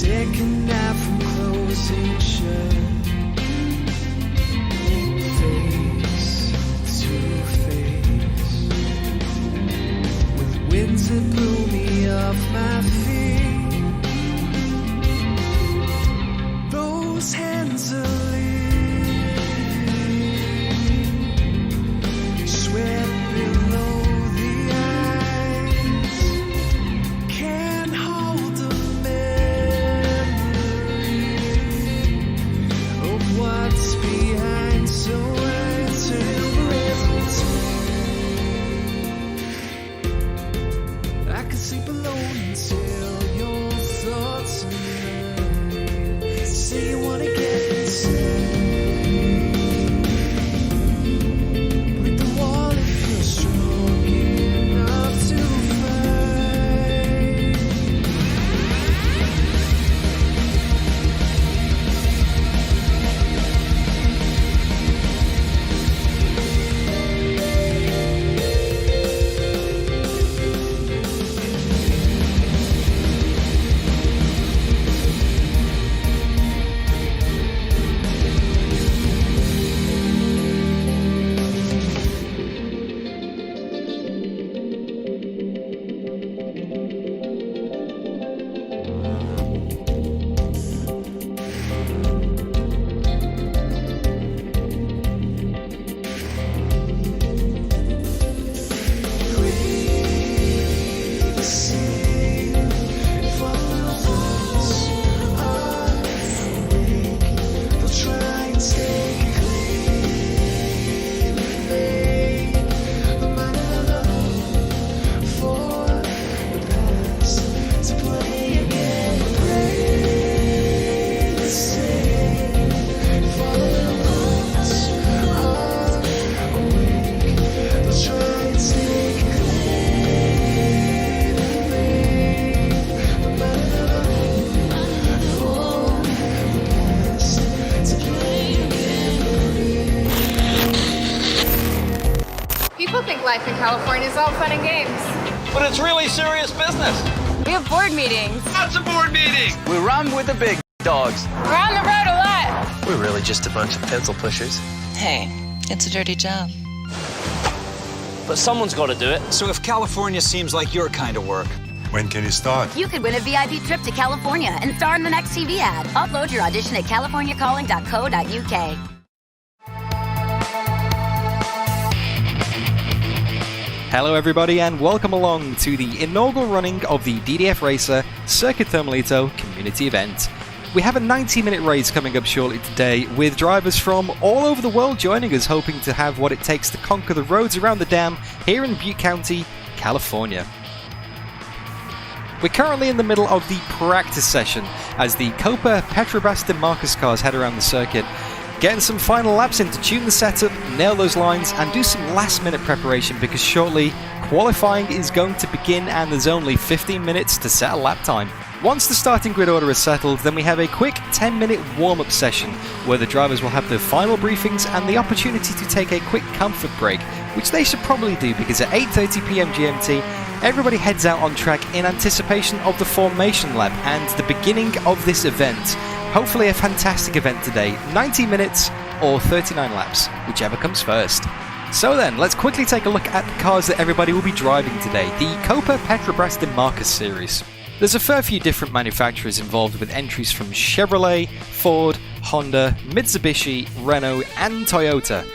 take a nap from closing shut. Face to face, with winds that blew me off my feet. Those hands are leaving, sweat below the eyes. Can't hold a memory of what's behind, so I turn every time. I could sleep alone until your thoughts are mine. Say you wanna get inside. Break the wall if you're strong enough to fight. People think life in California is all fun and games. But it's really serious business. We have board meetings. Lots of board meetings. We run with the big dogs. We're on the road a lot. We're really just a bunch of pencil pushers. Hey, it's a dirty job. But someone's got to do it. So if California seems like your kind of work, when can you start? You could win a VIP trip to California and star in the next TV ad. Upload your audition at californiacalling.co.uk. Hello everybody and welcome along to the inaugural running of the DDF Racer Circuit Thermalito community event. We have a 90-minute race coming up shortly today with drivers from all over the world joining us, hoping to have what it takes to conquer the roads around the dam here in Butte County, California. We're currently in the middle of the practice session as the Copa Petrobras de Marcas cars head around the circuit, getting some final laps in to tune the setup, nail those lines and do some last minute preparation because shortly qualifying is going to begin and there's only 15 minutes to set a lap time. Once the starting grid order is settled, then we have a quick 10-minute warm-up session where the drivers will have their final briefings and the opportunity to take a quick comfort break, which they should probably do because at 8:30 PM GMT everybody heads out on track in anticipation of the formation lap and the beginning of this event. Hopefully a fantastic event today, 90 minutes or 39 laps, whichever comes first. So then, let's quickly take a look at the cars that everybody will be driving today, the Copa Petrobras de Marcas series. There's a fair few different manufacturers involved with entries from Chevrolet, Ford, Honda, Mitsubishi, Renault and Toyota.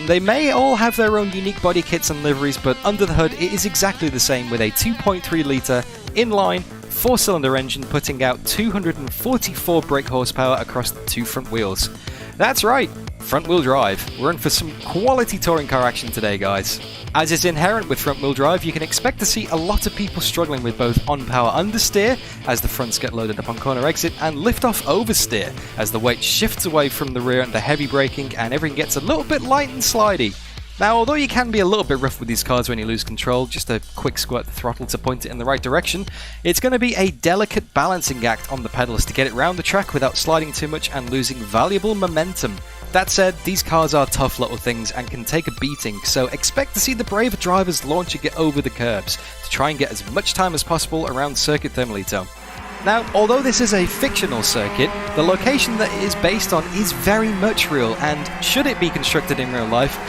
They may all have their own unique body kits and liveries, but under the hood it is exactly the same with a 2.3 litre inline 4-cylinder engine putting out 244 brake horsepower across the two front wheels. That's right, front-wheel drive. We're in for some quality touring car action today, guys. As is inherent with front-wheel drive, you can expect to see a lot of people struggling with both on-power understeer as the fronts get loaded up on corner exit and lift-off oversteer as the weight shifts away from the rear under heavy braking and everything gets a little bit light and slidey. Now, although you can be a little bit rough with these cars when you lose control, just a quick squirt the throttle to point it in the right direction, it's going to be a delicate balancing act on the pedals to get it round the track without sliding too much and losing valuable momentum. That said, these cars are tough little things and can take a beating, so expect to see the braver drivers launching it over the curbs to try and get as much time as possible around Circuit Thermalito. Now, although this is a fictional circuit, the location that it is based on is very much real, and should it be constructed in real life,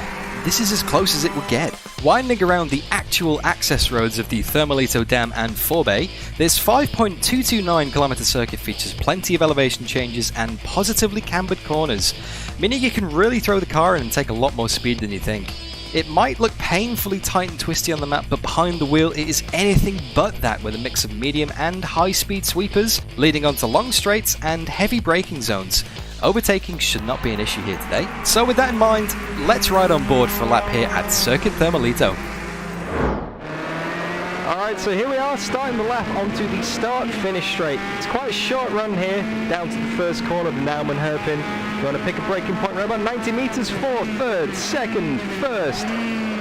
this is as close as it would get. Winding around the actual access roads of the Thermalito Dam and forebay, this 5.229km circuit features plenty of elevation changes and positively cambered corners, meaning you can really throw the car in and take a lot more speed than you think. It might look painfully tight and twisty on the map, but behind the wheel it is anything but that, with a mix of medium and high speed sweepers, leading onto long straights and heavy braking zones. Overtaking should not be an issue here today. So with that in mind, let's ride on board for a lap here at Circuit Thermalito. Alright, so here we are, starting the lap onto the start-finish straight. It's quite a short run here, down to the first corner of the Naumann hairpin. You want to pick a braking point right about 90 metres for third, second, first.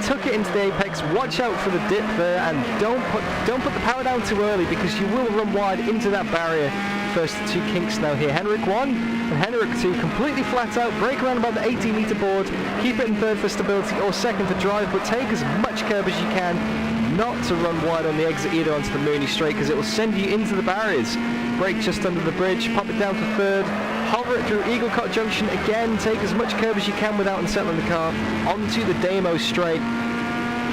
Tuck it into the apex, watch out for the dip there, and don't put the power down too early, because you will run wide into that barrier. First two kinks now here. Henrik 1 and Henrik 2 completely flat out, brake around about the 80 metre board, keep it in third for stability or second for drive, but take as much curb as you can, not to run wide on the exit either onto the Mooney straight, because it will send you into the barriers. Brake just under the bridge, pop it down to third, hover it through Eagle Cot Junction again, take as much curb as you can without unsettling the car, onto the Damo straight,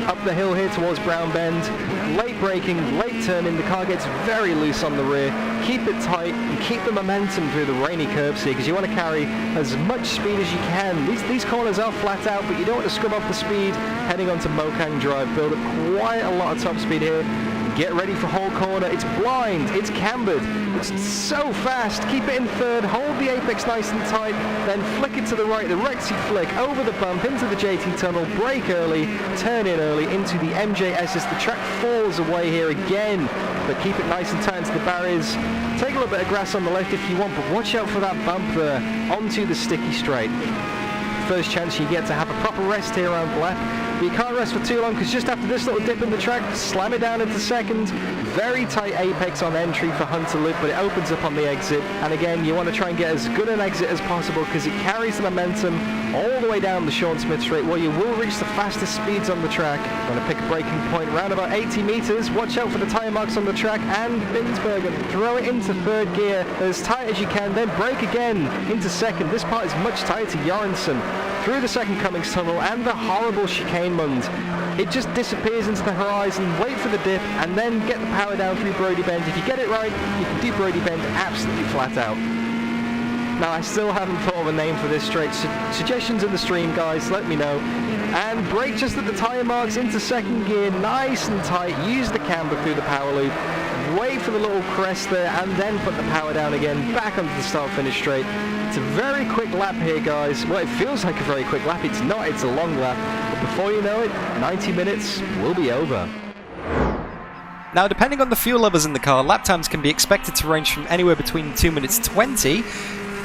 up the hill here towards Brown Bend, late braking, late turning, the car gets very loose on the rear, keep it tight and keep the momentum through the rainy curbs here, because you want to carry as much speed as you can. These corners are flat out, but you don't want to scrub off the speed heading onto Mokang Drive. Build up quite a lot of top speed here. Get ready for whole corner. It's blind, it's cambered, it's so fast. Keep it in third, hold the apex nice and tight, then flick it to the right, the Rexy flick, over the bump, into the JT tunnel, brake early, turn in early, into the MJSS. The track falls away here again, but keep it nice and tight into the barriers. Take a little bit of grass on the left if you want, but watch out for that bump there, onto the sticky straight. First chance you get to have a proper rest here around the lap. But you can't rest for too long, because just after this little dip in the track, slam it down into second. Very tight apex on entry for Hunter Loop, but it opens up on the exit. And again, you want to try and get as good an exit as possible, because it carries the momentum all the way down the Sean Smith straight, where you will reach the fastest speeds on the track. You want to pick a braking point around about 80 metres. Watch out for the tyre marks on the track, and Binsbergen, throw it into third gear as tight as you can, then brake again into second. This part is much tighter to Jorgensen. Through the second Cummings tunnel and the horrible chicane mund. It just disappears into the horizon, wait for the dip, and then get the power down through Brody Bend. If you get it right, you can do Brody Bend absolutely flat out. Now, I still haven't thought of a name for this straight. Suggestions in the stream, guys, let me know. And brake just at the tyre marks into second gear, nice and tight. Use the camber through the power loop. Wait for the little crest there, and then put the power down again, back onto the start-finish straight. It's a very quick lap here, guys. Well, it feels like a very quick lap. It's not, it's a long lap. But before you know it, 90 minutes will be over. Now, depending on the fuel levels in the car, lap times can be expected to range from anywhere between 2 minutes 20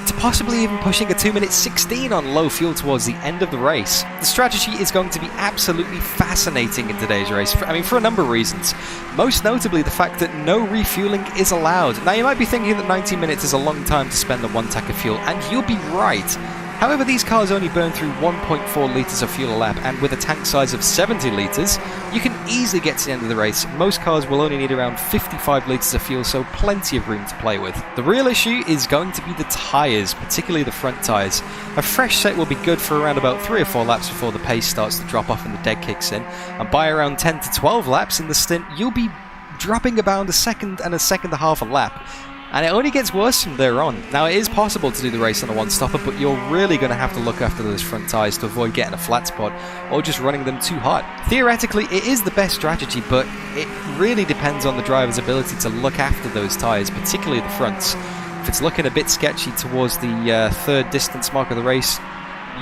to possibly even pushing a 2 minutes 16 on low fuel towards the end of the race. The strategy is going to be absolutely fascinating in today's race, for a number of reasons. Most notably the fact that no refueling is allowed. Now, you might be thinking that 90 minutes is a long time to spend on one tank of fuel, and you'll be right. However, these cars only burn through 1.4 litres of fuel a lap, and with a tank size of 70 litres, you can easily get to the end of the race. Most cars will only need around 55 litres of fuel, so plenty of room to play with. The real issue is going to be the tyres, particularly the front tyres. A fresh set will be good for around about 3 or 4 laps before the pace starts to drop off and the dead kicks in, and by around 10 to 12 laps in the stint, you'll be dropping about a second and a half a lap. And it only gets worse from there on. Now, it is possible to do the race on a one-stopper, but you're really going to have to look after those front tyres to avoid getting a flat spot or just running them too hot. Theoretically, it is the best strategy, but it really depends on the driver's ability to look after those tyres, particularly the fronts. If it's looking a bit sketchy towards the third distance mark of the race,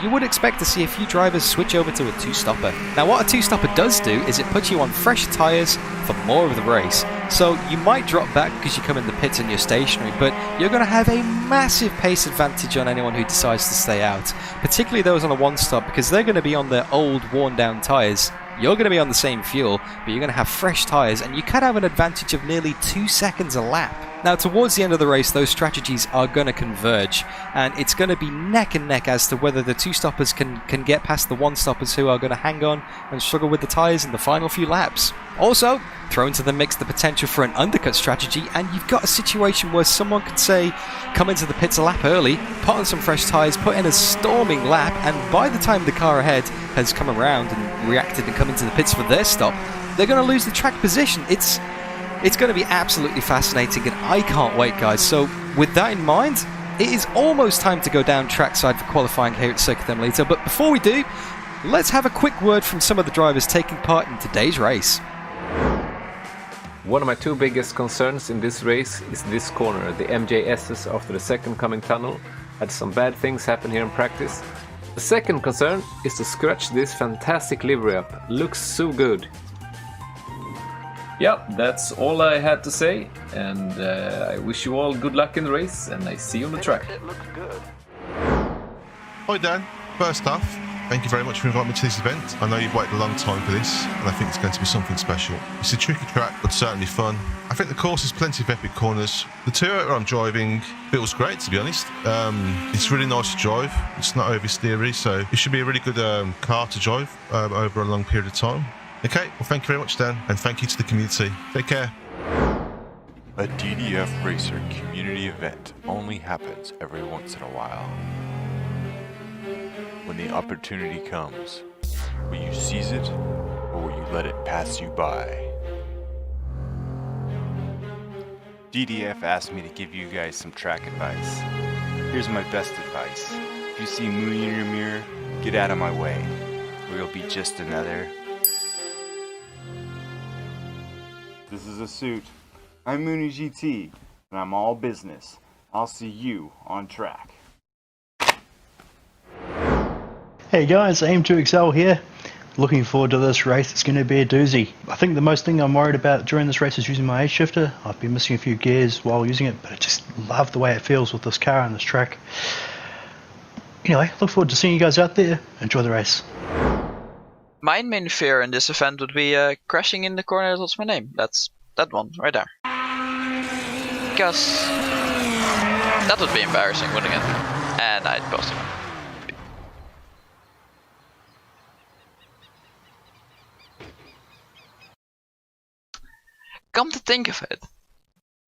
you would expect to see a few drivers switch over to a two-stopper. Now, what a two-stopper does do is it puts you on fresh tyres for more of the race. So you might drop back because you come in the pits and you're stationary, but you're going to have a massive pace advantage on anyone who decides to stay out, particularly those on a one-stop, because they're going to be on their old, worn-down tyres. You're going to be on the same fuel, but you're going to have fresh tyres, and you could have an advantage of nearly 2 seconds a lap. Now, towards the end of the race, those strategies are going to converge, and it's going to be neck and neck as to whether the two stoppers can get past the one stoppers who are going to hang on and struggle with the tyres in the final few laps. Also, throw into the mix the potential for an undercut strategy, and you've got a situation where someone could say, come into the pits a lap early, put on some fresh tyres, put in a storming lap, and by the time the car ahead has come around and reacted and come into the pits for their stop, they're going to lose the track position. It's going to be absolutely fascinating, and I can't wait, guys. So with that in mind, it is almost time to go down trackside for qualifying here at Circuit Thermalito. But before we do, let's have a quick word from some of the drivers taking part in today's race. One of my two biggest concerns in this race is this corner. The MJSs after the second coming tunnel had some bad things happen here in practice. The second concern is to scratch this fantastic livery up. Looks so good. Yeah, that's all I had to say, and I wish you all good luck in the race, and I see you on the track. It looks good. Hi Dan, first off, thank you very much for inviting me to this event. I know you've waited a long time for this, and I think it's going to be something special. It's a tricky track, but certainly fun. I think the course has plenty of epic corners. The two-outer I'm driving feels great, to be honest. It's really nice to drive. It's not oversteery, so it should be a really good car to drive over a long period of time. Okay, well thank you very much Dan, and thank you to the community. Take care. A DDF Racer community event only happens every once in a while. When the opportunity comes, will you seize it, or will you let it pass you by? DDF asked me to give you guys some track advice. Here's my best advice. If you see Mooney in your mirror, get out of my way, or you'll be just another... This is a suit. I'm Mooney GT, and I'm all business. I'll see you on track. Hey guys, Aim2XL here. Looking forward to this race. It's going to be a doozy. I think the most thing I'm worried about during this race is using my age shifter. I've been missing a few gears while using it, but I just love the way it feels with this car and this track. Anyway, look forward to seeing you guys out there. Enjoy the race. My main fear in this event would be crashing in the corner that's my name. That's that one, right there. Because that would be embarrassing, wouldn't it? And I'd post it. Come to think of it,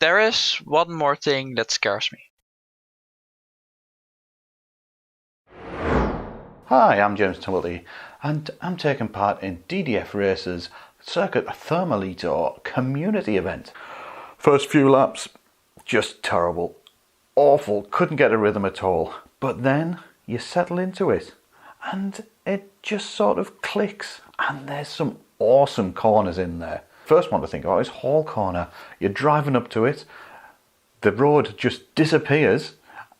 there is one more thing that scares me. Hi, I'm James Tumblety, and I'm taking part in DDF Racer's Circuit Thermalito community event. First few laps, just terrible, awful, couldn't get a rhythm at all. But then you settle into it, and it just sort of clicks, and there's some awesome corners in there. First one to think about is Hall Corner. You're driving up to it, the road just disappears,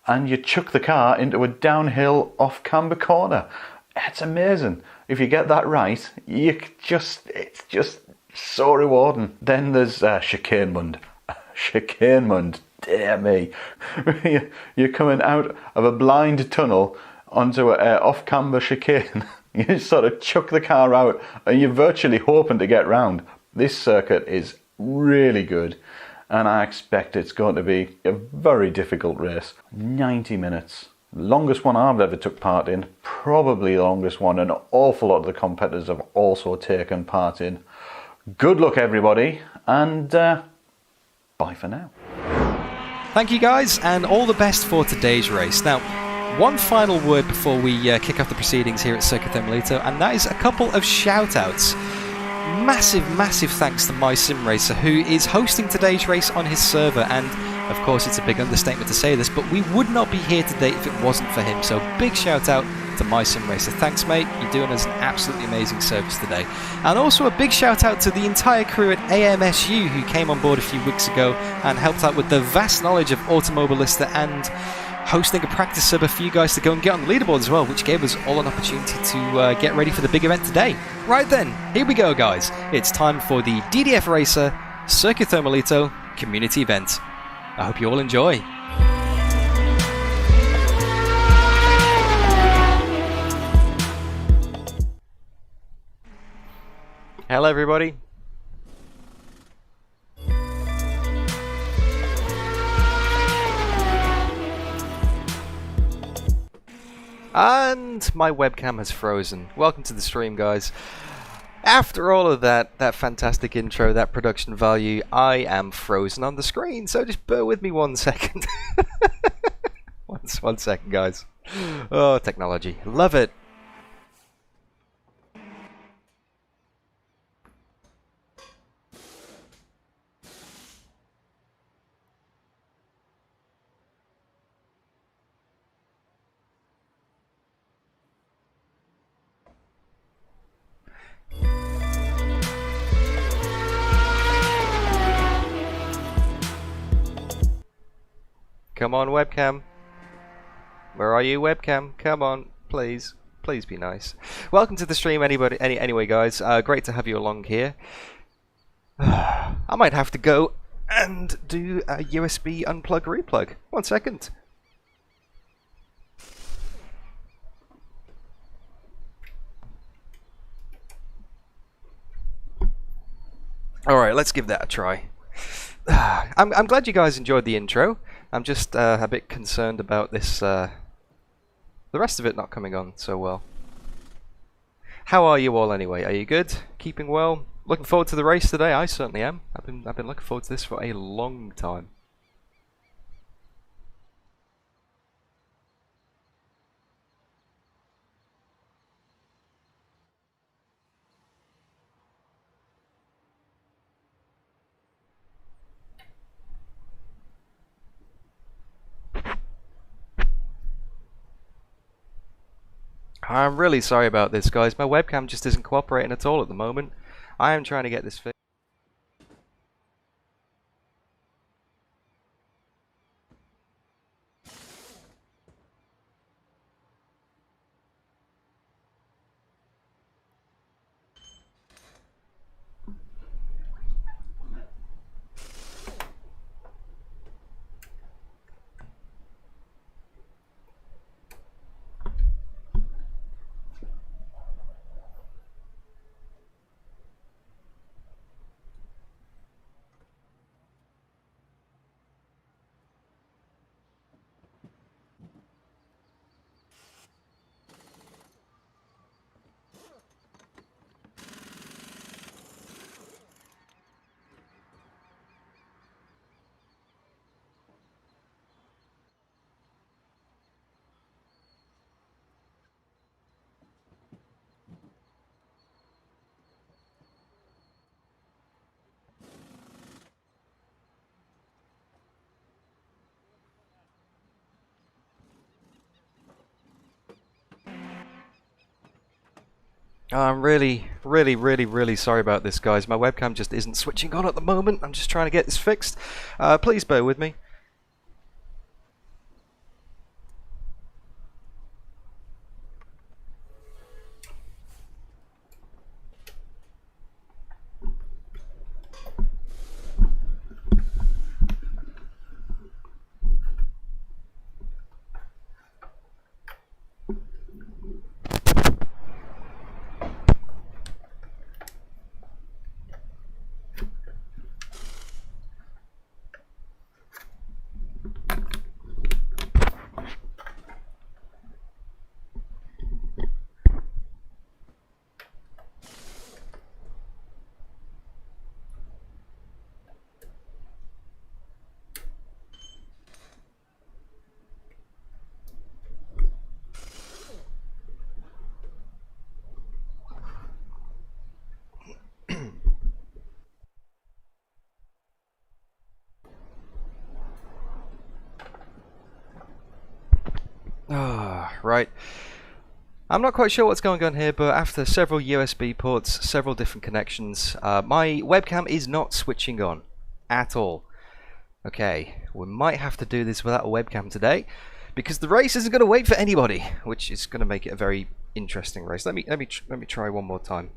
and you chuck the car into a downhill off-camber corner. It's amazing. If you get that right, it's just so rewarding. Then there's Chicanemund. Chicanemund, dear me. You're coming out of a blind tunnel onto an off-camber chicane. You sort of chuck the car out and you're virtually hoping to get round. This circuit is really good, and I expect it's going to be a very difficult race. 90 minutes. Longest one I've ever took part in. Probably the longest one an awful lot of the competitors have also taken part in. Good luck everybody, and bye for now. Thank you guys, and all the best for today's race. Now, one final word before we kick off the proceedings here at Circuit Thermalito, and that is a couple of shout-outs. Massive thanks to MySimRacer, who is hosting today's race on his server, and of course it's a big understatement to say this, but we would not be here today if it wasn't for him. So big shout out to MySimRacer. Thanks mate, you're doing us an absolutely amazing service today. And also a big shout out to the entire crew at AMSU who came on board a few weeks ago and helped out with the vast knowledge of Automobilista and hosting a practice server for you guys to go and get on the leaderboard as well, which gave us all an opportunity to get ready for the big event today. Right then, here we go guys. It's time for the DDF Racer Circuit Thermalito community event. I hope you all enjoy. Hello everybody. And my webcam has frozen. Welcome to the stream, guys. After all of that fantastic intro, that production value, I am frozen on the screen, so just bear with me 1 second. one second, guys. Oh, technology. Love it. Come on, webcam. Where are you, webcam? Come on, please. Please be nice. Welcome to the stream, anyway, guys. Great to have you along here. I might have to go and do a USB unplug replug. 1 second. Alright, let's give that a try. I'm glad you guys enjoyed the intro. I'm just a bit concerned about this, the rest of it not coming on so well. How are you all anyway? Are you good? Keeping well? Looking forward to the race today? I certainly am. I've been looking forward to this for a long time. I'm really sorry about this, guys. My webcam just isn't cooperating at all at the moment. I am trying to get this fixed. I'm really sorry about this, guys. My webcam just isn't switching on at the moment. I'm just trying to get this fixed. Please bear with me. Right. I'm not quite sure what's going on here, but after several USB ports, several different connections, my webcam is not switching on at all. Okay, we might have to do this without a webcam today, because the race isn't going to wait for anybody, which is going to make it a very interesting race. Let me try one more time.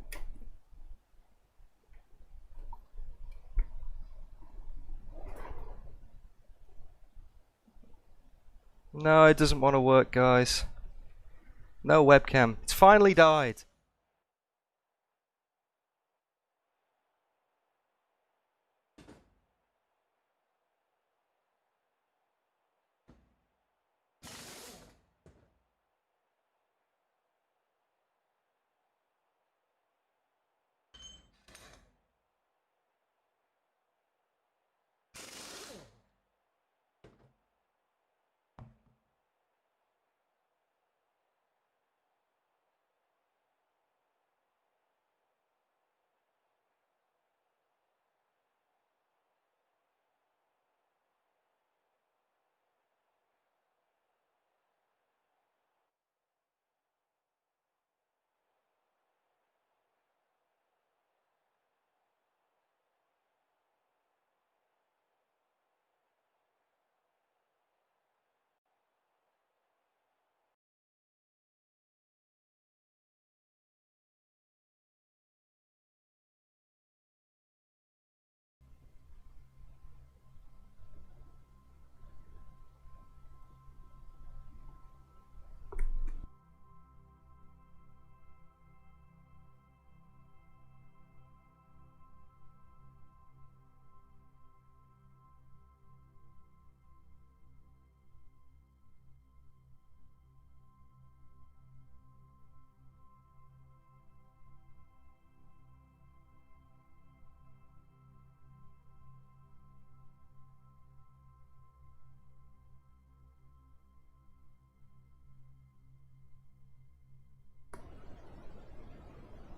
No, it doesn't want to work, guys. No webcam. It's finally died.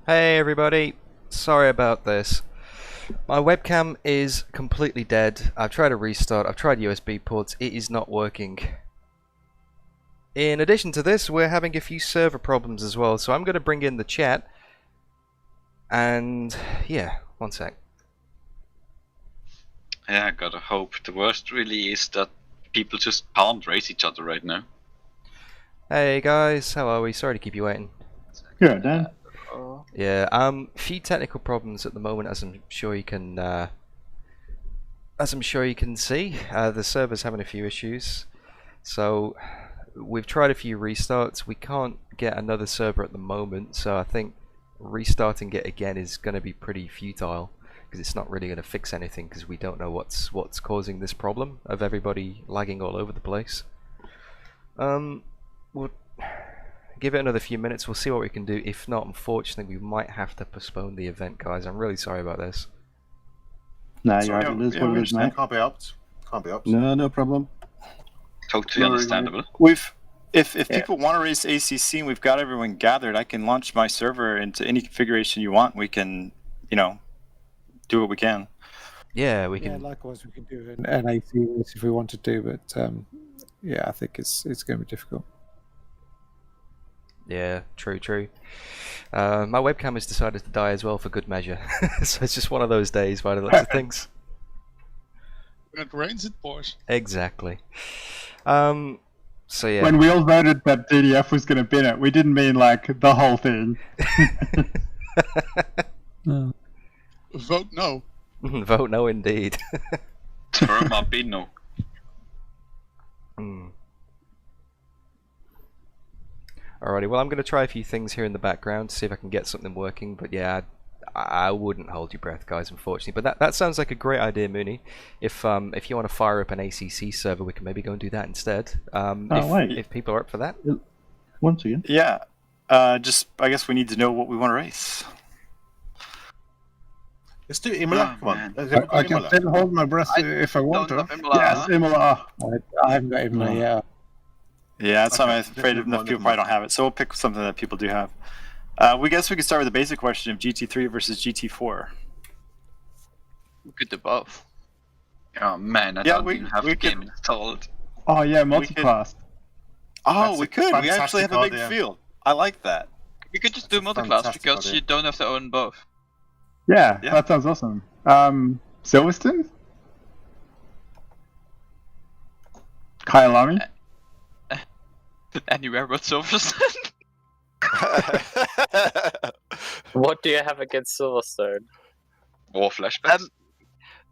Hey everybody, sorry about this. My webcam is completely dead. I've tried to restart, I've tried USB ports, it is not working. In addition to this, we're having a few server problems as well, so I'm going to bring in the chat. And yeah, one sec. Yeah, I gotta hope. The worst really is that people just can't race each other right now. Hey guys, how are we? Sorry to keep you waiting. Good, Dan. Yeah, few technical problems at the moment, as I'm sure you can see. The server's having a few issues, so we've tried a few restarts. We can't get another server at the moment, so I think restarting it again is going to be pretty futile, because it's not really going to fix anything, because we don't know what's causing this problem of everybody lagging all over the place. We'll give it another few minutes, we'll see what we can do. If not, unfortunately, we might have to postpone the event, guys. I'm really sorry about this. No, you're right. It is what it is, mate. Can't be helped. Can't be helped. No problem. Totally understandable. If people want to race ACC and we've got everyone gathered, I can launch my server into any configuration you want. We can, do what we can. Yeah, we can. Yeah, likewise, we can do an AC race if we wanted to, but yeah, I think it's going to be difficult. Yeah, true. My webcam has decided to die as well for good measure, so it's just one of those days by the looks of things. When it rains, it pours. Exactly. So yeah. When we all voted that DDF was going to bin it, we didn't mean like the whole thing. Vote no. Vote no, indeed. Terma Bino. Alrighty, well I'm going to try a few things here in the background to see if I can get something working, but yeah, I wouldn't hold your breath, guys, unfortunately. But that sounds like a great idea, Mooney. If you want to fire up an ACC server, we can maybe go and do that instead. If people are up for that. Once again. Yeah. I guess we need to know what we want to race. Let's do Imola. Come on. I can still hold my breath if I want to. Yes, Imola. I haven't got Imola yet. Yeah, that's something I'm afraid enough people probably don't have it. So we'll pick something that people do have. We guess we could start with the basic question of GT3 versus GT4. We could do both. Oh man, I don't even have the game installed. Oh yeah, multi-class. We could. We actually have a big field. I like that. We could just do multi-class because you don't have to own both. Yeah, that sounds awesome. Silverstone? Kyalami? Anywhere but Silverstone. What do you have against Silverstone? More flashbacks.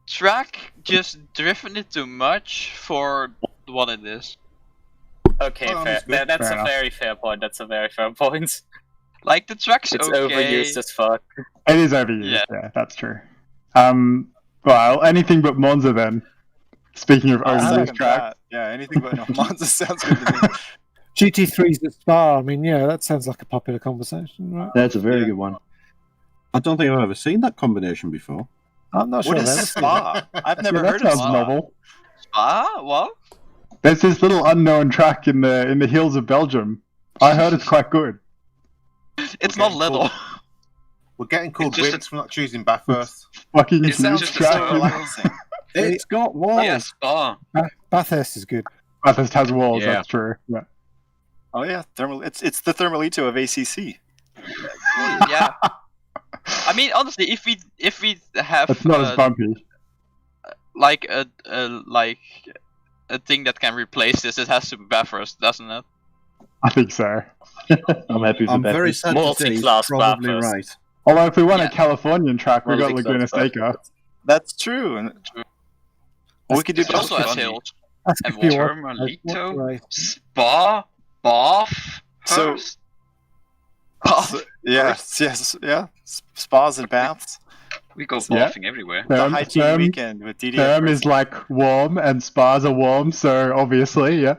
Track just driven it too much for what it is. Okay, fair. That's a very fair point. That's a very fair point. Like the track's it's okay. overused as fuck. It is overused. Yeah, that's true. Well, anything but Monza then. Speaking of overused track. Yeah, anything but Monza sounds good to me. GT3's at Spa. I mean, yeah, that sounds like a popular conversation, right? That's a very good one. I don't think I've ever seen that combination before. I'm not sure. What is Spa? I've never heard of Spa. Novel. Spa? What? There's this little unknown track in the hills of Belgium. I heard it's quite good. It's not little. We're getting called wimps for not choosing Bathurst. Fucking it sounds just so relaxing. It's got walls. Yeah, Spa. Bathurst is good. Bathurst has walls. Yeah. That's true. Yeah. Oh yeah, it's the Thermalito of ACC. Yeah. I mean, honestly, if we have it's not as bumpy. Like a thing that can replace this, it has to be Bathurst, doesn't it? I think so. I'm happy with I'm very sad to say he's probably right. Although if we want a Californian track, we got Laguna Seca. That's true. We could do it also has hills. And Thermalito, Spa, Bath, Hurst. Yeah. Spas and baths. We go bathing everywhere. The hygiene weekend with DDF. Therm is like warm, and spas are warm, so obviously, yeah.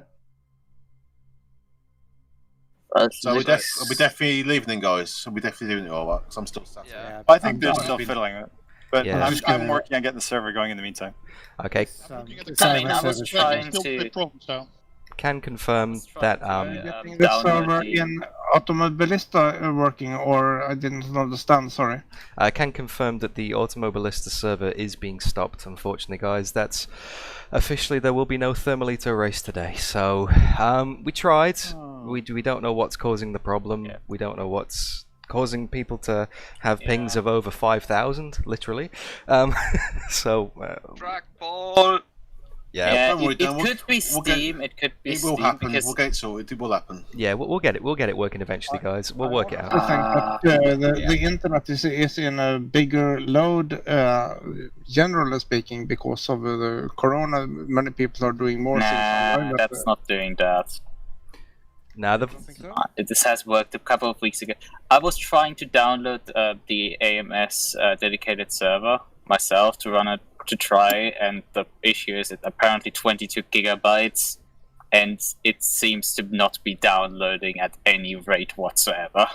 So we're definitely leaving them, guys. We're definitely leaving it all up. Because I'm still sad. Yeah, I think they're still fiddling it. But I'm working on getting the server going in the meantime. Okay. I was trying to... can confirm that Getting the server in Automobilista working, or I didn't understand, sorry. I can confirm that the Automobilista server is being stopped, unfortunately, guys. That's officially, there will be no Thermalito race today. So we tried. We don't know what's causing the problem. We don't know what's causing people to have pings of over 5,000, literally. So Trackball. Yeah, it could be Steam. It could be Steam. It will happen. Because... We'll get it sorted. It will happen. Yeah, we'll get it. We'll get it working eventually, guys. We'll work it out. I think that the internet is in a bigger load, generally speaking, because of the corona. Many people are doing more things online. That's not doing that. Now this has worked a couple of weeks ago. I was trying to download the AMS dedicated server myself to run it, to try, and the issue is it's apparently 22 gigabytes, and it seems to not be downloading at any rate whatsoever.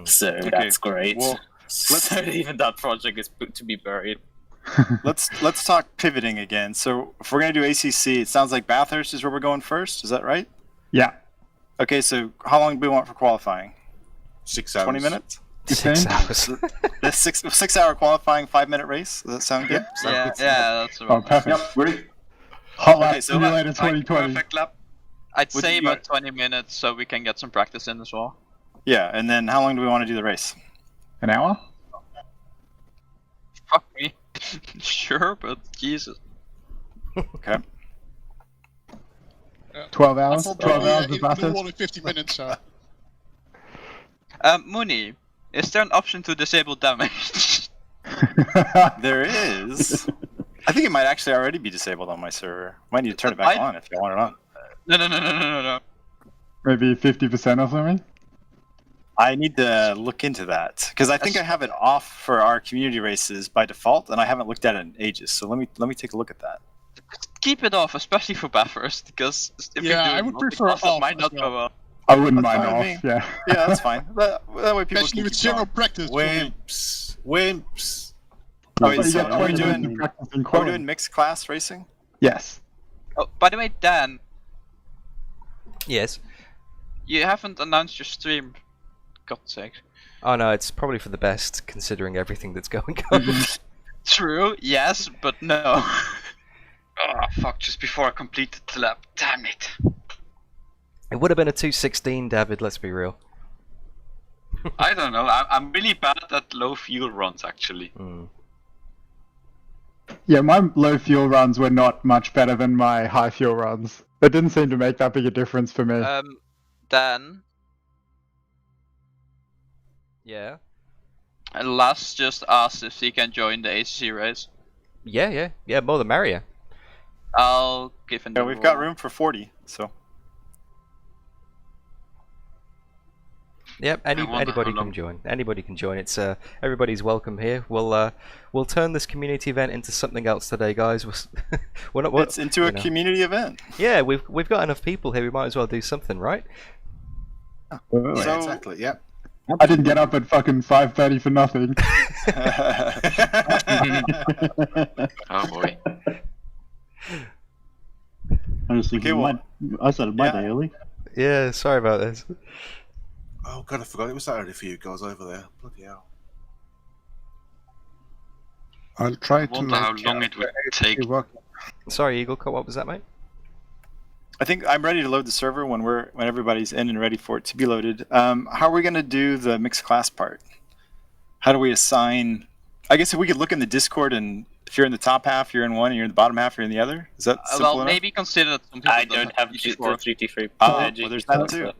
So that's great. Well, so even that project is to be buried. Let's talk pivoting again. So if we're gonna do ACC, it sounds like Bathurst is where we're going first. Is that right? Yeah. Okay, so how long do we want for qualifying? 6 hours. 20 minutes. 6 hours. The 6-hour qualifying 5-minute race. Does that sound good? Yeah, that's Oh, perfect. Yep, ready? Hot lap Okay, so simulator 2020. Perfect lap. I'd Would say you- about 20 minutes so we can get some practice in as well. Yeah, and then how long do we want to do the race? An hour? Fuck me. Sure, but Jesus. Okay. 12 hours? I'll 12 hours probably of no Bathurst? more than 50 minutes. Mooney, is there an option to disable damage? There is. I think it might actually already be disabled on my server. Might need to turn it back on if you want it on. No. Maybe 50% or something? I need to look into that because I think I have it off for our community races by default, and I haven't looked at it in ages. So let me take a look at that. Keep it off, especially for Bathurst, because if Yeah, you do I it would multi-class, prefer it off might as not well. go well. I wouldn't That's mind fine off, with me. yeah. Yeah, that's fine. That way people Especially can with keep zero going. practice. Wimps. Yeah, Oh, wait, but you so get are we 20 minutes doing of practice in are we quality. doing mixed class racing? Yes. Oh, by the way, Dan, Yes. you haven't announced your stream. God's sake. Oh no, it's probably for the best considering everything that's going on. True, yes, but no. Oh, fuck, just before I completed the lap. Damn it. It would have been a 2:16, David. Let's be real. I don't know, I'm really bad at low fuel runs, actually. Yeah, my low fuel runs were not much better than my high fuel runs. It didn't seem to make that big a difference for me. Dan, Yeah. Lars just asked if he can join the ACC race. Yeah, more the merrier. I'll give him the Yeah, we've got room for 40. So Yep, I wonder anybody how long- can join. Anybody can join. It's everybody's welcome here. We'll turn this community event into something else today, guys. We're not. it's into a community event. Yeah, we've got enough people here. We might as well do something, right? Yeah, So- exactly. Yeah. I didn't get up at fucking 5:30 for nothing. Oh boy. I was thinking, I started my day early. Yeah, sorry about this. Oh god, I forgot it was that early for you guys over there. Bloody hell. I'll try to Wonder how make long it would take. work. Sorry, Eagle. What was that, mate? I think I'm ready to load the server when everybody's in and ready for it to be loaded. How are we going to do the mixed class part? How do we assign? I guess if we could look in the Discord, and if you're in the top half, you're in one, and you're in the bottom half, you're in the other. Is that simple Well, enough? maybe consider that some people I don't have GT4. GT3. Oh, well, there's that too.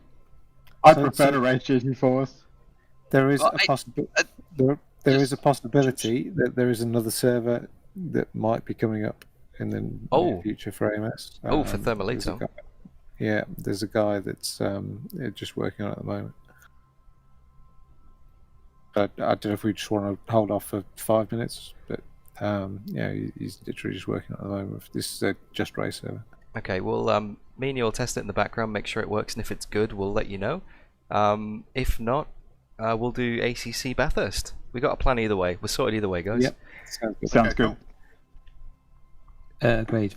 I prefer to race GT4s. There is Well, a possibility. There is a possibility that there is another server that might be coming up in the near future for AMS. For there's a Thermalito. guy- Yeah, there's a guy that's just working on it at the moment. But I don't know if we just want to hold off for 5 minutes, but yeah, he's literally just working on it at the moment. This is a just race server. Okay, well, me and you will test it in the background, make sure it works, and if it's good, we'll let you know. If not, we'll do ACC Bathurst. We got a plan either way. We're sorted either way, guys. Yep. Sounds good. Great.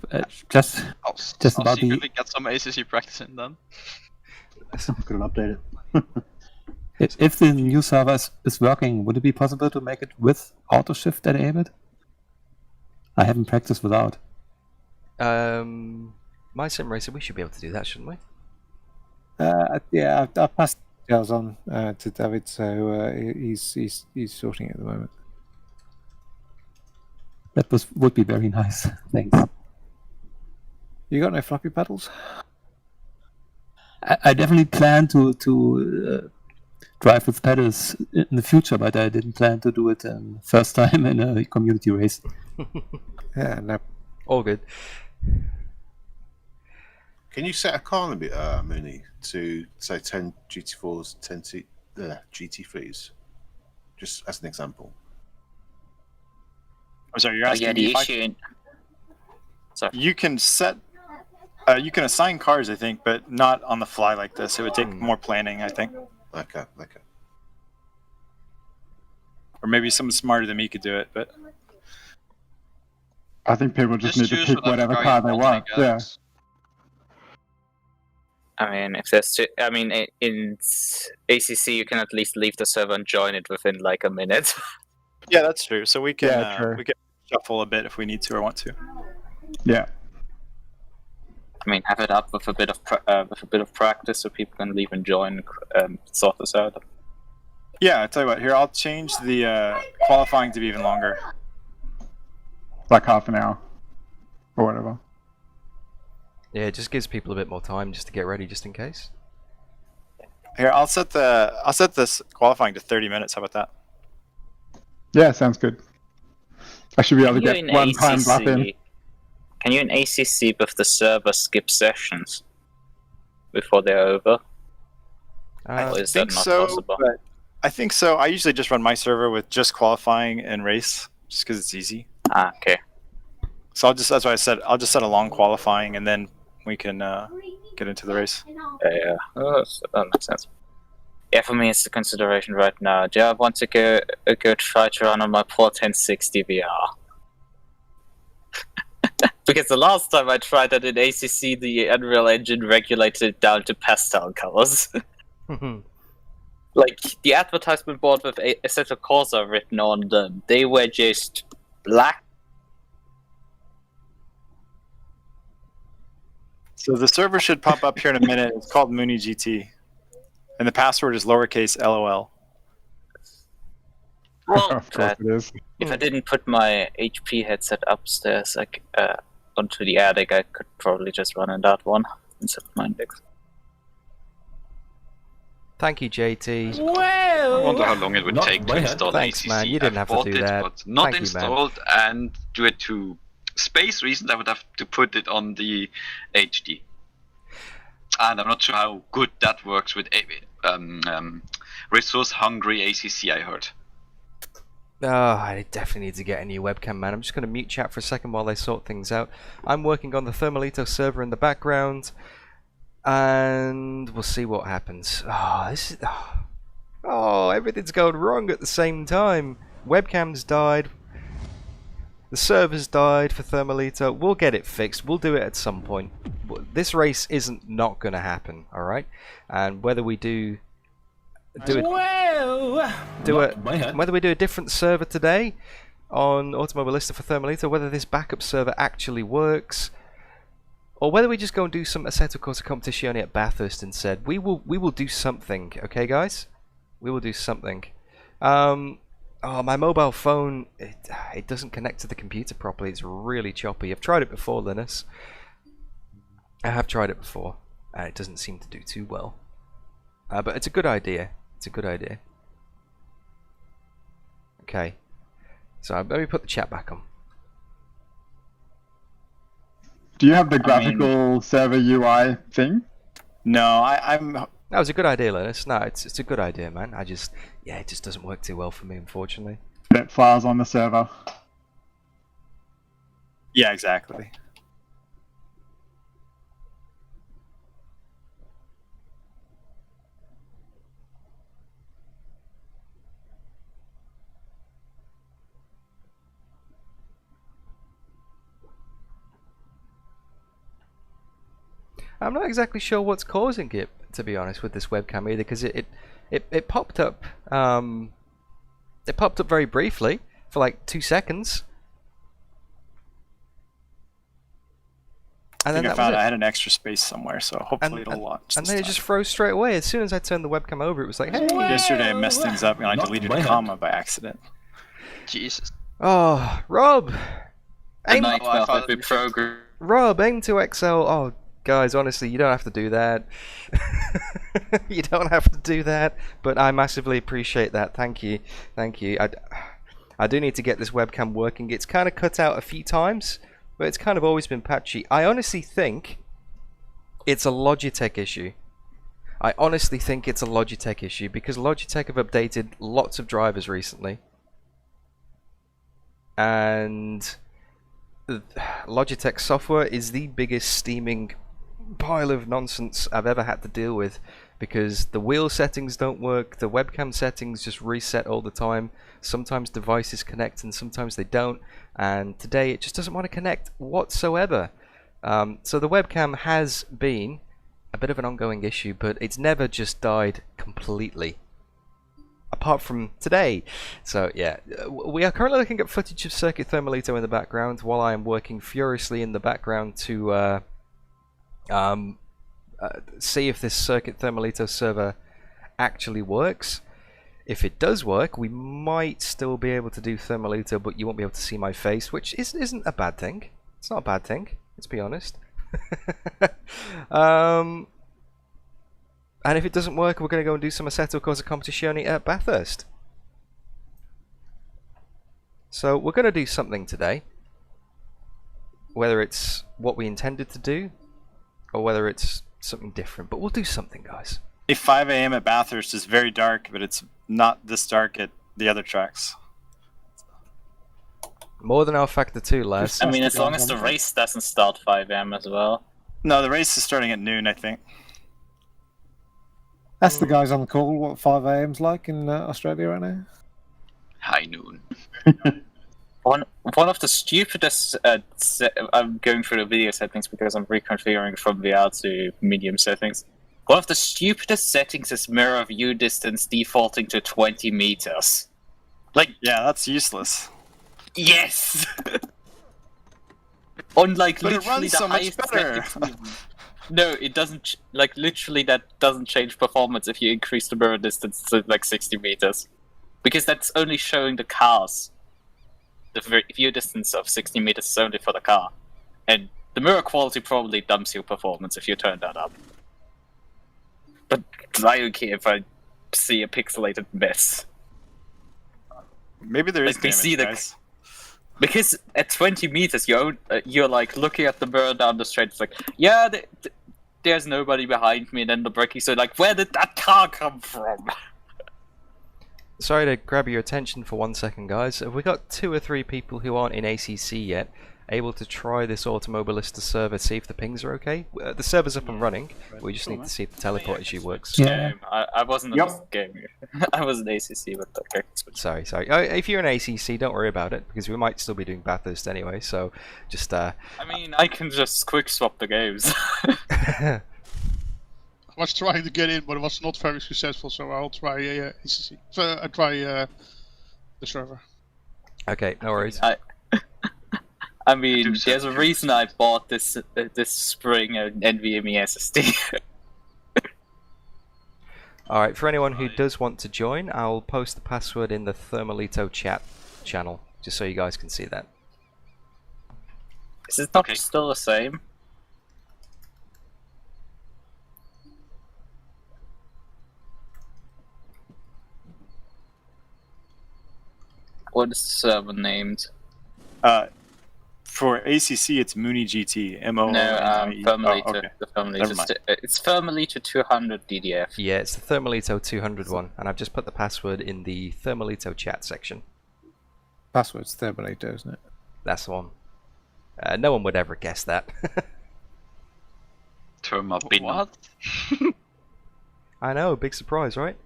Just I'll about the. secretly get some ACC practice in then. I'm gonna update it. If the new server is working, would it be possible to make it with auto shift enabled? I haven't practiced without. MySimRacer, we should be able to do that, shouldn't we? Yeah, I passed details on to David, so he's sorting it at the moment. That would be very nice. Thanks. You got no floppy pedals? I definitely plan to drive with pedals in the future, but I didn't plan to do it first time in a community race. Yeah, no, all good. Can you set a car limit, Mooney, to say 10 GT4s, 10 GT3s? Just as an example. I'm sorry, you're asking me if Sorry. You can set, you can assign cars, I think, but not on the fly like this. It would take more planning, I think. Okay. Or maybe someone smarter than me could do it, but I think people just need to pick whatever car they want. Yeah. I mean, if there's, in ACC you can at least leave the server and join it within like a minute. yeah, that's true. So we can true. we can shuffle a bit if we need to or want to. Yeah. I mean, have it up with a bit of practice so people can leave and join and sort this out. Yeah, I tell you what. Here, I'll change the qualifying to be even longer. Like half an hour or whatever. Yeah, it just gives people a bit more time just to get ready, just in case. Here, I'll set this qualifying to 30 minutes. How about that? Yeah, sounds good. I should be able to get one time lap in. Can you in ACC with the server skip sessions before they're over? Or is that not possible? But I think so. I usually just run my server with just qualifying and race, just because it's easy. Ah, okay. So that's why I said I'll just set a long qualifying and then we can get into the race. Yeah, that makes sense. Yeah, for me it's a consideration right now. Do I want to go try to run on my poor 1060 VR? Because the last time I tried that in ACC, the Unreal Engine regulated it down to pastel colors. Like, the advertisement board with Assetto Corsa written on them, they were just black. So the server should pop up here in a minute. It's called Mooney GT. And the password is lowercase LOL. Well, Of course it is. if I didn't put my HP headset upstairs, like onto the attic, I could probably just run in that one instead of my index. Thank you, JT. I wonder how long it would take to install Thanks, ACC. man. You didn't have to bought do it, that. But not Thank you, installed, and due to space reasons, I would have to put it on the HD. And I'm not sure how good that works with resource-hungry ACC, I heard. Oh, I definitely need to get a new webcam, man. I'm just going to mute chat for a second while they sort things out. I'm working on the Thermalito server in the background, and we'll see what happens. Oh, everything's going wrong at the same time. Webcams died. The servers died for Thermalito. We'll get it fixed. We'll do it at some point. This race isn't not going to happen, all right? And whether we do whether we do a different server today on Automobilista for Thermalito, whether this backup server actually works, or whether we just go and do some Assetto Corsa Competizione at Bathurst instead, we will do something, okay, guys? We will do something. Oh, my mobile phone, it doesn't connect to the computer properly. It's really choppy. I've tried it before, Linus. I have tried it before, and it doesn't seem to do too well. But it's a good idea. It's a good idea. Okay. So let me put the chat back on. Do you have the graphical server UI thing? No, I'm. That was a good idea, Linus. No, it's a good idea, man. It just doesn't work too well for me, unfortunately. That files on the server. Yeah, exactly. I'm not exactly sure what's causing it, to be honest, with this webcam either, because it popped up. It popped up very briefly for like 2 seconds. I think I found I had an extra space somewhere, so hopefully it'll launch. And then it just froze straight away. As soon as I turned the webcam over, it was like, hey! Yesterday I messed things up and I deleted a comma by accident. Jesus. Oh, Rob! Rob, aim to Excel. Oh, guys, honestly, you don't have to do that. You don't have to do that, but I massively appreciate that. Thank you. Thank you. I do need to get this webcam working. It's kind of cut out a few times, but it's kind of always been patchy. I honestly think it's a Logitech issue. I honestly think it's a Logitech issue because Logitech have updated lots of drivers recently. And Logitech software is the biggest steaming pile of nonsense I've ever had to deal with, because the wheel settings don't work, the webcam settings just reset all the time, sometimes devices connect and sometimes they don't, and today it just doesn't want to connect whatsoever. So the webcam has been a bit of an ongoing issue, but it's never just died completely, apart from today. So yeah, we are currently looking at footage of Circuit Thermalito in the background while I am working furiously in the background to see if this Circuit Thermalito server actually works. If it does work, we might still be able to do Thermalito, but you won't be able to see my face, which isn't a bad thing. It's not a bad thing, let's be honest. And if it doesn't work, we're going to go and do some Assetto Corsa Competizione at Bathurst. So we're going to do something today. Whether it's what we intended to do, or whether it's something different, but we'll do something, guys. 5 a.m. at Bathurst is very dark, but it's not this dark at the other tracks. More than rFactor 2, lads. I mean, as long as the race doesn't start 5 a.m. as well. No, the race is starting at noon, I think. Ask the guys on the call what 5 a.m.'s like in Australia right now. High noon. One of the stupidest. I'm going through the video settings because I'm reconfiguring from VR to medium settings. One of the stupidest settings is mirror view distance defaulting to 20 meters. Like, yeah, that's useless. Yes. On like but literally it runs the so much highest better. No, it doesn't. Like literally, that doesn't change performance if you increase the mirror distance to like 60 meters, because that's only showing the cars. The view distance of 60 meters is only for the car, and the mirror quality probably dumps your performance if you turn that up. But I don't care if I see a pixelated mess. Maybe there is like, we damage, see guys. Because at 20 meters, you're like looking at the mirror down the straight. It's like, yeah, there's nobody behind me, and then the braking. So like, where did that car come from? Sorry to grab your attention for 1 second, guys. Have we got 2 or 3 people who aren't in ACC yet able to try this Automobilista server, see if the pings are okay? The server's up and running. We just need to see if the teleport issue works. Yeah. I wasn't in this game. I was in ACC, but okay. Sorry. If you're in ACC, don't worry about it, because we might still be doing Bathurst anyway, so just... I mean, I can just quick swap the games. I was trying to get in, but it was not very successful, so I'll try ACC. I try the server. Okay, no worries. I mean, there's a reason I bought this spring NVMe SSD. Alright, for anyone who does want to join, I'll post the password in the Thermalito chat channel, just so you guys can see that. Is it not still the same? What is the server named? For ACC, it's Mooney GT. M-O-O-N-I-E. No, Thermalito. Oh, okay. The Thermalito. It's Thermalito 200 DDF. Yeah, it's the Thermalito 200 one, and I've just put the password in the Thermalito chat section. Password's Thermalito, isn't it? That's the one. No one would ever guess that. What? I know, big surprise, right?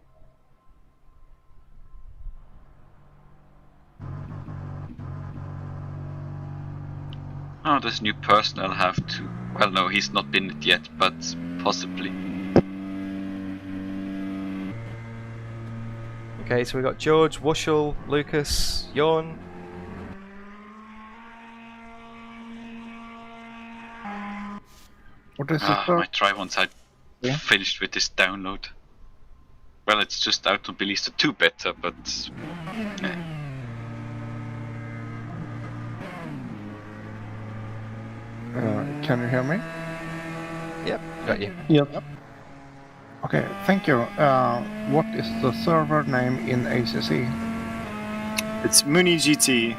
Oh, does new personnel have to? Well, no, he's not been it yet, but possibly. Okay, so we got George, Wushel, Lucas, Jorn. What is it? I try once I finished with this download. Well, it's just Automobilista 2 beta, but... Can you hear me? Yep, got you. Yep. Okay, thank you. What is the server name in ACC? It's MuniGT,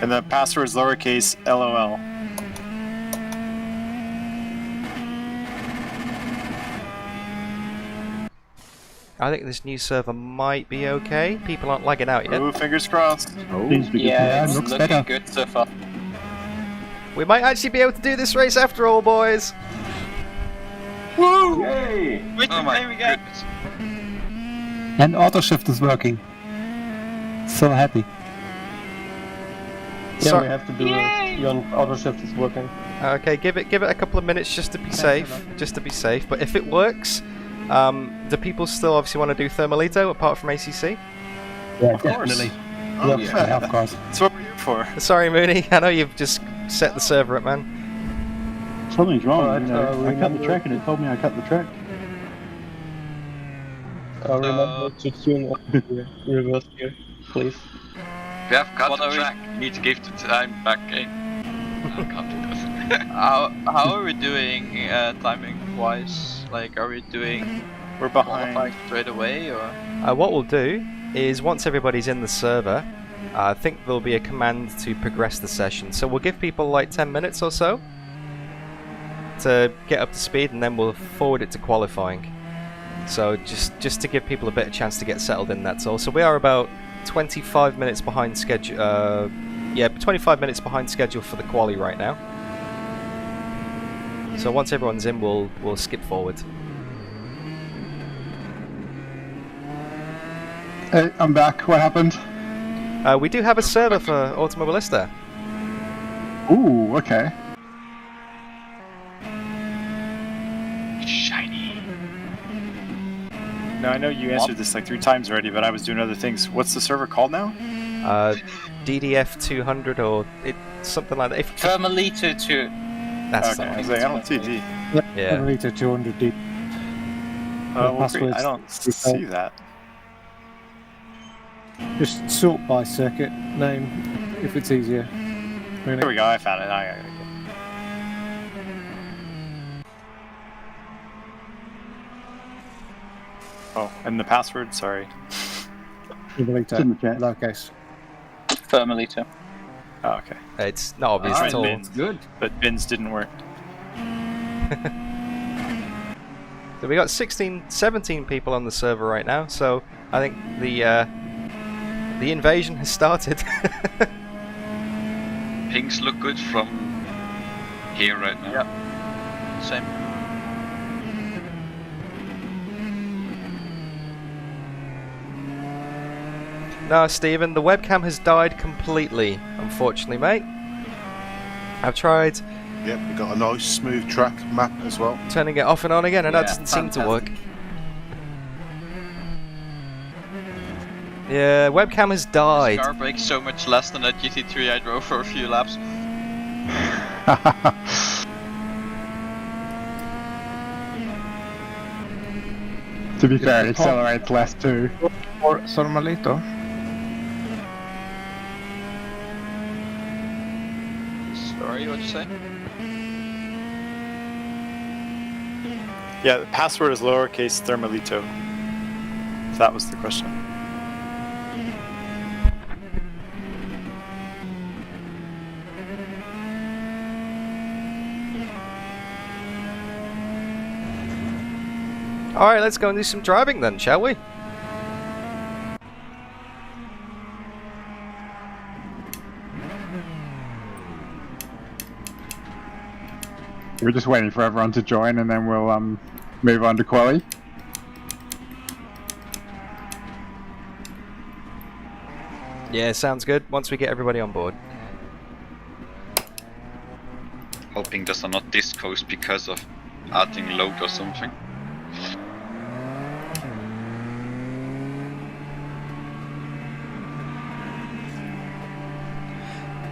and the password is lowercase LOL. I think this new server might be okay. People aren't lagging out yet. Ooh, fingers crossed. Yeah, it's looking good so far. We might actually be able to do this race after all, boys. Woo! Yay! Which name we got? And auto shift is working. So happy. So- we have to do it. Your auto shift is working. Okay, give it a couple of minutes just to be safe. Just to be safe. But if it works, do people still obviously want to do Thermalito apart from ACC? Yeah, Of course. definitely. Oh, Yep, yeah. of course. That's what we're here for. Sorry, Mooney. I know you've just set the server up, man. Something's wrong. Alright, you know, I cut the remember- track and it told me I cut the track. Remember to tune off the reverse gear, please. We have cut the track. You need to give the time back in. I can't do that. How are we doing timing wise? Like, are we doing? We're behind. qualifying straight away, or? What we'll do is once everybody's in the server, I think there'll be a command to progress the session. So we'll give people like 10 minutes or so to get up to speed, and then we'll forward it to qualifying. So just to give people a bit of chance to get settled in, that's all. So we are about 25 minutes behind schedule. Yeah, 25 minutes behind schedule for the quali right now. So once everyone's in, we'll skip forward. Hey, I'm back. What happened? We do have a server for Automobilista. Ooh, okay. Shiny. Now, I know you answered this like 3 times already, but I was doing other things. What's the server called now? DDF 200 or something like that. Thermalito 2. That's okay. I something. was like, I don't see D. Yeah. Thermalito 200D. Well, great. I don't see that. Just sort by circuit name, if it's easier. Here we go. I found it. I got it. Oh, and the password. Sorry. Thermalito, in the chat. lowercase. Thermalito. Oh, okay. It's not obvious at all. Bins. Good. But bins didn't work. So we got 17 people on the server right now. So I think the invasion has started. Pings look good from here right now. Yeah. Same. No, Stephen, the webcam has died completely, unfortunately, mate. I've tried Yep, we've got a nice smooth track map as well. turning it off and on again, and that doesn't seem to work. Yeah, webcam has died. Car brakes so much less than that GT3 I drove for a few laps. To be fair, it accelerates less too. Or Thermalito. Sorry, what'd you say? Yeah, the password is lowercase Thermalito. If that was the question. Alright, let's go and do some driving then, shall we? We're just waiting for everyone to join and then we'll move on to quali. Yeah, sounds good. Once we get everybody on board. hoping those are not discos because of adding load or something.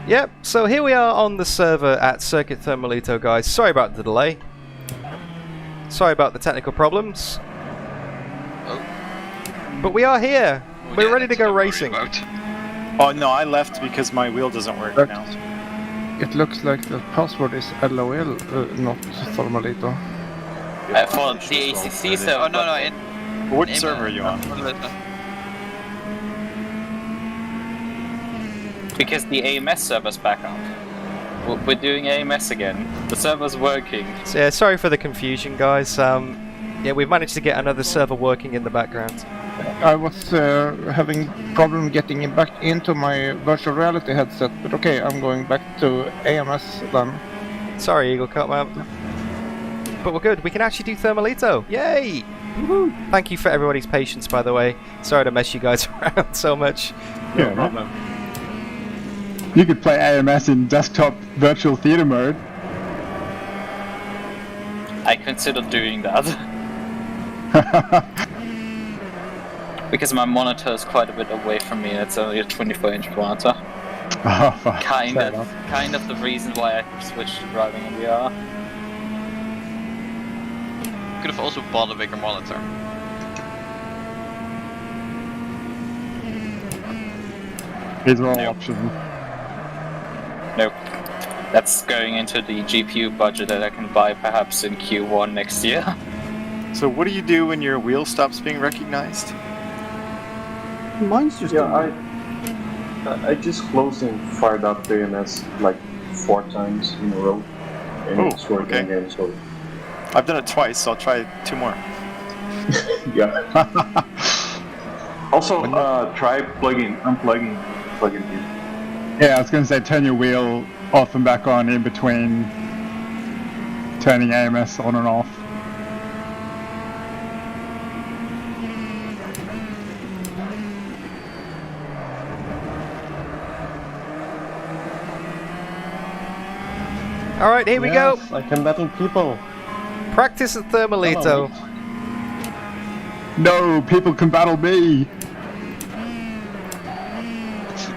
Yep, so here we are on the server at Circuit Thermalito, guys. Sorry about the delay. Sorry about the technical problems. But we are here. We're ready to go racing. Oh no, I left because my wheel doesn't work now. It looks like the password is LOL, not Thermalito. For the ACC server. Oh no, in What server are you on? Because the AMS server's back up. We're doing AMS again. The server's working. So yeah, sorry for the confusion, guys. Yeah, we've managed to get another server working in the background. I was having problem getting back into my virtual reality headset, but okay, I'm going back to AMS then. Sorry, Eagle Cut, man. But we're good. We can actually do Thermalito. Yay! Woohoo! Thank you for everybody's patience, by the way. Sorry to mess you guys around so much. No problem. You could play AMS in desktop virtual theater mode. I considered doing that. Because my monitor is quite a bit away from me, it's only a 24-inch monitor. Oh, fuck. Kind of the reason why I switched to driving in VR. Could have also bought a bigger monitor. These are all options. Nope. That's going into the GPU budget that I can buy perhaps in Q1 next year. So what do you do when your wheel stops being recognized? Mine's just I just closed and fired up the AMS like 4 times in a row, and it's working again. So I've done it twice, so I'll try 2 more. yeah. Also, try unplugging in. Yeah, I was going to say turn your wheel off and back on in between turning AMS on and off. Alright, here we go. I can battle people. Practice at Thermalito. No, people can battle me.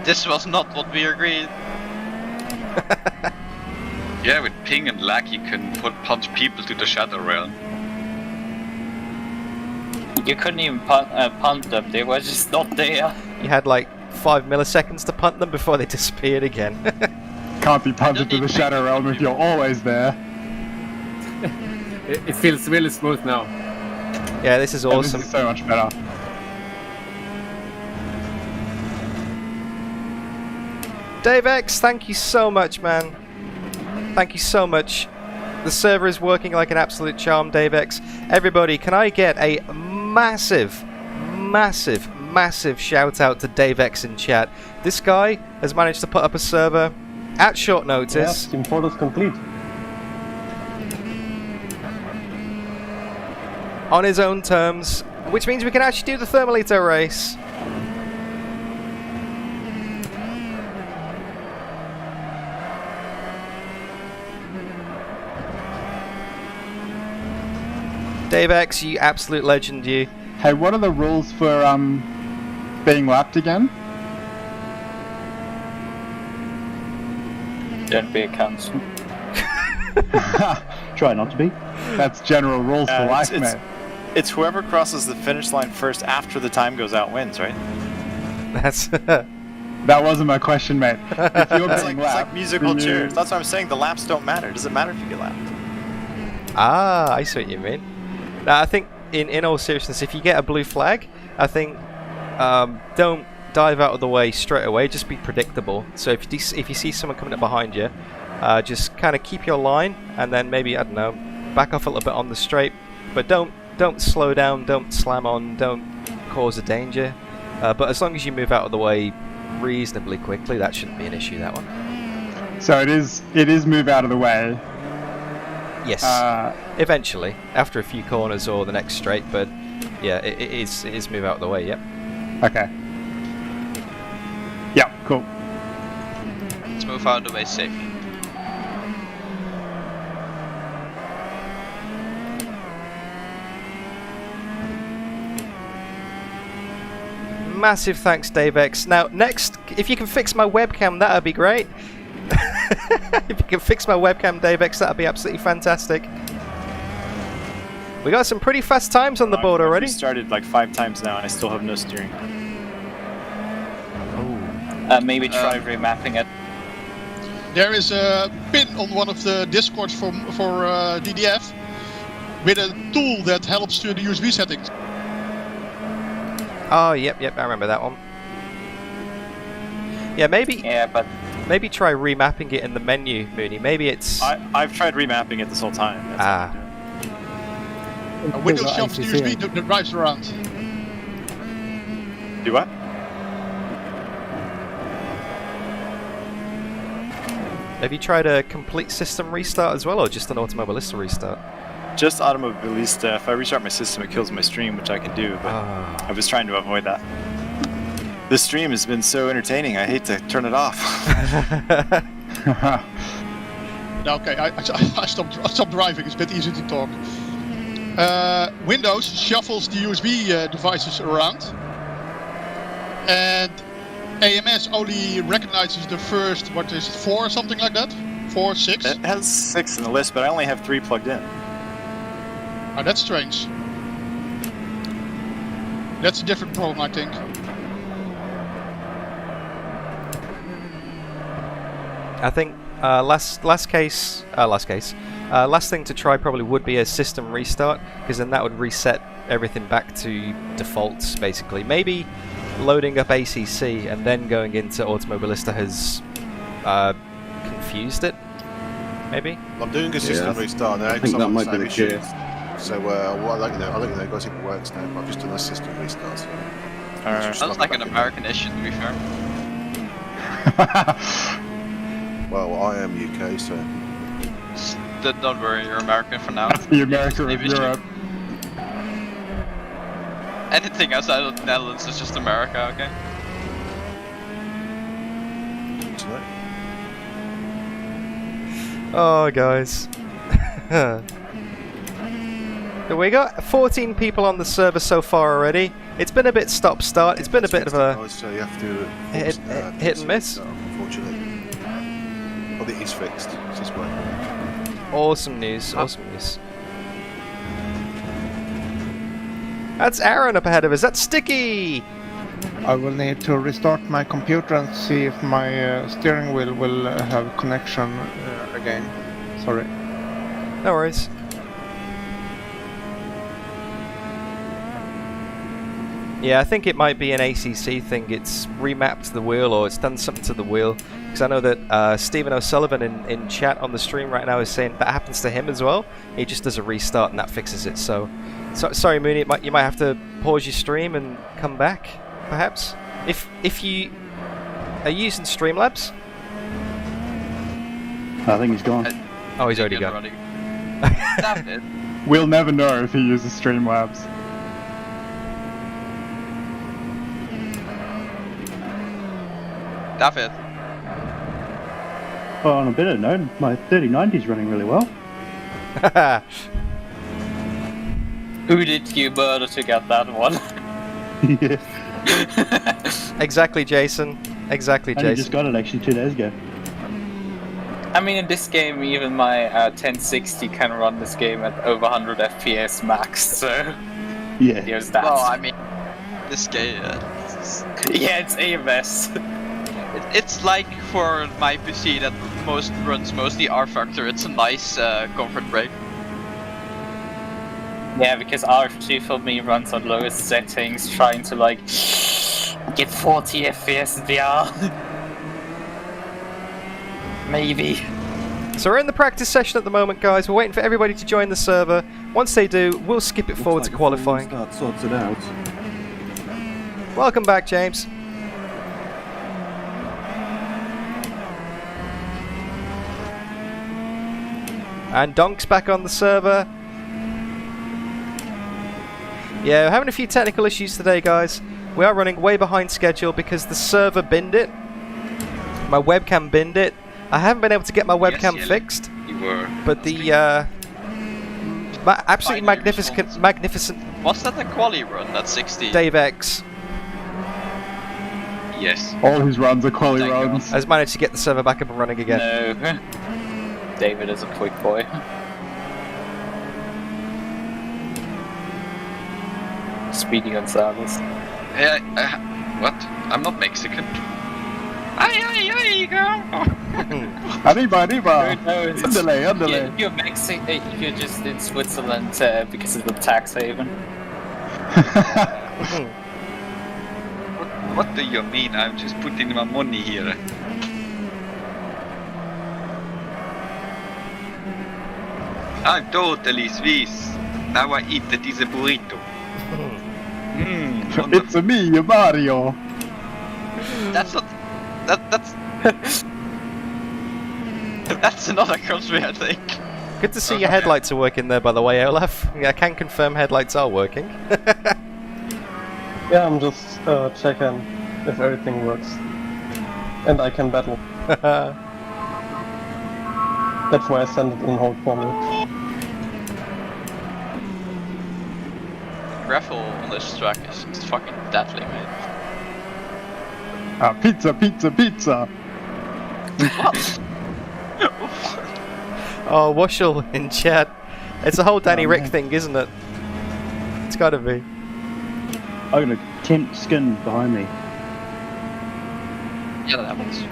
This was not what we agreed. Yeah, with ping and lag you can punch people to the shadow realm. You couldn't even punt them, they were just not there. You had like 5 milliseconds to punt them before they disappeared again. Can't be punted to the shadow realm if you're always there. It feels really smooth now. Yeah, this is awesome. This is so much better. Dave X, thank you so much, man. Thank you so much. The server is working like an absolute charm, Dave X. Everybody, can I get a massive, massive, massive shout out to Dave X in chat? This guy has managed to put up a server at short notice. Yes, import is complete. On his own terms, which means we can actually do the Thermalito race. Dave X, you absolute legend, you. Hey, what are the rules for being lapped again? Don't be a cunt. Try not to be. That's general rules for life, it's, mate. It's whoever crosses the finish line first after the time goes out wins, right? That's that wasn't my question, mate. If you're it's being like lapped, musical chairs. That's what I'm saying. The laps don't matter. It doesn't matter if you get lapped. Ah, I see what you mean. Now, I think, in all seriousness, if you get a blue flag, I think don't dive out of the way straight away. Just be predictable. So if you see someone coming up behind you, just kind of keep your line, and then maybe, I don't know, back off a little bit on the straight, but don't slow down, don't slam on, don't cause a danger. But as long as you move out of the way reasonably quickly, that shouldn't be an issue, that one. So it is move out of the way. Yes, eventually, after a few corners or the next straight, but yeah, it is move out of the way, yep. Okay. Yeah, cool. Let's move out of the way safely. massive thanks, Dave X. Now, next, if you can fix my webcam, that'd be great. If you can fix my webcam, Dave X, that'd be absolutely fantastic. We got some pretty fast times on the board already. I've started like 5 times now, and I still have no steering. Maybe try remapping it. There is a pin on one of the discords for DDF with a tool that helps to the USB settings. Oh, yep, I remember that one. Yeah, maybe. Yeah, but maybe try remapping it in the menu, Mooney. Maybe it's. I've tried remapping it this whole time. That's Windows shuffles the USB that drives around. Do what? Have you tried a complete system restart as well, or just an Automobilista restart? Just Automobilista. If I restart my system, it kills my stream, which I can do, but I was trying to avoid that. This stream has been so entertaining, I hate to turn it off. Okay, I stopped driving, it's a bit easier to talk. Windows shuffles the USB devices around, and AMS only recognizes the first, what is it, 4 or something like that? 4, 6? It has 6 in the list, but I only have 3 plugged in. Oh, that's strange. That's a different problem, I think. I think last thing to try probably would be a system restart, because then that would reset everything back to defaults, basically. Maybe loading up ACC and then going into Automobilista has confused it. Maybe. I'm doing a system restart now. I think that might be the case. So I'll let you know, guys, if it works now. But I've just done a system restart. So Sounds like an American issue, to be fair. Well, I am UK, so. Don't worry, you're American for now. The America of Europe. Anything outside of the Netherlands is just America, okay? Oh, guys. We got 14 people on the server so far already. It's been a bit stop-start. It's been a bit of a so you have to hit and miss. Unfortunately, I think it's fixed. It's just working. Awesome news. Awesome news. That's Aaron up ahead of us. That's Sticky. I will need to restart my computer and see if my steering wheel will have connection again. Sorry. No worries. Yeah, I think it might be an ACC thing. It's remapped the wheel, or it's done something to the wheel. Because I know that Stephen O'Sullivan in chat on the stream right now is saying that happens to him as well. He just does a restart and that fixes it. So sorry, Mooney, you might have to pause your stream and come back, perhaps. If you are using Streamlabs. I think he's gone. Oh, he's already gone. We'll never know if he uses Streamlabs. David. Well, on a better note, my 3090 is running really well. Who did you murder to get that one? Yeah. Exactly, Jason. Exactly, Jason. I just got it actually 2 days ago. I mean, in this game, even my 1060 can run this game at over 100 FPS max, so... Yeah. Here's that. Well, I mean, this game... yeah, it's AMS. It's like for my PC that runs mostly rFactor, it's a nice comfort break. Yeah, because R2 for me runs on lowest settings, trying to like get 40 FPS in VR. Maybe. So we're in the practice session at the moment, guys. We're waiting for everybody to join the server. Once they do, we'll skip it forward to qualifying. Sorts it out. Welcome back, James. And Donk's back on the server. Yeah, we're having a few technical issues today, guys. We are running way behind schedule because the server binned it. My webcam binned it. I haven't been able to get my webcam fixed. You were. But the absolutely magnificent. Was that a quali run, that 60? Dave X. Yes. All his runs are quality runs. Has managed to get the server back up and running again. No. David is a quick boy. Speedy Gonzalez. What? I'm not Mexican. Arriba. No, Underlay. You're Mexican. You're just in Switzerland because it's a tax haven. What do you mean? I'm just putting my money here. I'm totally Swiss. Now I eat that is a burrito. It's me, Mario. That's not. That's. That's another country, I think. Good to see your headlights are working there, by the way, Olaf. I can confirm headlights are working. Yeah, I'm just checking if everything works. And I can battle. That's why I send it in hold for me. Gravel on this track is fucking deadly, mate. Pizza. What? Oh, Wushel in chat. It's a whole Danny Rick thing, isn't it? It's gotta be. I got a tent skin behind me. Yeah, that happens.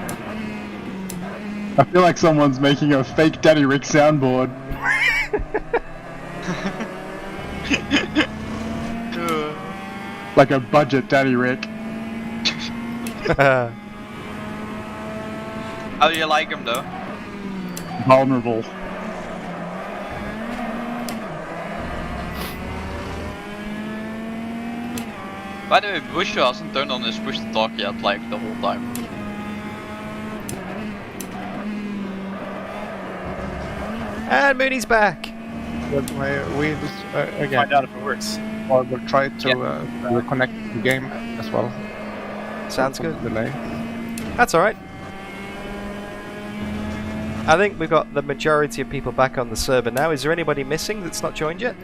I feel like someone's making a fake Danny Rick soundboard. Like a budget Danny Rick. How do you like him, though? Vulnerable. By the way, Bush hasn't turned on his push to talk yet, like the whole time. And Mooney's back. With my wheels again. Find out if it works. Or we'll try to reconnect the game as well. Sounds good. Delay. That's alright. I think we've got the majority of people back on the server now. Is there anybody missing that's not joined yet?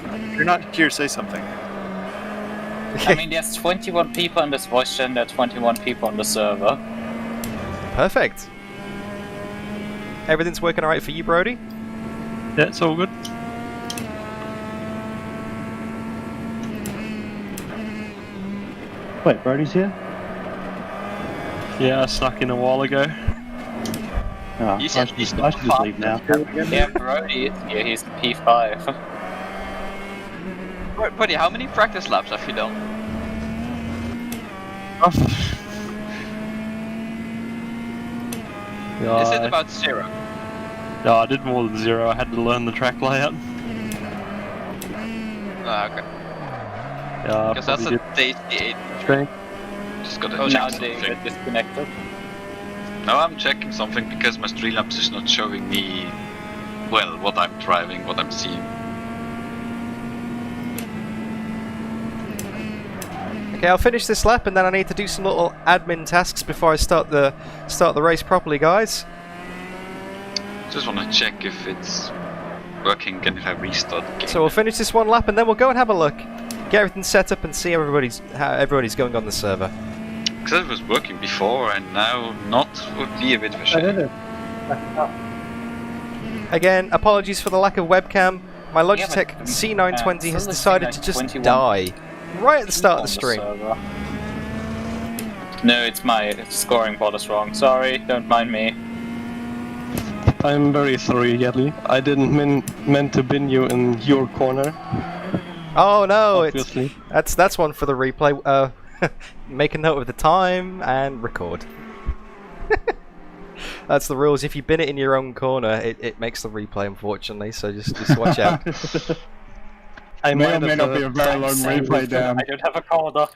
If you're not here, say something. I mean, there's 21 people in this voice chat, there are 21 people on the server. Perfect. Everything's working alright for you, Brody? Yeah, it's all good. Wait, Brody's here? Yeah, I snuck in a while ago. Oh, I should just leave now. Yeah, Brody is here, he's in P5. Buddy, how many practice laps have you done? Yeah, Is it about 0? No, I did more than 0. I had to learn the track layout. Ah, okay. Yeah, because that's a tasty 8. Just gotta Oh, check now something. they get disconnected. No, I'm checking something because my Streamlabs is not showing me, well, what I'm driving, what I'm seeing. Okay, I'll finish this lap and then I need to do some little admin tasks before I start the race properly, guys. Just want to check if it's working and if I restart the game. So we'll finish this one lap and then we'll go and have a look. Get everything set up and see how everybody's going on the server. Because it was working before and now not would be a bit of a shame. Again, apologies for the lack of webcam. My Logitech C920 has decided to just die right at the start of the stream. No, it's my scoring bot is wrong. Sorry, don't mind me. I'm very sorry, Yadley. I didn't meant to bin you in your corner. Oh no, Obviously. that's one for the replay. Make a note of the time and record. That's the rules. If you bin it in your own corner, it makes the replay, unfortunately. So just watch out. I may or may not be a very long replay down. I don't have a corner.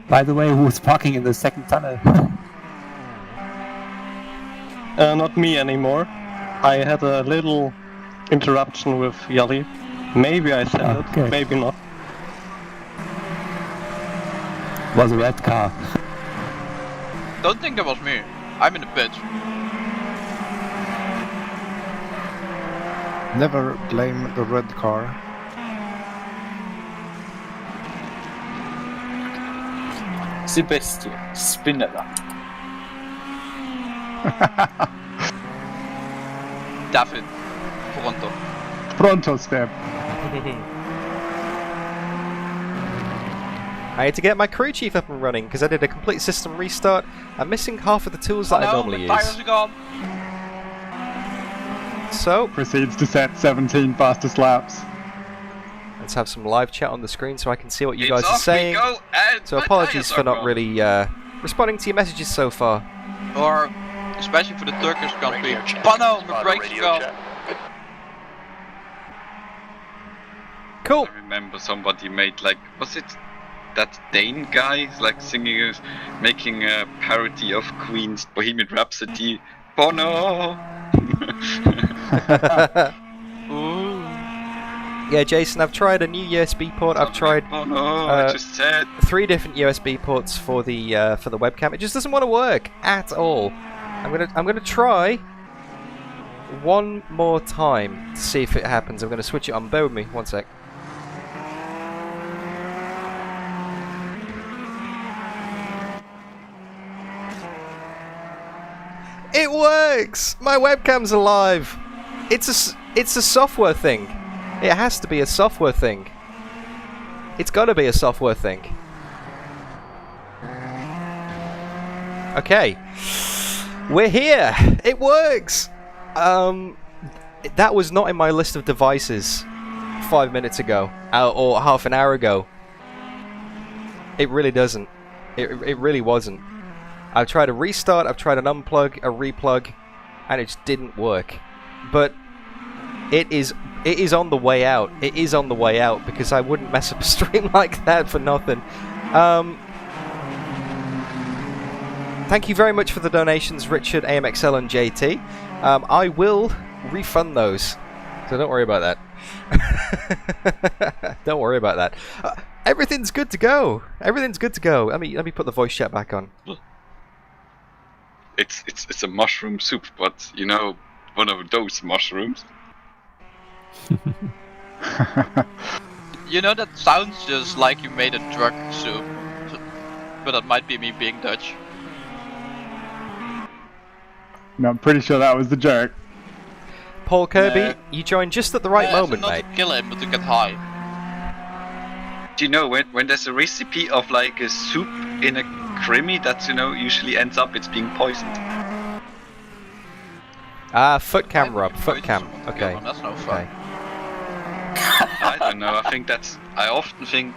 By the way, who's parking in the second tunnel? Not me anymore. I had a little interruption with Yali. Maybe I said it, maybe not. Was a red car. Don't think that was me. I'm in the pit. Never blame the red car. The bestie, Spinella. David, pronto. Pronto, Spam. I had to get my crew chief up and running because I did a complete system restart. I'm missing half of the tools that I normally use. Tires are gone. So proceeds to set 17 fastest laps. Let's have some live chat on the screen so I can see what you guys are saying. So apologies for not really responding to your messages so far. Or, especially for the Turkish country. Pano, my brakes are gone. Cool. I remember somebody made like, was it that Dane guy, like singing, making a parody of Queen's Bohemian Rhapsody. Bono. Yeah, Jason, I've tried a new USB port. I've tried I just said 3 different USB ports for the webcam. It just doesn't want to work at all. I'm gonna try one more time to see if it happens. I'm gonna switch it on. Bear with me, one sec. It works! My webcam's alive! It's a software thing. It has to be a software thing. It's gotta be a software thing. Okay. We're here! It works! That was not in my list of devices 5 minutes ago. Or half an hour ago. It really doesn't. It really wasn't. I've tried a restart, I've tried an unplug, a replug, and it just didn't work. But it is on the way out. It is on the way out because I wouldn't mess up a stream like that for nothing. Thank you very much for the donations, Richard, AMXL, and JT. I will refund those, so don't worry about that. Don't worry about that. Everything's good to go. Everything's good to go. Let me put the voice chat back on. It's a mushroom soup, but you know, one of those mushrooms. You know, that sounds just like you made a drug soup, but that might be me being Dutch. No, I'm pretty sure that was the joke. Paul Kirby, you joined just at the right moment, not mate. to kill him, but to get high. Do you know when there's a recipe of like a soup in a creamy that, you know, usually ends up it's being poisoned? Foot cam, Rob. Foot cam. Okay. That's no fun. I don't know. I think I often think.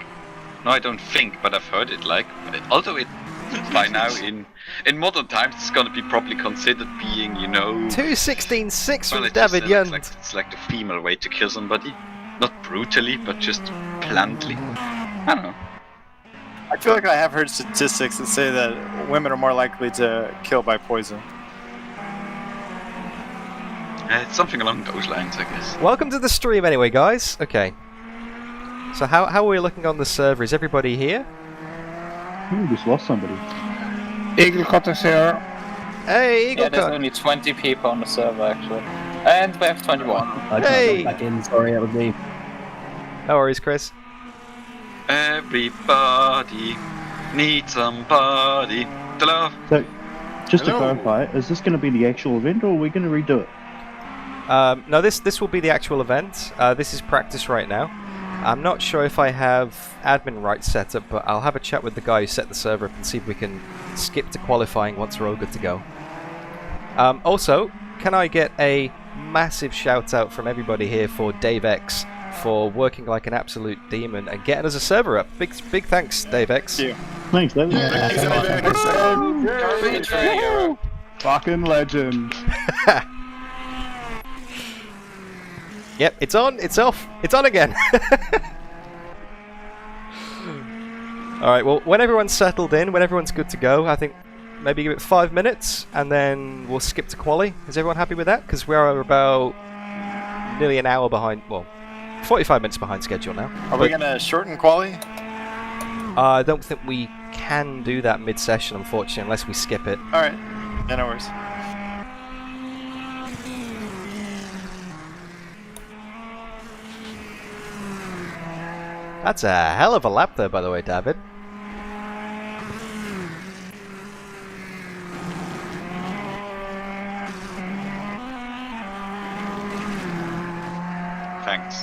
No, I don't think, but I've heard it. Like, although it by now in modern times it's gonna be probably considered being, you know. 216.6 from it's David Young. It's like the female way to kill somebody, not brutally, but just bluntly. I don't know. I feel like I have heard statistics that say that women are more likely to kill by poison. It's something along those lines, I guess. Welcome to the stream anyway, guys. Okay. So how are we looking on the server? Is everybody here? We just lost somebody. Eagle Cut is here. Hey, Eagle Yeah, there's Cut. only 20 people on the server actually. And we have 21. I Hey! back in, sorry, that was me. No worries, Chris. Everybody needs somebody to love. So, just Hello. to clarify, is this going to be the actual event or are we going to redo it? No, this will be the actual event. This is practice right now. I'm not sure if I have admin rights set up, but I'll have a chat with the guy who set the server up and see if we can skip to qualifying once we're all good to go. Also, can I get a massive shout out from everybody here for Dave X for working like an absolute demon and getting us a server up. Big thanks, Dave X. Thank you. Thanks, David. Yeah. Fucking legend. Yep, it's on, it's off, it's on again. Alright, well, when everyone's settled in, when everyone's good to go, I think maybe give it 5 minutes and then we'll skip to quali. Is everyone happy with that? Because we are about nearly an hour behind, well, 45 minutes behind schedule now. Are we going to shorten quali? I don't think we can do that mid-session, unfortunately, unless we skip it. Alright, yeah, no worries. That's a hell of a lap there, by the way, David. thanks.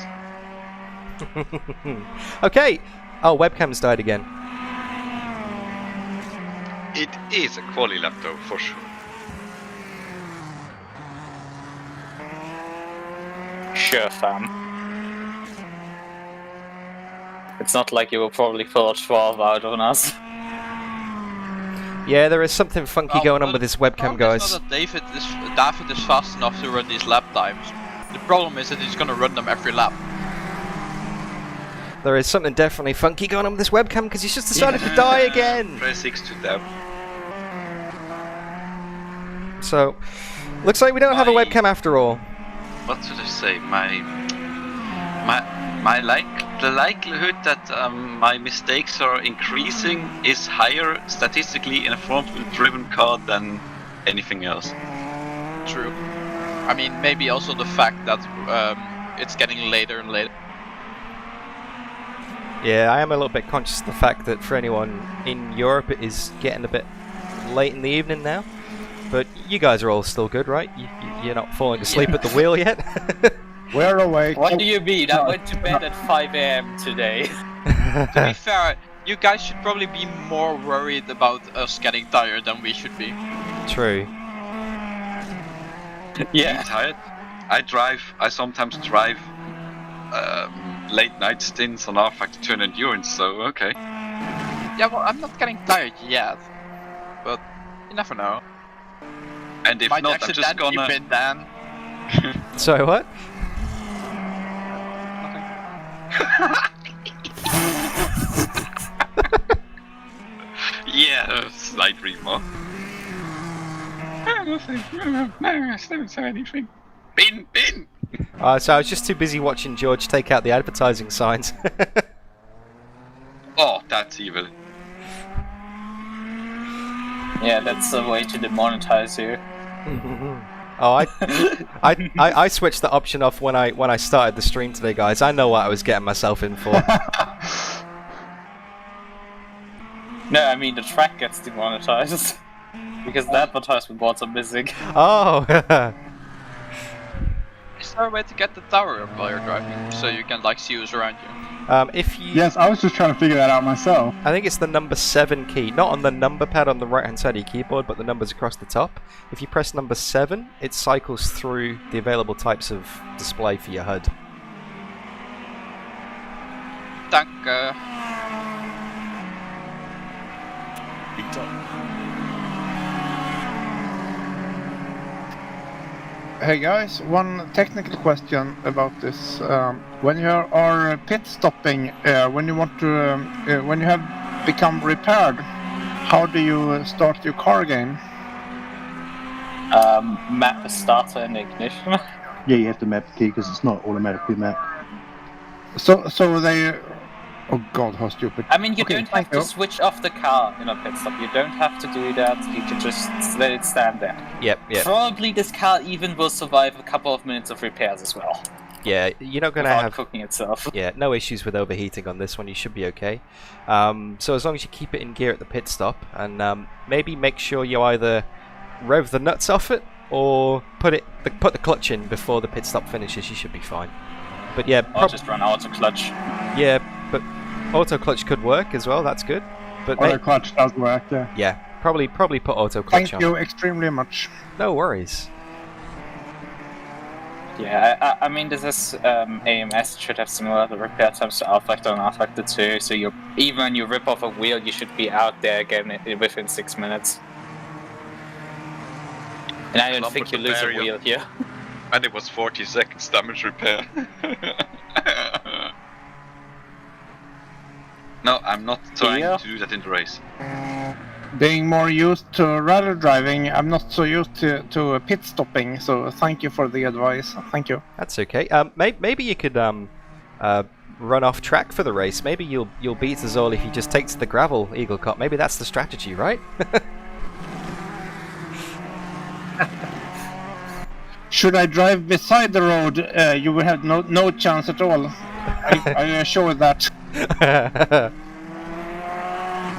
Okay. Oh, webcam's died again. It is a quali lap though, for sure. Sure, fam. It's not like you will probably pull a 12 out on us. Yeah, there is something funky going on with this webcam, guys. It's not that David is fast enough to run these lap times. The problem is that he's gonna run them every lap. There is something definitely funky going on with this webcam because he's just decided to die again. Press X to tab. So, looks like we don't have a webcam after all. What should I say? The likelihood that my mistakes are increasing is higher statistically in a front-wheel-driven car than anything else. True. I mean, maybe also the fact that it's getting later and later. Yeah, I am a little bit conscious of the fact that for anyone in Europe it is getting a bit late in the evening now. But you guys are all still good, right? You're not falling asleep at the wheel yet? We're awake. What do you mean? I went to bed at 5 AM today. To be fair, you guys should probably be more worried about us getting tired than we should be. True. Yeah. Tired. I sometimes drive late night stints on rFactor to endurance, so okay. Yeah, well, I'm not getting tired yet, but you never know. And if Might not, I'm just gonna... win then. Sorry, what? Yeah, slight remark. Nothing. No, I don't say anything. Bin! So I was just too busy watching George take out the advertising signs. Oh, that's evil. Yeah, that's a way to demonetize you. Oh, I switched the option off when I started the stream today, guys. I know what I was getting myself in for. No, I mean the track gets demonetized because the advertisement boards are missing. Oh. Is there a way to get the tower up while you're driving, so you can like see who's around you? If you... Yes, I was just trying to figure that out myself. I think it's the number 7 key, not on the number pad on the right hand side of your keyboard, but the numbers across the top. If you press number 7, it cycles through the available types of display for your HUD. Danke. Hey guys, one technical question about this. When you are pit stopping, when you want to, when you have become repaired, how do you start your car again? Map the starter and ignition. Yeah, you have to map the key because it's not automatically mapped. So they... Oh god, how stupid. I mean, you don't have to switch off the car in a pit stop. You don't have to do that. You can just let it stand there. Yep. Probably this car even will survive a couple of minutes of repairs as well. Yeah, you're not going to have cooking itself. Yeah, no issues with overheating on this one. You should be okay. So as long as you keep it in gear at the pit stop, and maybe make sure you either rev the nuts off it or put the clutch in before the pit stop finishes, you should be fine. But yeah, I'll just run auto clutch. Yeah, but auto clutch could work as well. That's good. But auto clutch does work. Yeah. Yeah, probably put auto clutch on. Thank you extremely much. No worries. Yeah, I mean, this is AMS should have similar repair times to rFactor and rFactor 2. So even when you rip off a wheel, you should be out there again within 6 minutes. And I don't think you lose a wheel here. And it was 40 seconds damage repair. No, I'm not trying to do that in the race. Being more used to rally driving, I'm not so used to pit stopping, so thank you for the advice. Thank you. That's okay. Maybe you could run off track for the race. Maybe you'll beat us all if you just take to the gravel, Eagle Cop. Maybe that's the strategy, right? Should I drive beside the road? You will have no chance at all. I assure that. I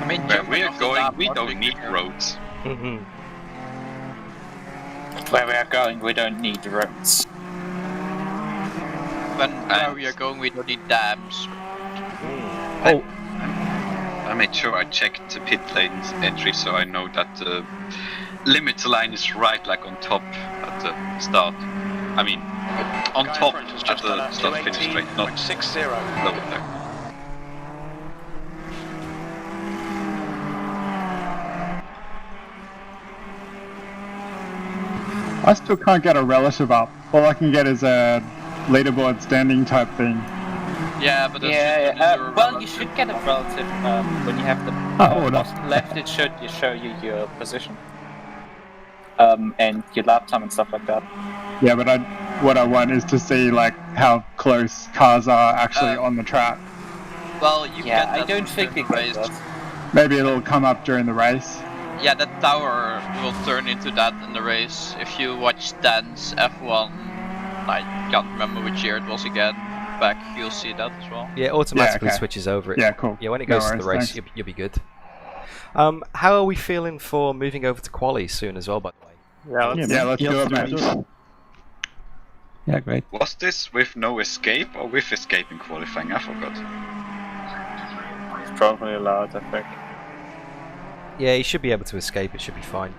mean, where we're going, we don't need roads. Where we are going, we don't need roads. where we are going, we don't need dams. Oh. I made sure I checked the pit lane's entry so I know that the limiter line is right, like on top at the start. I mean, on top at the start finish straight, not lower there. I still can't get a relative up. All I can get is a leaderboard standing type thing. Yeah, but well, you should get a relative when you have the bottom left. It should show you your position, and your lap time and stuff like that. Yeah, but what I want is to see like how close cars are actually on the track. Well, you yeah, I don't think it does. Maybe it'll come up during the race. Yeah, that tower will turn into that in the race. If you watch Dan's F1, I can't remember which year it was again, back, you'll see that as well. Yeah, automatically switches over it. Yeah, cool. Yeah, when it goes to the race, you'll be good. How are we feeling for moving over to quali soon as well, by the way? Yeah, let's do it, mate. Yeah, great. Was this with no escape or with escape in qualifying? I forgot. It's probably allowed, I think. Yeah, you should be able to escape, it should be fine.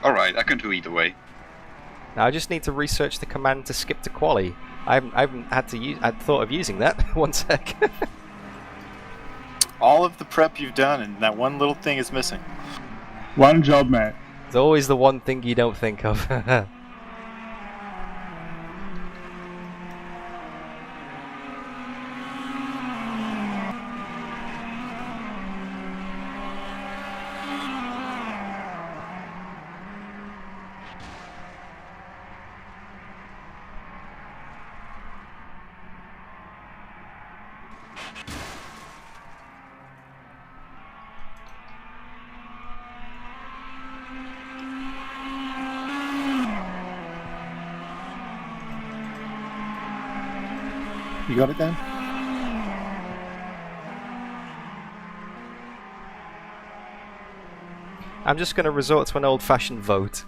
Alright, I can do either way. Now I just need to research the command to skip to quali. I haven't had to use. I'd thought of using that. One sec. All of the prep you've done, and that one little thing is missing. One job, mate. There's always the one thing you don't think of. You got it, Dan? I'm just going to resort to an old-fashioned vote.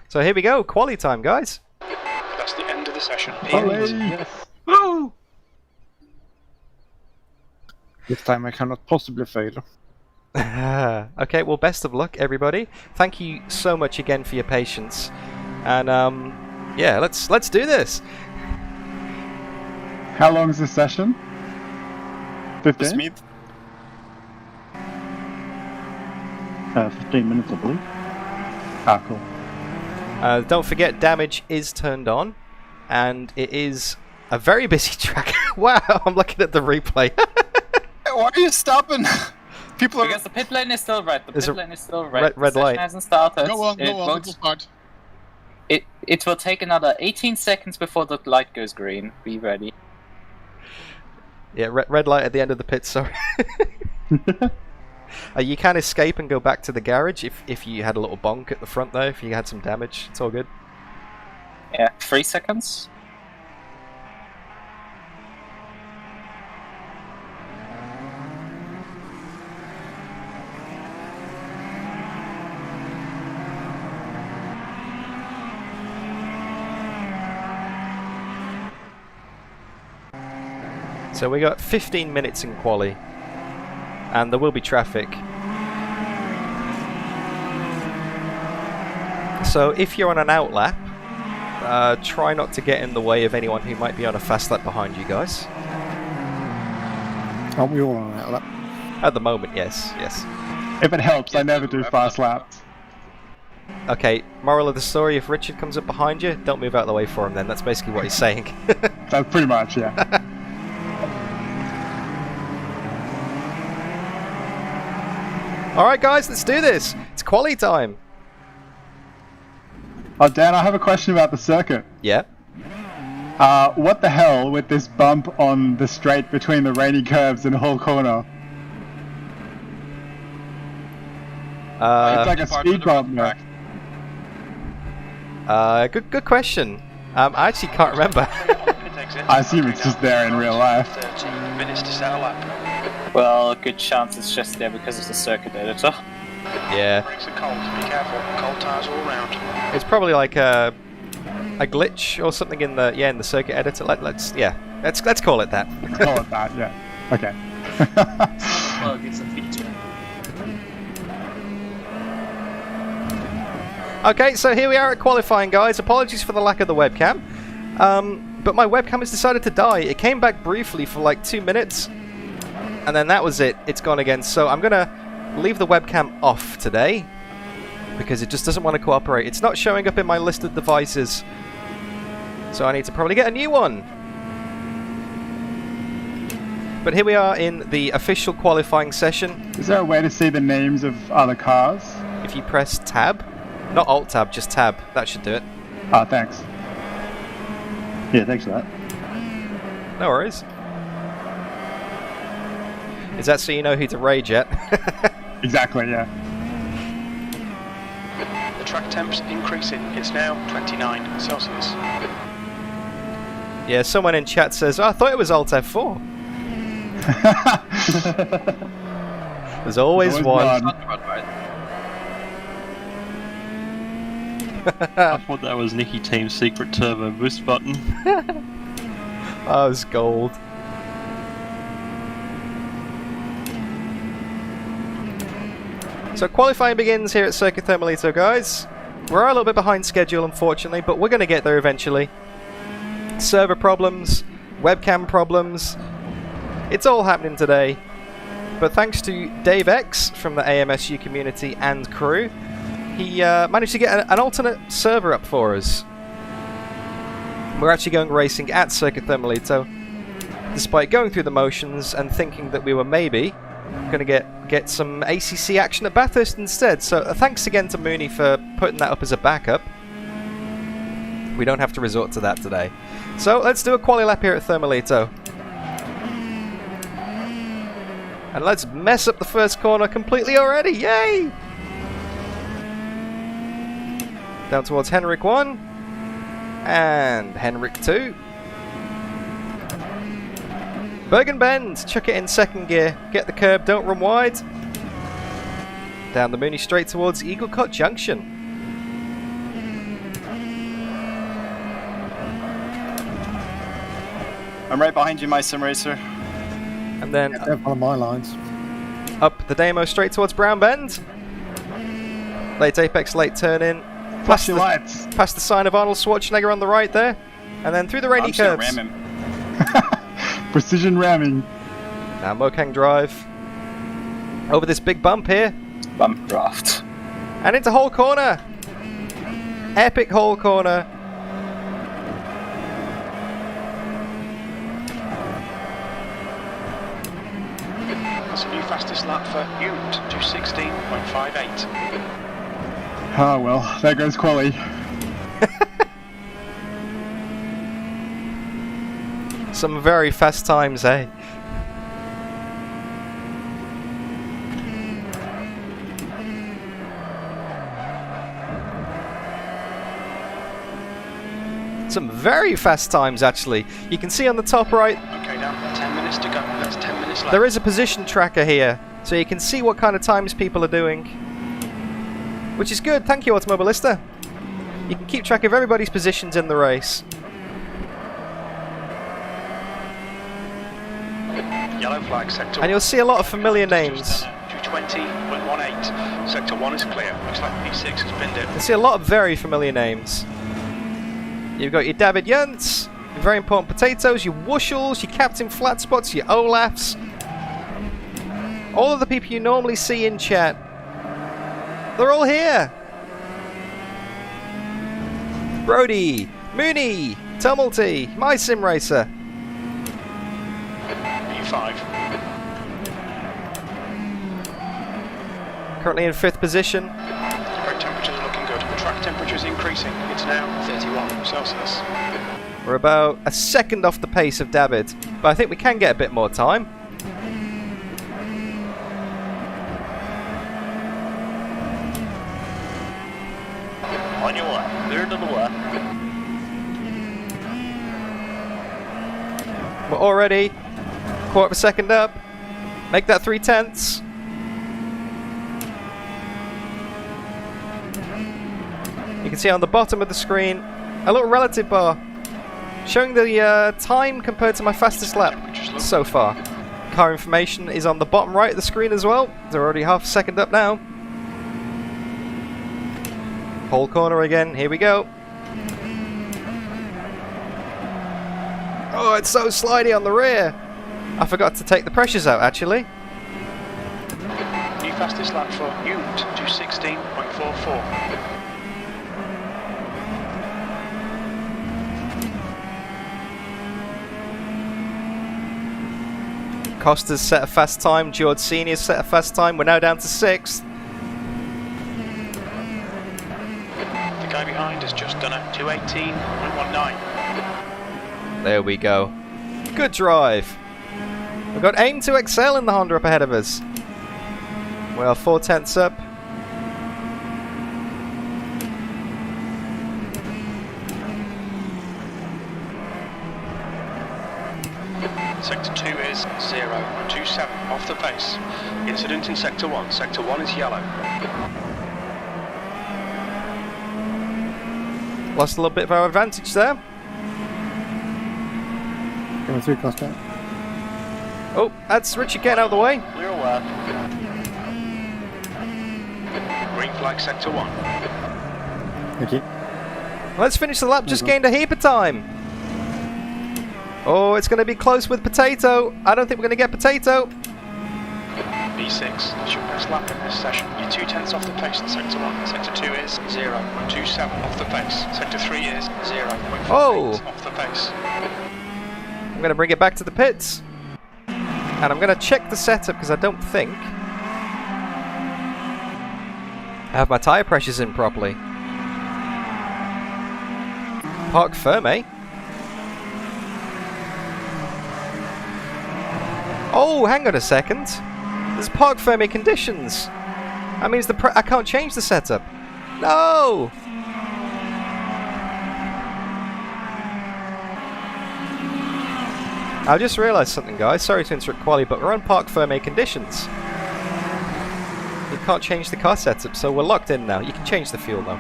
So here we go, quali time, guys. That's the end of the session. Yes. Woo! This time I cannot possibly fail. Okay, well, best of luck, everybody. Thank you so much again for your patience, and yeah, let's do this. How long is this session? 15? 15 minutes, I believe. Ah, cool. Don't forget, damage is turned on, and it is a very busy track. Wow, I'm looking at the replay. Why are you stopping? People are... Because the pit lane is still red. The There's pit a lane is still red. red the light. session hasn't started. Go on, it'll start. It will take another 18 seconds before the light goes green. Be ready. Yeah, red light at the end of the pit, sorry. You can escape and go back to the garage if you had a little bonk at the front though, if you had some damage. It's all good. Yeah, 3 seconds. So we got 15 minutes in quali, and there will be traffic. So if you're on an out lap, try not to get in the way of anyone who might be on a fast lap behind you guys. Aren't we all on that lap? At the moment, yes, yes. If it helps, I never do fast laps. Okay, moral of the story, if Richard comes up behind you, don't move out of the way for him then. That's basically what he's saying. That's pretty much, yeah. Alright guys, let's do this! It's quali time! Oh, Dan, I have a question about the circuit. Yeah? What the hell with this bump on the straight between the rainy curves and Hall Corner? It's like a speed bump, man. Good question. I actually can't remember. I assume it's just there in real life. 13 minutes to settle up. Well, a good chance it's just there because of the circuit editor. Yeah. Brakes are cold, be careful. Cold tyres all around. It's probably like a glitch or something in the circuit editor. Let's call it that. Let's call it that. Yeah. Okay. Well, it's a feature. Okay, so here we are at qualifying, guys. Apologies for the lack of the webcam. But my webcam has decided to die. It came back briefly for like 2 minutes, and then that was it. It's gone again. So I'm going to leave the webcam off today, because it just doesn't want to cooperate. It's not showing up in my list of devices, so I need to probably get a new one. But here we are in the official qualifying session. Is there a way to see the names of other cars? If you press tab, not alt tab, just tab, that should do it. Ah, thanks. Yeah, thanks for that. No worries. Is that so you know who to rage at? Exactly, yeah. The track temp's increasing. It's now 29 Celsius. Yeah, someone in chat says, oh, I thought it was alt F4. There's always one. I thought that was Nicky Team's secret turbo boost button. Oh, it's gold. So qualifying begins here at Circuit Thermalito, guys. We're a little bit behind schedule, unfortunately, but we're going to get there eventually. Server problems, webcam problems, it's all happening today. But thanks to Dave X from the AMSU community and crew, he managed to get an alternate server up for us. We're actually going racing at Circuit Thermalito, despite going through the motions and thinking that we were maybe going to get some ACC action at Bathurst instead. So thanks again to Mooney for putting that up as a backup. We don't have to resort to that today. So let's do a quali lap here at Thermalito. And let's mess up the first corner completely already. Yay! Down towards Henrik 1. And Henrik 2. Bergen Bend, chuck it in second gear. Get the curb, don't run wide. Down the Mooney straight towards Eagle Cut Junction. I'm right behind you, MySimRacer. And then one of my lines. Up the Damo straight towards Brown Bend. Late apex, late turn in. Flash your lights. Past the sign of Arnold Schwarzenegger on the right there. And then through the rainy curbs. I'm just gonna ram him. Precision ramming. Now Mokang Drive. Over this big bump here. Bump draft. And into hole corner. Epic hole corner. That's a new fastest lap for Ute, 2:16.58. Oh well, there goes quali. Some very fast times, eh? Some very fast times, actually. You can see on the top right. Okay, now 10 minutes to go. That's 10 minutes left. There is a position tracker here, so you can see what kind of times people are doing. Which is good, thank you, Automobilista. You can keep track of everybody's positions in the race. Yellow flag, sector. And you'll see a lot of familiar names. 220.18. Sector 1 is clear. Looks like P6 has binned it. You'll see a lot of very familiar names. You've got your David Yunts, your very important potatoes, your Wushels, your Captain Flatspots, your Olafs. All of the people you normally see in chat. They're all here. Brody, Mooney, Tumulty, MySimRacer. P5. Currently in 5th position. Brake temperatures are looking good. The track temperature is increasing. It's now 31 Celsius. We're about a second off the pace of David, but I think we can get a bit more time. On your way. Clear to the left. We're already quarter of a second up. Make that 3/10. see on the bottom of the screen a little relative bar showing the time compared to my fastest lap so far. Car information is on the bottom right of the screen as well. They're already half a second up now. Pole corner again, here we go. Oh, it's so slidey on the rear. I forgot to take the pressures out actually. New fastest lap for Ute to 16.44. Costa's set a fast time, George Senior's set a fast time. We're now down to 6th. The guy behind has just done a 2:18.19. There we go. Good drive. We've got Aim to Excel in the Honda up ahead of us. We are 4/10 up. Sector 2 is 0.27 off the pace. Incident in Sector 1. Sector 1 is yellow. Lost a little bit of our advantage there. Coming through, Costa. Oh, that's Richard getting out of the way. Clear work. Green flag Sector 1. Thank you. Let's finish the lap, just gained a heap of time. Oh, it's going to be close with Potato. I don't think we're going to get Potato. B6, that's your best lap in this session. You're 2/10 off the pace in Sector 1. Sector 2 is 0.27 off the pace. Sector 3 is 0.48 off the pace. I'm going to bring it back to the pits. And I'm going to check the setup because I don't think I have my tyre pressures in properly. Parc Ferme. Oh, hang on a second. There's Parc Ferme conditions. That means I can't change the setup. No! I just realised something, guys. Sorry to interrupt quali, but we're on Parc Ferme conditions. You can't change the car setup, so we're locked in now. You can change the fuel though.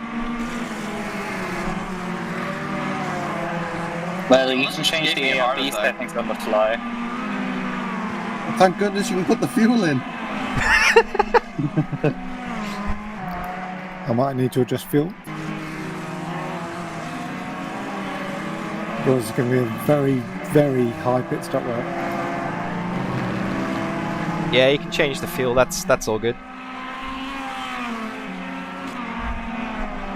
Well, you can change the ARB settings on the fly. Thank goodness you can put the fuel in. I might need to adjust fuel. Because it's going to be a very, very high pit stop rate. Yeah, you can change the fuel. That's all good.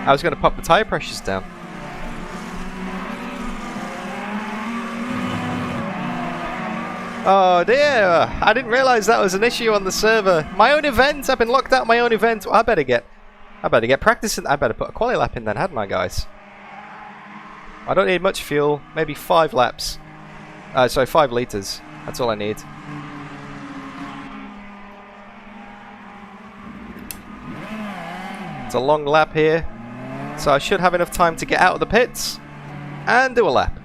I was going to pop the tyre pressures down. Oh dear! I didn't realise that was an issue on the server. My own event. I've been locked out of my own event. Well, I better get practicing. I better put a quali lap in then, hadn't I, guys? I don't need much fuel. Maybe 5 laps. Sorry, 5 litres. That's all I need. It's a long lap here, so I should have enough time to get out of the pits and do a lap.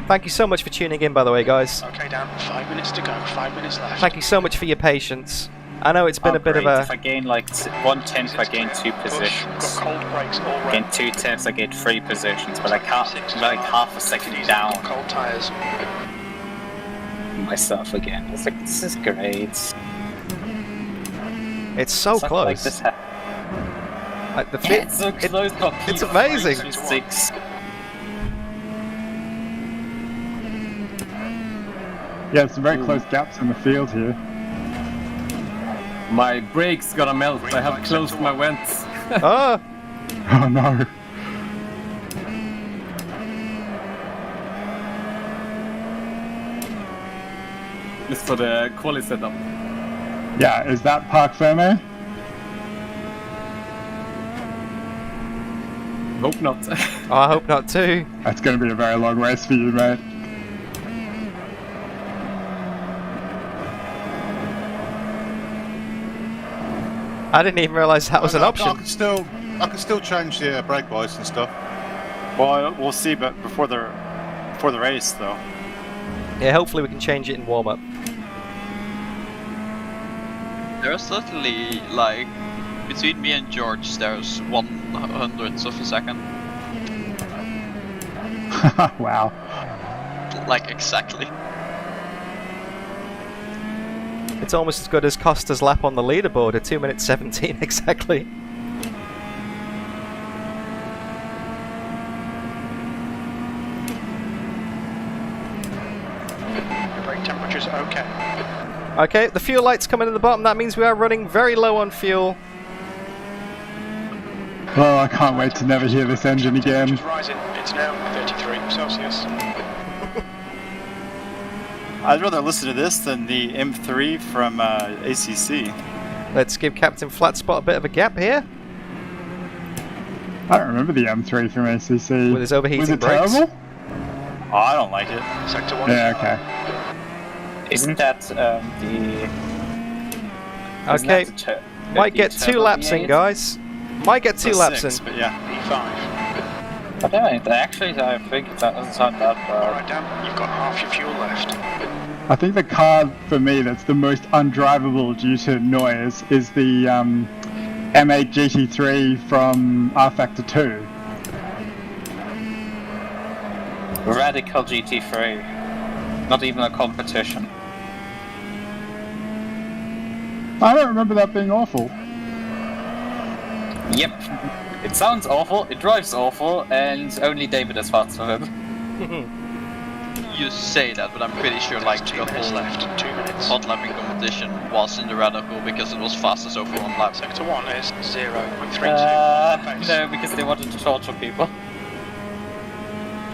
Thank you so much for tuning in, by the way, guys. Okay, Dan, 5 minutes to go, 5 minutes left. Thank you so much for your patience. I know it's been a bit of a... If I gain like 1/10, I gain 2 positions. Cold brakes already. Gain 2/10, I gain 3 positions, but I can't, like half a second down. Cold tyres. Myself again. It's like, this is great. It's so close. Like this like the it's so close. It's amazing. 6. Yeah, some very close gaps in the field here. My brake's gonna melt. I have closed my vents. Oh no. Just for the quali setup. Yeah, is that Parc Ferme? Hope not. Oh, I hope not too. That's going to be a very long race for you, mate. I didn't even realise that was an option. I can still change the brake bias and stuff. Well, we'll see, but before the race, though. Yeah, hopefully we can change it in warm-up. There's literally, like, between me and George, there's 1 hundredths of a second. Wow. Like, exactly. It's almost as good as Costa's lap on the leaderboard at 2 minutes 17 exactly. Your brake temperature's okay. Okay, the fuel light's coming in the bottom. That means we are running very low on fuel. Oh, I can't wait to never hear this engine again. Temperature's rising. It's now 33 Celsius. I'd rather listen to this than the M3 from ACC. Let's give Captain Flatspot a bit of a gap here. I don't remember the M3 from ACC. With his overheating Was it brakes. terrible? Oh, I don't like it. Sector 1. Yeah, okay. Isn't that Okay, might get 2 laps in, guys. Might get 2 laps in. But yeah. E5. But actually, I think that doesn't sound that bad. Alright, Dan, you've got half your fuel left. I think the car for me that's the most undrivable due to noise is the M8 GT3 from rFactor 2. Radical GT3. Not even a competition. I don't remember that being awful. Yep. It sounds awful, it drives awful, and only David is fast for him. You say that, but I'm pretty sure like the whole left. 2 minutes. hot lapping competition was in the radical because it was fastest over 1 lap. Sector 1 is 0.32. No, because they wanted to torture people.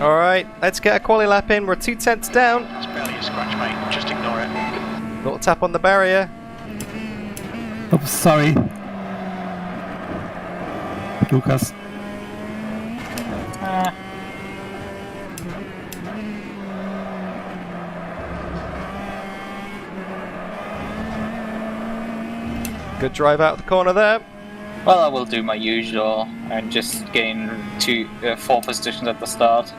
Alright, let's get a quali lap in. We're 2 tenths down. It's barely a scratch, mate. Just ignore it. Little tap on the barrier. Oh, sorry. Lucas. Good drive out of the corner there. Well, I will do my usual and just gain 4 positions at the start.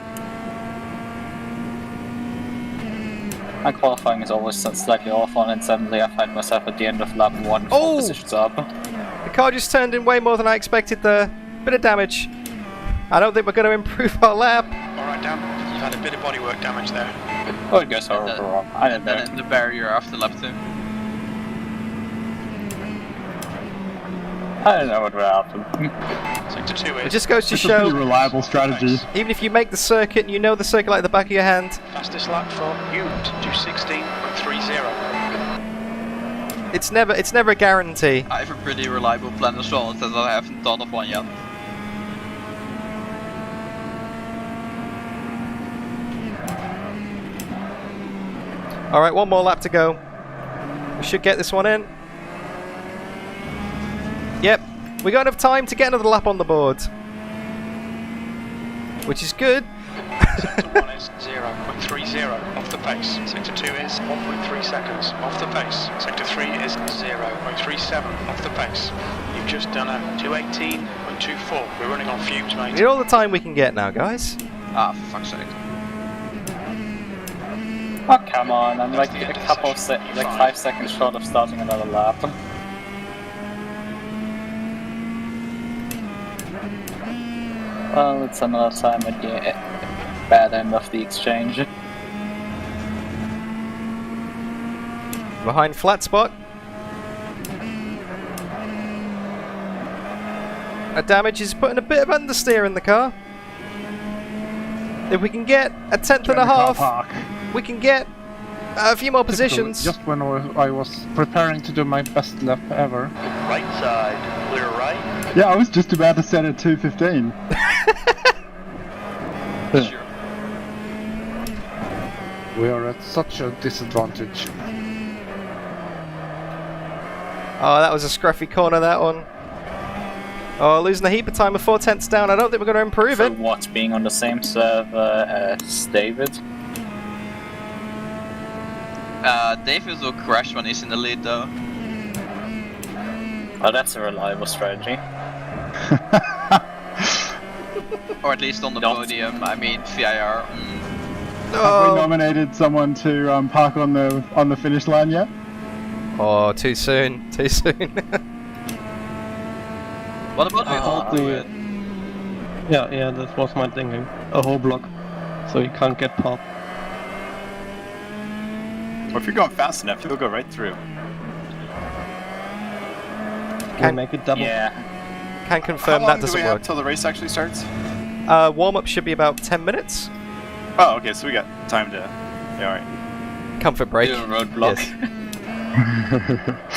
My qualifying is always slightly off on, and suddenly I find myself at the end of lap 1 4 positions up. The car just turned in way more than I expected there. Bit of damage. I don't think we're going to improve our lap. Alright, Dan, you've had a bit of bodywork damage there. Oh, it goes horrible wrong. I don't know. And then the barrier after lap 2. I don't know what will happen. Sector 2 is. It just goes to It's a show, pretty reliable strategy. even if you make the circuit and you know the circuit like the back of your hand, Fastest lap for Butte to 16.30. it's never a guarantee. I have a pretty reliable plan as well, that I haven't thought of one yet. Alright, 1 more lap to go. We should get this one in. Yep, we got enough time to get another lap on the board. Which is good. Sector 1 is 0.30 off the pace. Sector 2 is 1.3 seconds off the pace. Sector 3 is 0.37 off the pace. You've just done a 218.24. We're running on fumes, We mate. need all the time we can get now, guys. Ah, for fuck's sake. Oh, come on, I'm like a couple of 5 seconds short of starting another lap. Well, it's another time at the bad end of the exchange. Behind flat spot. Our damage is putting a bit of understeer in the car. If we can get a 10th and a half, we can get a few more positions. Just when I was preparing to do my best lap ever. Right side, clear right. Yeah, I was just about to set a 2:15. Sure. We are at such a disadvantage. Oh, that was a scruffy corner, that one. Oh, losing a heap of time with 4 tenths down. I don't think we're going to improve it. What, being on the same server as David? David will crash when he's in the lead though. Oh, that's a reliable strategy. Or at least on the podium, I mean VIR. Have we nominated someone to park on the finish line yet? Oh, too soon. Too soon. What about I'll do it. Yeah, that was my thinking. A whole block, so you can't get past. Well, if you're going fast enough, you'll go right through. Can make it double. Yeah. Can confirm How long that doesn't do we have work. till the race actually starts? Warm-up should be about 10 minutes. Oh, okay, so we got time to... Yeah, alright. Comfort break. Do a roadblock. Yes.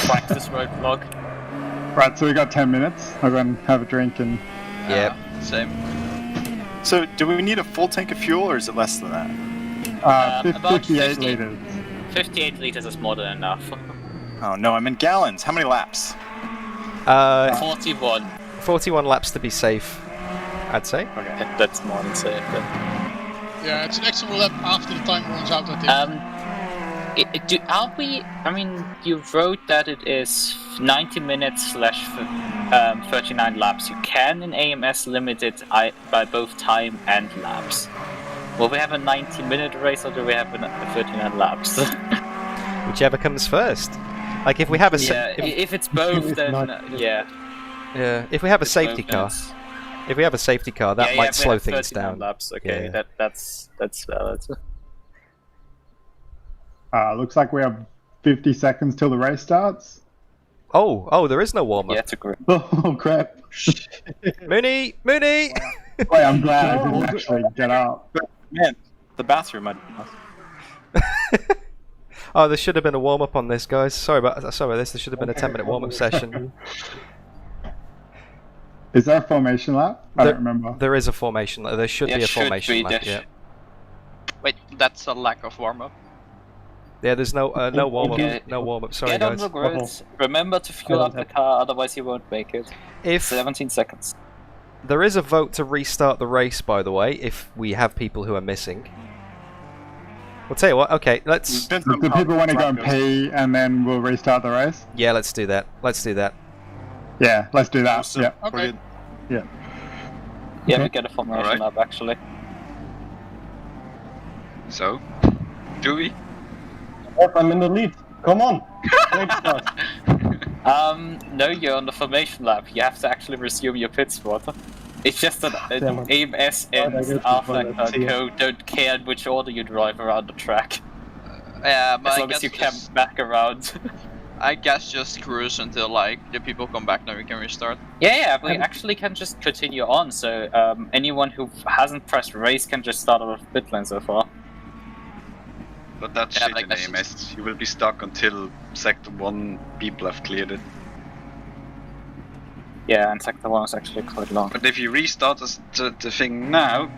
Practice roadblock. Right, so we got 10 minutes. I'll go and have a drink and... Yep. Same. So, do we need a full tank of fuel, or is it less than that? About 58 liters. 58 liters is more than enough. Oh no, I'm in gallons. How many laps? 41. 41 laps to be safe, I'd say. Okay. That's more than safe. But... Yeah, it's an extra lap after the time runs out, I think. Are we... I mean, you wrote that it is 90 minutes / 39 laps. You can in AMS limit it by both time and laps. Will we have a 90-minute race or do we have a 39 laps? Whichever comes first. Like if we have a if it's both, then yeah. Yeah, if we have a safety car. If we have a safety car, that might slow things down. Laps. Okay, Yeah. that's valid. Looks like we have 50 seconds till the race starts. Oh, there is no warm-up. Yeah, it's a great. Oh crap! Mooney! Wait, I'm glad I didn't actually get up. Man, the bathroom. Oh, there should have been a warm-up on this, guys. Sorry about this. There should have been a 10-minute warm-up session. Is there a formation lap? I don't remember. There is a formation lap. There should be a formation lap. Yeah. Wait, that's a lack of warm-up. Yeah, there's no warm-up. Okay. No warm-up. Sorry, Get on guys. the grid. Remember to fuel up the car, otherwise you won't make it. If 17 seconds. There is a vote to restart the race, by the way, if we have people who are missing. We'll tell you what, okay, let's... Do people want to go and pee and then we'll restart the race? Yeah, let's do that. Let's do that. Yeah, let's do that. Yeah. Okay. Yeah. Yeah, we get a formation lap actually. So, do we? Yep, I'm in the lead. Come on. No, you're on the formation lap. You have to actually resume your pit spot. It's just that AMS and rFactor code don't care in which order you drive around the track. Yeah, but as long as you come back around. I guess just cruise until like the people come back, then we can restart. Yeah, we actually can just continue on. So anyone who hasn't pressed race can just start off pit lane so far. But that's shit in AMS. You will be stuck until Sector 1 people have cleared it. Yeah, and Sector 1 is actually quite long. But if you restart the thing now,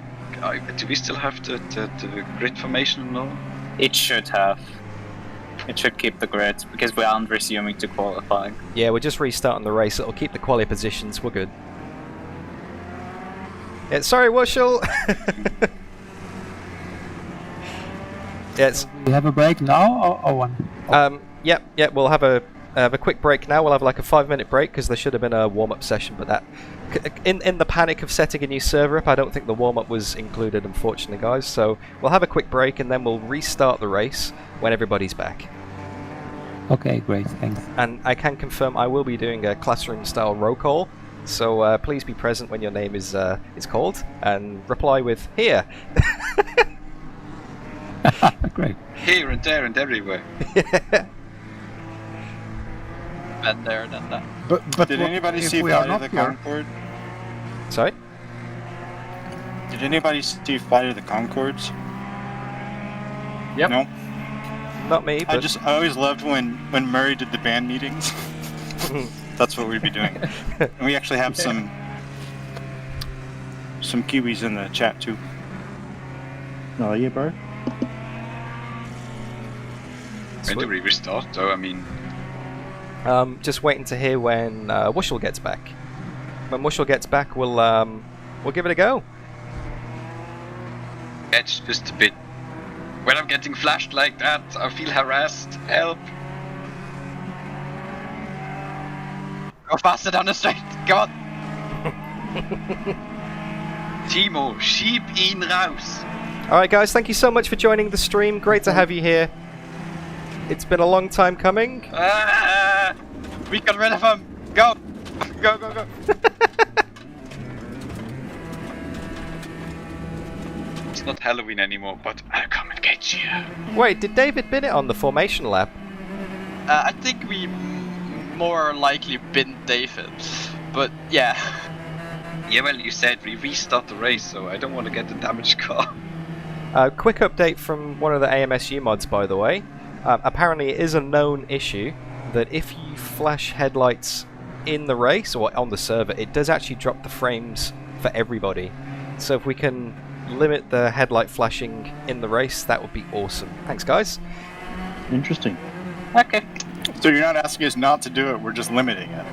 do we still have the grid formation and all? It should have. It should keep the grid, because we aren't resuming to qualifying. Yeah, we're just restarting the race. It'll keep the quali positions. We're good. Yeah, sorry, Wushel. Yes. We have a break now or one? Yep. We'll have a quick break now. We'll have like a 5-minute break because there should have been a warm-up session, but that in the panic of setting a new server up, I don't think the warm-up was included, unfortunately, guys. So we'll have a quick break and then we'll restart the race when everybody's back. Okay, great, thanks. And I can confirm I will be doing a classroom-style roll call. So please be present when your name is called and reply with "here." Great. Here and there and everywhere. And there, then that. But did anybody if see we are Flight of the not here? Concorde? Sorry? Did anybody see Flight of the Concords? Yep. No? Not me, but... I always loved when Murray did the band meetings. That's what we'd be doing. And we actually have some Kiwis in the chat too. Oh yeah, bro. When do we restart though? I mean... just waiting to hear when Wushel gets back. When Wushel gets back, we'll give it a go. It's just a bit... When I'm getting flashed like that, I feel harassed. Help! Go faster down the straight! Go on! Timo, schieb ihn raus! Alright guys, thank you so much for joining the stream. Great to have you here. It's been a long time coming. We got rid of him! Go! Go, go, go! It's not Halloween anymore, but I'll come and get you. Wait, did David bin it on the formation lap? I think we more likely binned David, but yeah. Yeah, well, you said we restart the race, so I don't want to get the damaged car. Quick update from one of the AMSU mods, by the way. Apparently it is a known issue that if you flash headlights in the race, or on the server, it does actually drop the frames for everybody. So if we can limit the headlight flashing in the race, that would be awesome. Thanks, guys. Interesting. Okay. So you're not asking us not to do it, we're just limiting it.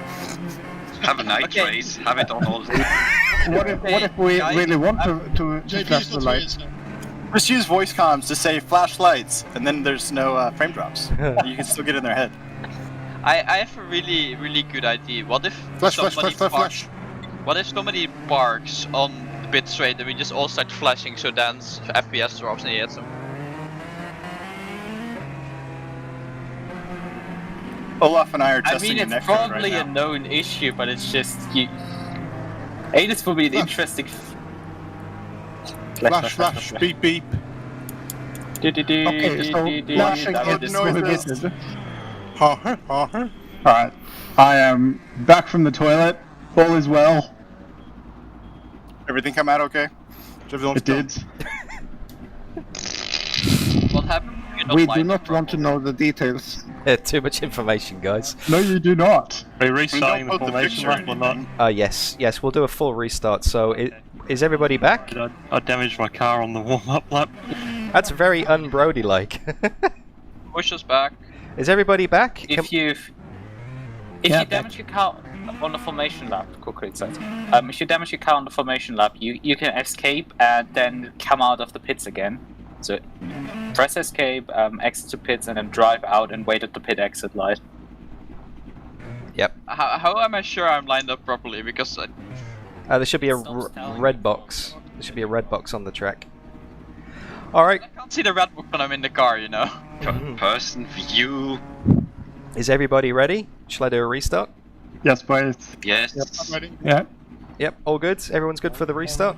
Have a night race, have it on all the What if we really want to flash the lights? Just use voice comms to say flash lights, and then there's no frame drops. You can still get in their head. I have a really good idea. What if Flash. What if somebody barks on the pit straight and we just all start flashing, so Dan's FPS drops and he hits him? Olaf and I are testing it's the next probably right a known issue, but it's just this will be an interesting. Flash, beep, beep. Okay, so flashing is prohibited. Alright, I am back from the toilet. All is well. Everything come out okay? It did. What happened? We do not want to know the details. Too much information, guys. No, you do not. Are you restarting the formation lap or not? Yes, we'll do a full restart. So, is everybody back? I damaged my car on the warm-up lap. That's very un-Brody-like. Push us back. Is everybody back? If you damage your car on the formation lap, quickly said. If you damage your car on the formation lap, you can escape and then come out of the pits again. So press escape, exit to pits, and then drive out and wait at the pit exit light. Yep. How am I sure I'm lined up properly? Because there should be a red box. There should be a red box on the track. Alright. I can't see the red box when I'm in the car, you know. Person view. Is everybody ready? Shall I do a restart? Yes, please. Yes. Yep, I'm ready. Yeah. Yep, all good? Everyone's good for the restart?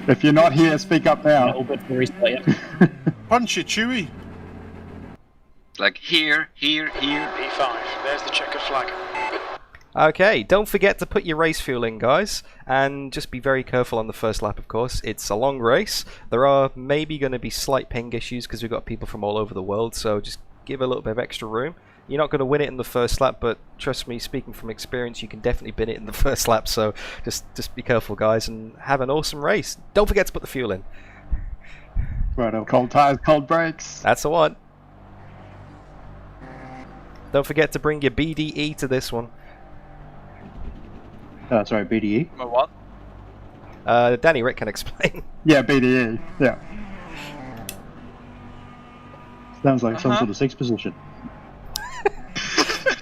If you're not here, speak up now. All good for restart, yeah. Punch it, Chewie. Like here. P5, there's the checkered flag. Okay, don't forget to put your race fuel in, guys, and just be very careful on the first lap, of course. It's a long race. There are maybe going to be slight ping issues because we've got people from all over the world, so just give a little bit of extra room. You're not going to win it in the first lap, but trust me, speaking from experience, you can definitely bin it in the first lap, so just be careful, guys, and have an awesome race. Don't forget to put the fuel in. Right, cold tires, cold brakes. That's the one. Don't forget to bring your BDE to this one. Sorry, BDE? My what? Danny Rick can explain. Yeah, BDE, yeah. Sounds like some sort of sixth position.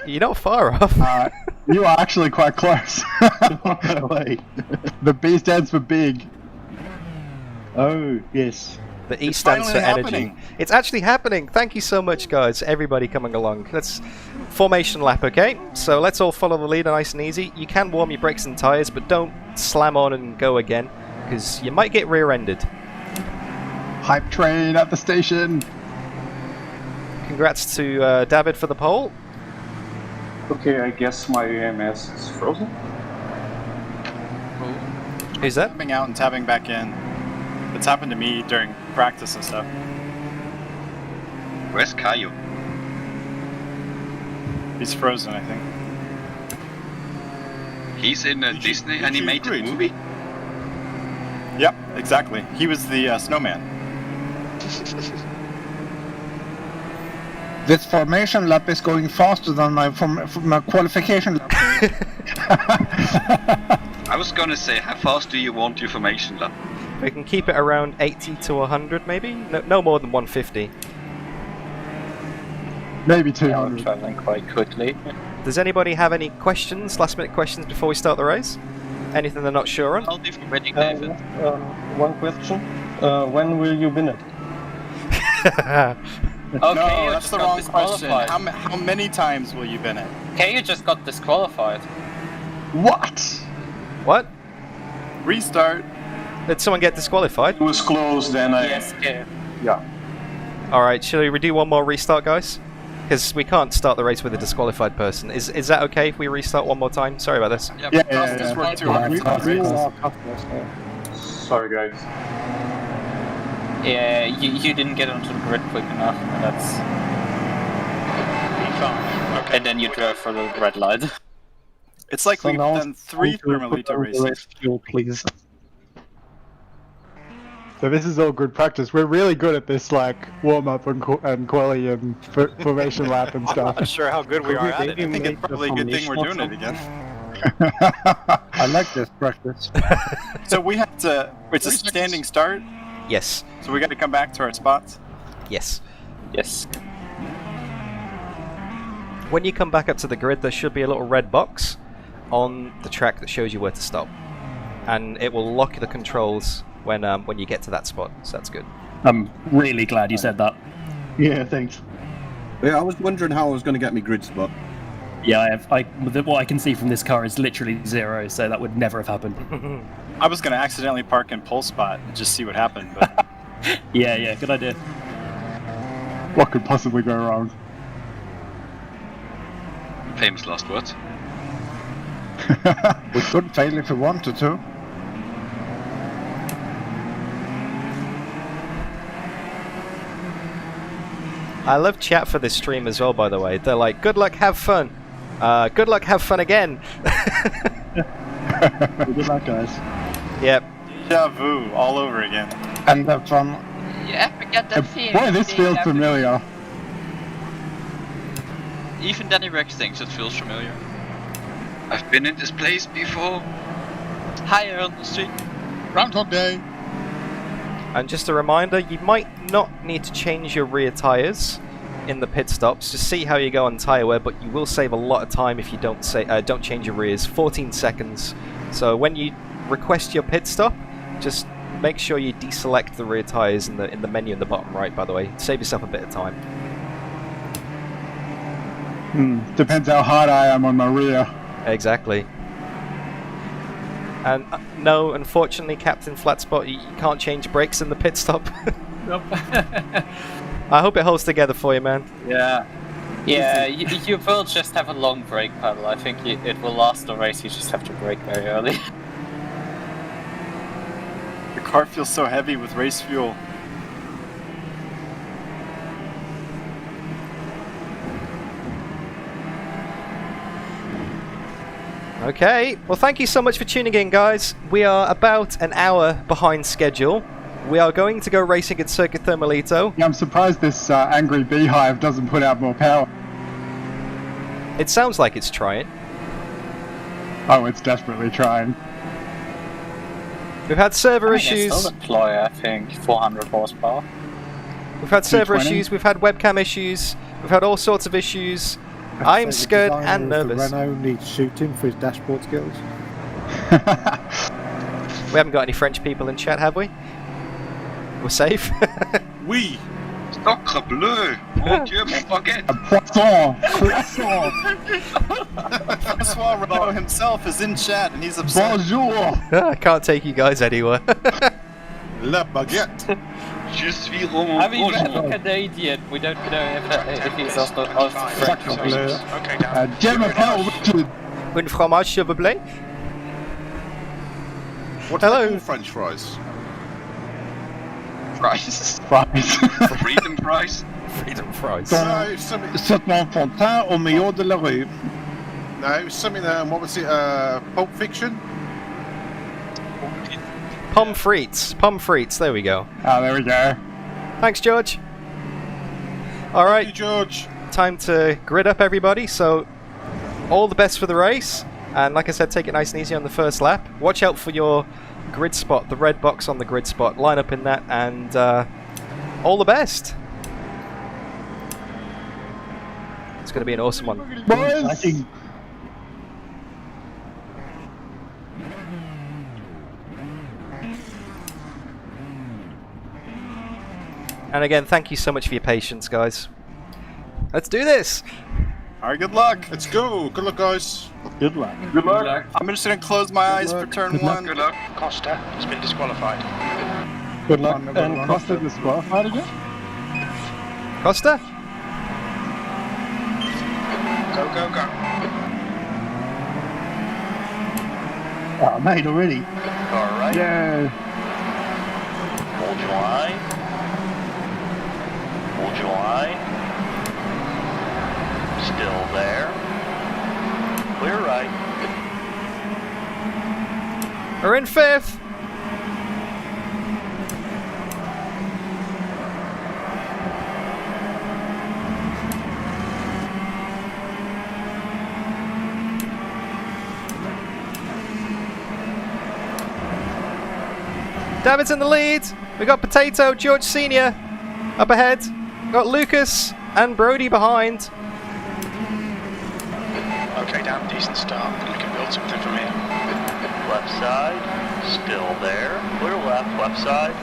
You're not far off. You are actually quite close. The B stands for big. Oh, yes. The E stands for energy. It's actually happening. Thank you so much, guys. Everybody coming along. Let's formation lap, okay? So let's all follow the leader nice and easy. You can warm your brakes and tires, but don't slam on and go again, because you might get rear-ended. Hype train at the station. Congrats to David for the pole. Okay, I guess my AMS is frozen. Who's that? Tapping out and tapping back in. It's happened to me during practice and stuff. Where's Caillou? He's frozen, I think. He's in a Disney animated movie? Yep, exactly. He was the snowman. This formation lap is going faster than my qualification lap. I was gonna say, how fast do you want your formation lap? We can keep it around 80 to 100, maybe? No more than 150. Maybe 200. I'm traveling quite quickly. Does anybody have any questions, last minute questions before we start the race? Anything they're not sure on? I'll be for winning, David. One question. When will you win it? Okay, no, you that's just the got wrong disqualified. question. How many times will you bin it? Okay, you just got disqualified. What? What? Restart. Did someone get disqualified? It was close, then I... Yes, yeah. Yeah. Alright, shall we do one more restart, guys? Because we can't start the race with a disqualified person. Is that okay if we restart one more time? Sorry about this. Sorry, guys. Yeah, you didn't get onto the grid quick enough, and that's... Okay. And then you drove for the red light. It's like we've done 3 Thermalito races. Please. So this is all good practice. We're really good at this, like warm-up and quali and formation lap and stuff. I'm not sure how good we are at it. I think it's probably a good thing we're doing it again. I like this practice. So we have to... It's a standing start? Yes. So we got to come back to our spots? Yes. Yes. When you come back up to the grid, there should be a little red box on the track that shows you where to stop. And it will lock the controls when you get to that spot, so that's good. I'm really glad you said that. Yeah, thanks. Yeah, I was wondering how I was going to get my grid spot. Yeah, what I can see from this car is literally 0, so that would never have happened. I was going to accidentally park in pole spot and just see what happened, but... yeah, good idea. What could possibly go wrong? Famous last words. We could fail if we wanted to. I love chat for this stream as well, by the way. They're like, good luck, have fun. Good luck, have fun again. Good luck, guys. Yep. Deja vu all over again. And have fun. Yeah, I get that feeling. Boy, this feels familiar. Even Danny Rex thinks it feels familiar. I've been in this place before. Higher on the street. Groundhog Day. And just a reminder, you might not need to change your rear tyres in the pit stops. Just see how you go on tyre wear, but you will save a lot of time if you don't change your rears. 14 seconds. So when you request your pit stop, just make sure you deselect the rear tyres in the menu in the bottom right, by the way. Save yourself a bit of time. Depends how hard I am on my rear. Exactly. And no, unfortunately, Captain Flatspot, you can't change brakes in the pit stop. Nope. I hope it holds together for you, man. Yeah. Yeah, you will just have a long brake pedal. I think it will last the race, you just have to brake very early. The car feels so heavy with race fuel. Okay, well thank you so much for tuning in, guys. We are about an hour behind schedule. We are going to go racing at Circuit Thermalito. Yeah, I'm surprised this angry beehive doesn't put out more power. It sounds like it's trying. Oh, it's desperately trying. We've had server issues. Still deploy, I think, 400 horsepower. We've had server 220. issues, we've had webcam issues, we've had all sorts of issues. I'm scared and nervous. Renault needs shooting for his dashboard skills. We haven't got any French people in chat, have we? We're safe. Oui. Sacre bleu. Mon Dieu, mon baguette. Poisson. Francois Renault himself is in chat and he's upset. Bonjour. I can't take you guys anywhere. La baguette. Je suis Roman. I mean, we have a Canadian. We don't know if he's also French. Okay, down. Je m'appelle Richard. Un fromage, s'il vous plaît. What do they Hello. call French fries? Fries. Fries. Freedom fries. Freedom fries. No, something. C'est mon fontaine au milieu de la rue. No, something. What was it? Pulp Fiction. Pommes frites, there we go. Oh, there we go. Thanks, George. Alright, Thank you, George. time to grid up everybody, so all the best for the race. And like I said, take it nice and easy on the first lap. Watch out for your grid spot, the red box on the grid spot. Line up in that, and all the best. It's going to be an awesome one. Boys. And again, thank you so much for your patience, guys. Let's do this! Alright, good luck. Let's go. Good luck, guys. Good luck. Good luck. I'm just gonna close my eyes for turn one. Good luck. Costa has been disqualified. Good luck. And Costa disqualified again? Costa? Go, go, go. Oh, mate, already. Alright. Yeah. Hold your line. Hold your line. Still there. Clear right. We're in 5th. David's in the lead. We got Potato, George Senior up ahead. We got Lucas and Brody behind. Okay, Dan, decent start. We can build something from here. Left side. Still there. Clear left. Left side.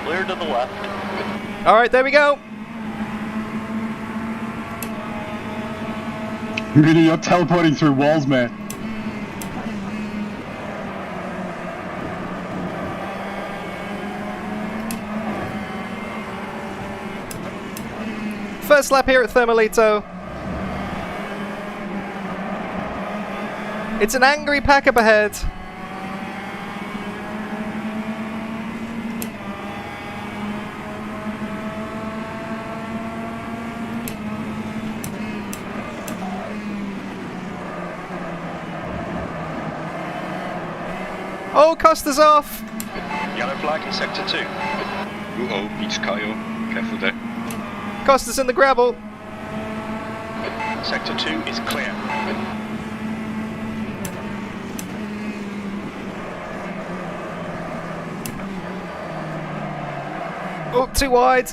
Clear to the left. Alright, there we go. Really, you're teleporting through walls, man. First lap here at Thermalito. It's an angry pack up ahead. Oh, Costa's off. Yellow flag in sector 2. Uh-oh, beach Kyle. Careful there. Costa's in the gravel. Sector 2 is clear. Oh, too wide.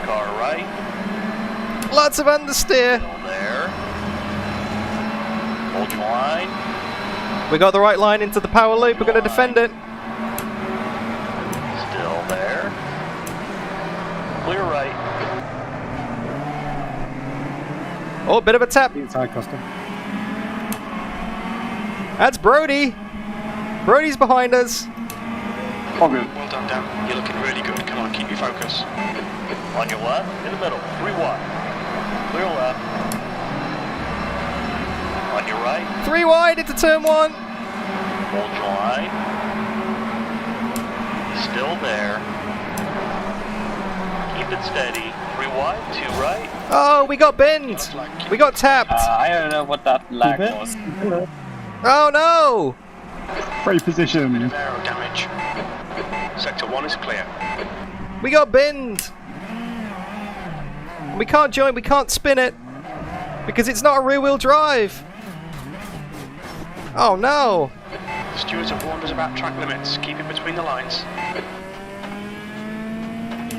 Car right. Lots of understeer. Still there. Hold your line. We got the right line into the power loop. We're going to defend it. Still there. Clear right. Oh, bit of a tap. Inside, Costa. That's Brody. Brody's behind us. All good. Well done, Dan. You're looking really good. Come on, keep your focus. On your left. In the middle. 3 wide. Clear left. On your right. 3 wide into turn 1. Hold your line. Still there. Keep it steady. 3 wide, 2 right. Oh, we got binned. We got tapped. I don't know what that lag was. Oh no! Free position. Aero damage. Sector 1 is clear. We got binned. We can't join, we can't spin it. Because it's not a rear wheel drive. Oh no! The stewards have warned us about track limits. Keep it between the lines.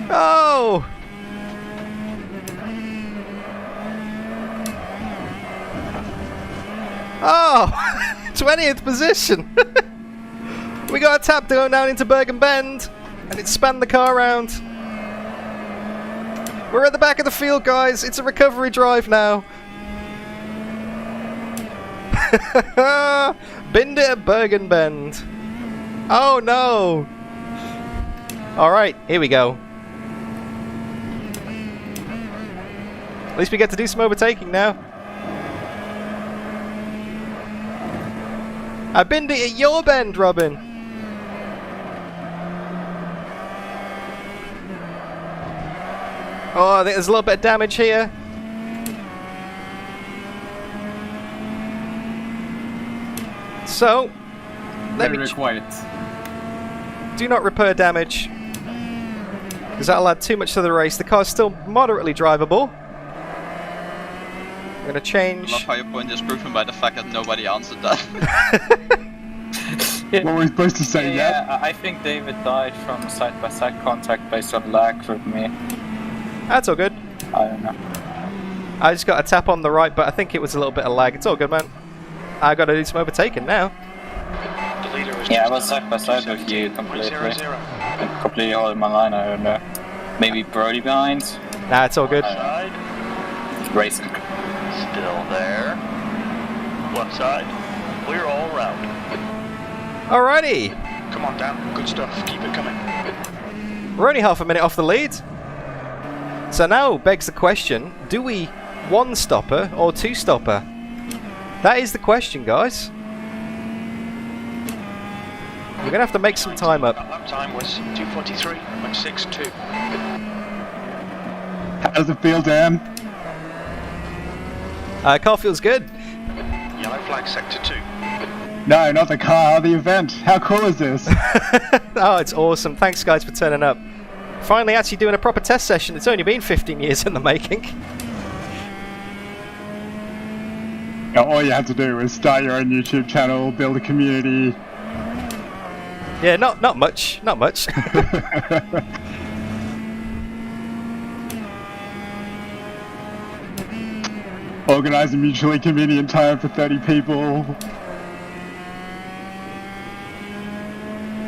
Oh! Oh! 20th position! We got a tap to go down into Bergen Bend, and it spanned the car around. We're at the back of the field, guys. It's a recovery drive now. Binned it at Bergen Bend. Oh no! Alright, here we go. At least we get to do some overtaking now. I binned it at your bend, Robin. Oh, I think there's a little bit of damage here. So, let me quiet. Do not repair damage, because that'll add too much to the race. The car's still moderately drivable. I'm gonna change. I love how your point is proven by the fact that nobody answered that. What were we supposed to say? Yeah, I think David died from side-by-side contact based on lag with me. That's all good. I don't know. I just got a tap on the right, but I think it was a little bit of lag. It's all good, man. I gotta do some overtaking now. The leader is yeah, I was side-by-side with you completely. 0-0. completely holding my line, I don't know. Maybe Brody behind? Nah, it's all good. Racing. Still there. Left side. Clear all around. Alrighty. Come on, Dan. Good stuff. Keep it coming. We're only half a minute off the lead. So now begs the question, do we one-stopper or two-stopper? That is the question, guys. We're going to have to make some time up. That lap time was 2:43.62. How does it feel, Dan? Car feels good. Yellow flag sector 2. No, not the car, the event. How cool is this? Oh, it's awesome. Thanks, guys, for turning up. Finally actually doing a proper test session. It's only been 15 years in the making. All you had to do was start your own YouTube channel, build a community. Yeah, not much. Not much. Organize a mutually convenient time for 30 people.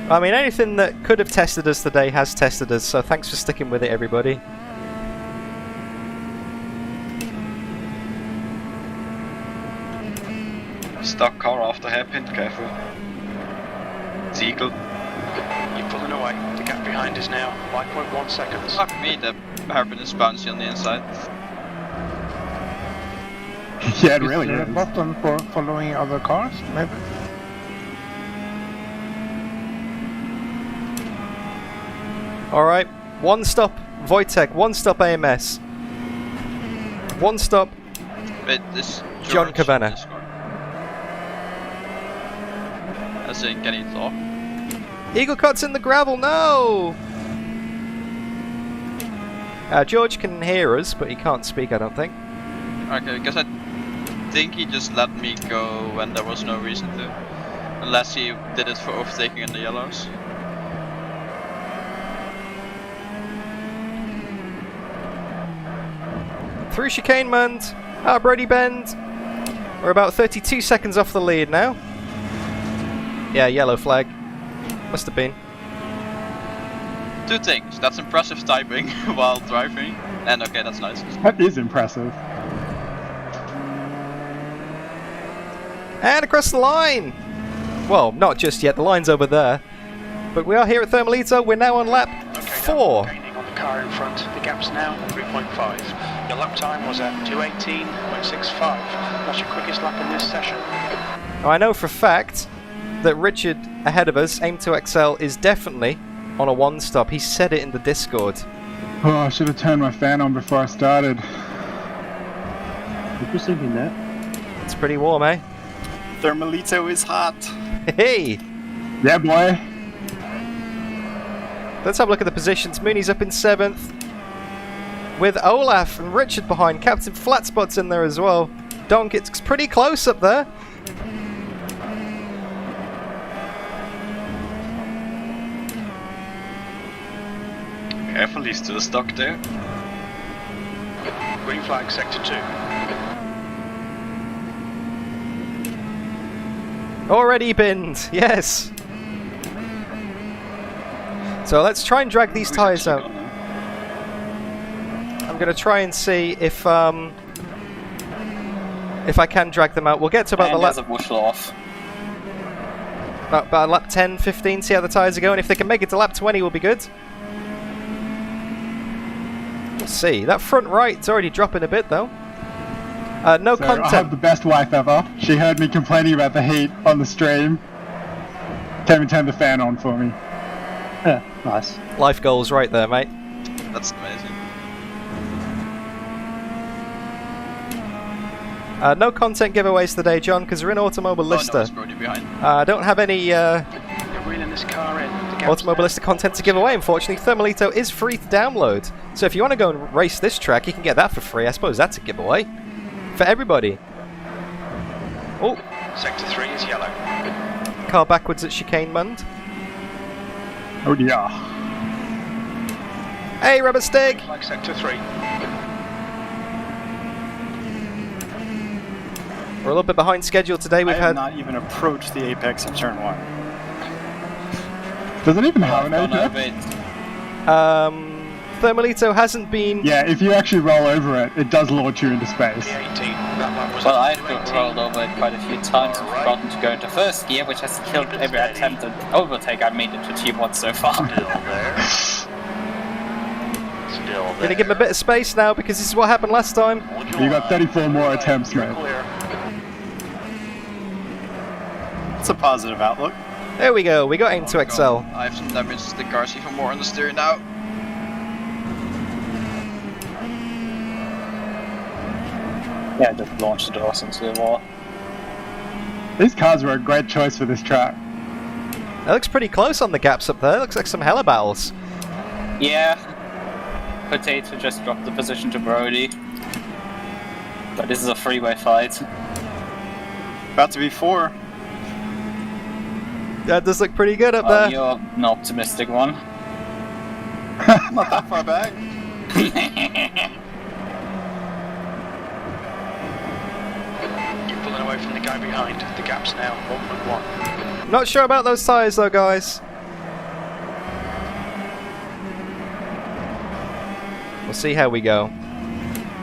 I mean, anything that could have tested us today has tested us, so thanks for sticking with it, everybody. Stock car after hairpin, careful. It's Eagle. You're pulling away. The gap behind is now 5.1 seconds. Fuck me, the hairpin is bouncy on the inside. Yeah, it really there is. a button for following other cars, maybe? Alright, one stop Wojtek, one stop AMS. One stop Wait, this John Cavanagh. As in, can he talk? Eagle Cut's in the gravel, no! George can hear us, but he can't speak, I don't think. Okay, because I think he just let me go when there was no reason to. Unless he did it for overtaking in the yellows. Through chicanement, Brody Bend. We're about 32 seconds off the lead now. Yeah, yellow flag. Must have been. Two things. That's impressive typing while driving. And okay, that's nice. That is impressive. And across the line! Well, not just yet, the line's over there. But we are here at Thermalito, we're now on lap 4. Gaining on the car in front. The gap's now 3.5. Your lap time was at 2:18.65. That's your quickest lap in this session. Now, I know for a fact that Richard ahead of us, Aim to Excel, is definitely on a one stop. He said it in the Discord. Oh, I should have turned my fan on before I started. I was thinking that. It's pretty warm, eh? Thermalito is hot. Hey! Yeah, boy. Let's have a look at the positions. Mooney's up in 7th. With Olaf and Richard behind. Captain Flatspot's in there as well. Donk, it's pretty close up there. Careful, he's still stuck there. Green flag sector 2. Already binned, yes. So let's try and drag these tyres out. I'm going to try and see if I can drag them out. We'll get to about And the lap. there's a bushel off. About lap 10, 15, see how the tyres are going. If they can make it to lap 20, we'll be good. We'll see. That front right's already dropping a bit though. No So content. I have the best wife ever. She heard me complaining about the heat on the stream. Came and turned the fan on for me. Yeah, nice. Life goals right there, mate. That's amazing. No content giveaways today, John, because we're in Automobilista. I don't have any You're reeling this car in. The gap's Automobilista content to give away, unfortunately. Thermalito is free to download. So if you want to go and race this track, you can get that for free. I suppose that's a giveaway. For everybody. Oh. Sector 3 is yellow. Car backwards at Chicane Mund. Oh dear. Hey, Rubber Stick! Flag sector 3. We're a little bit behind schedule today. We've I had have not even approached the apex of turn 1. Does it even have an apex? Thermalito hasn't been... Yeah, if you actually roll over it, it does launch you into space. Well, I've rolled over it quite a few times and forgotten to go into first gear, which has killed every attempt at overtake I made into T1 so far. Gonna give him a bit of space now because this is what happened last time. You got 34 more attempts, mate. It's a positive outlook. There we go, we got aim to excel. I have some damage, the car's even more on the steering now. Yeah, just launched the doors into the wall. These cars were a great choice for this track. It looks pretty close on the gaps up there, looks like some hella battles. Yeah. Potato just dropped the position to Brody. But this is a freeway fight. About to be 4. That does look pretty good up there. You're an optimistic one. Not that far back. You're pulling away from the guy behind. The gap's now 1.1. Not sure about those tyres though, guys. We'll see how we go.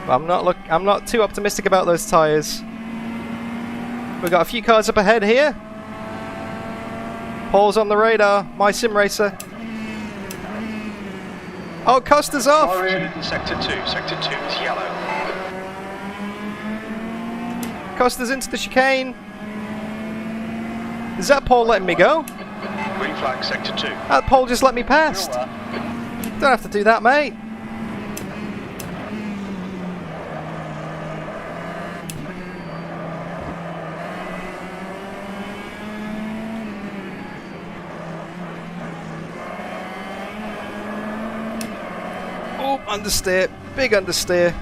I'm not too optimistic about those tyres. We've got a few cars up ahead here. Paul's on the radar. MySimRacer. Oh, Costa's off. Sector 2. Sector 2 is yellow. Costa's into the chicane. Is that Paul letting me go? Green flag, sector 2. That Paul just let me past. Don't have to do that, mate. Oh, understeer. Big understeer.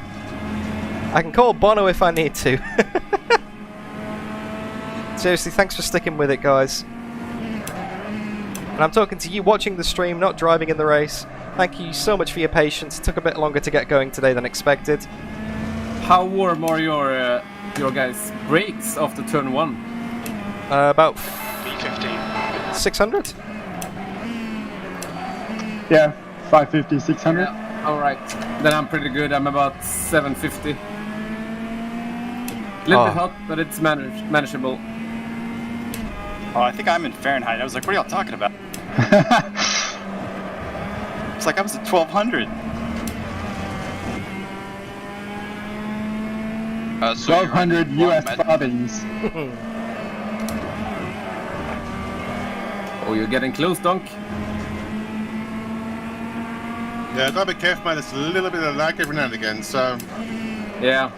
I can call Bono if I need to. Seriously, thanks for sticking with it, guys. And I'm talking to you watching the stream, not driving in the race. Thank you so much for your patience. It took a bit longer to get going today than expected. How warm are your guys' brakes after turn 1? About B15. 600? Yeah, 550, 600. Yeah. Alright, then I'm pretty good. I'm about 750. A little bit hot, but it's manageable. Oh, I think I'm in Fahrenheit. I was like, what are y'all talking about? It's like I was at 1200. 1200 US bobbins. Oh, you're getting close, Donk. Yeah, gotta be careful, man. There's a little bit of lag every now and again, so... Yeah.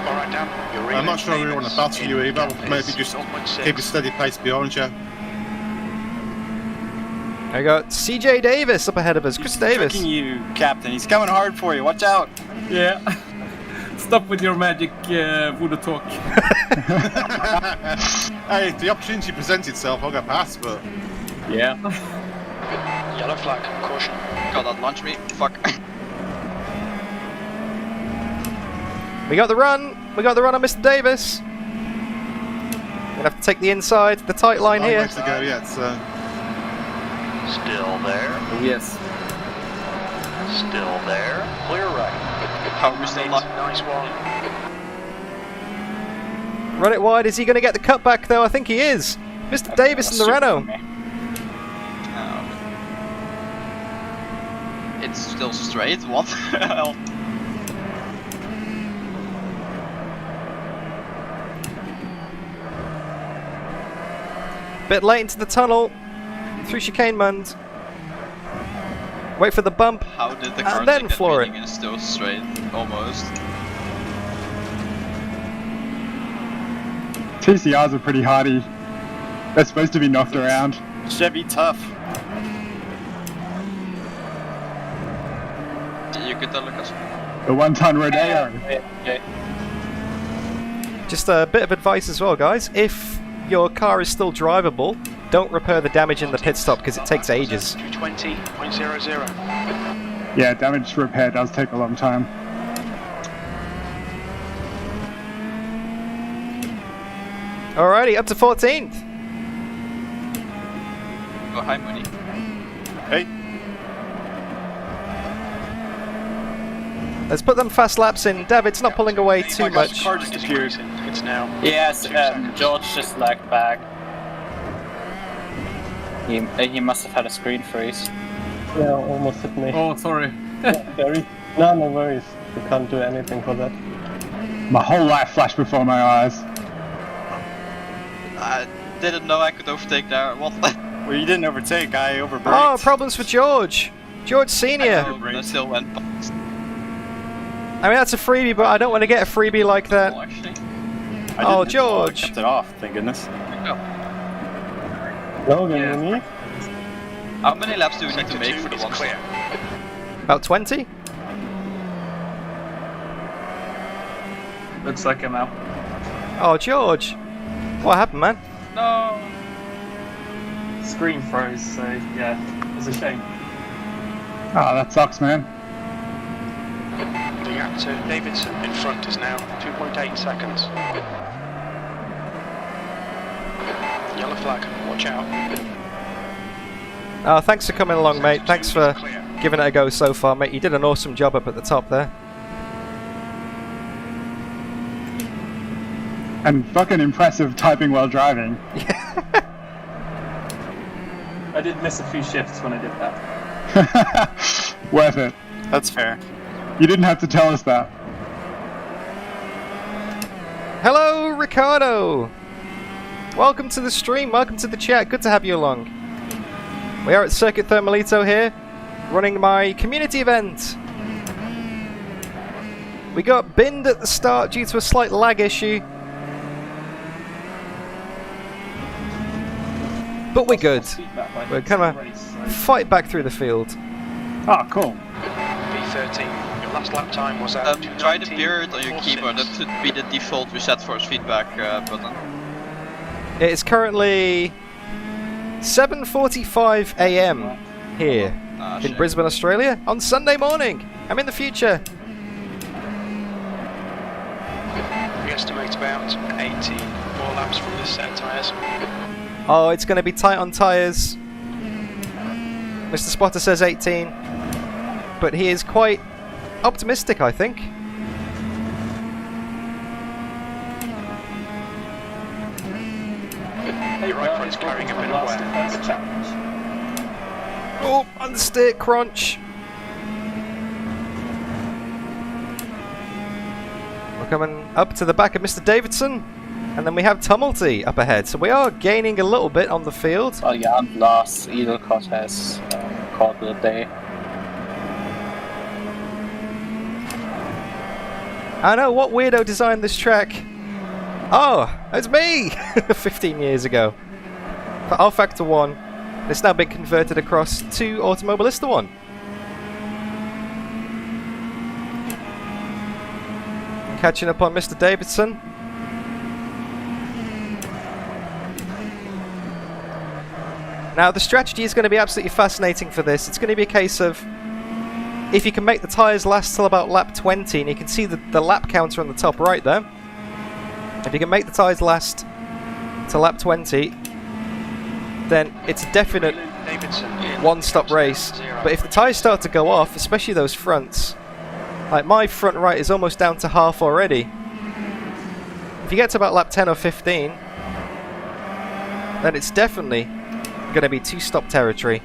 Alright, Dan. I'm not sure I really want to battle you either. Maybe just keep a steady pace behind you. I got CJ Davis up ahead of us. Chris Davis. Tricking you, Captain. He's coming hard for you. Watch out. Yeah. Stop with your magic voodoo talk. Hey, if the opportunity presents itself, I'll go past, but... Yeah. Yellow flag, caution. God, that launched me. Fuck. We got the run. We got the run on Mr. Davis. Gonna have to take the inside, the tight line here. To go yet, so... Still there. Oh, yes. Still there. Clear right. Power still not. Nice one. Run it wide. Is he going to get the cutback though? I think he is. Mr. Davis in the Renault. It's still straight. What the hell? Bit late into the tunnel. Through chicane mund. Wait for the bump. How did the car and then get floor it. and still straight? Almost. TCRs are pretty hardy. They're supposed to be knocked around. Chevy tough. You could tell Lucas. The 1-ton Rodeo. Just a bit of advice as well, guys. If your car is still drivable, don't repair the damage in the pit stop because it takes ages. 220.00. Yeah, damage repair does take a long time. Alrighty, up to 14th. Oh, hi, Money. Hey. Let's put them fast laps in. David's not pulling away too much. The car just appeared. It's now. Yes, George just lagged back. He must have had a screen freeze. Yeah, almost hit me. Oh, sorry. Sorry. No, no worries. You can't do anything for that. My whole life flashed before my eyes. I didn't know I could overtake there. What? Well, you didn't overtake. I overbraked. Oh, problems for George. George Senior. I still went past. I mean, that's a freebie, but I don't want to get a freebie like that. Oh, George. I kept it off, thank goodness. Logan, How many laps do we need to make for the one stop? About 20? Looks like I'm out. Oh, George. What happened, man? No. Screen froze, so yeah, it's a shame. Oh, that sucks, man. The gap to Davidson in front is now 2.8 seconds. Yellow flag, watch out. Oh, thanks for coming along, mate. Thanks for giving it a go so far, mate. You did an awesome job up at the top there. And fucking impressive typing while driving. I did miss a few shifts when I did that. Worth it. That's fair. You didn't have to tell us that. Hello, Ricardo. Welcome to the stream. Welcome to the chat. Good to have you along. We are at Circuit Thermalito here, running my community event. We got binned at the start due to a slight lag issue. But we're good. We're gonna fight back through the field. Oh, cool. P13, your last lap time was at Try the period on your keyboard. That should be the default reset force feedback button. It's currently 7:45 AM here in Brisbane, Australia on Sunday morning. I'm in the future. We estimate about 80 more laps from this set of tyres. Oh, it's going to be tight on tyres. Mr. Spotter says 18, but he is quite optimistic, I think. Your right front's carrying a bit of wear. Oh, understeer crunch. We're coming up to the back of Mr. Davidson, and then we have Tumulty up ahead. So we are gaining a little bit on the field. Oh yeah, and last Edelcott has called the day. I know, what weirdo designed this track? Oh, it's me! 15 years ago. For rFactor 1, it's now been converted across to Automobilista 1. Catching up on Mr. Davidson. Now the strategy is going to be absolutely fascinating for this. It's going to be a case of if you can make the tyres last till about lap 20, and you can see the lap counter on the top right there. If you can make the tyres last to lap 20, then it's a definite one-stop race. But if the tyres start to go off, especially those fronts, like my front right is almost down to half already. If you get to about lap 10 or 15, then it's definitely going to be two-stop territory.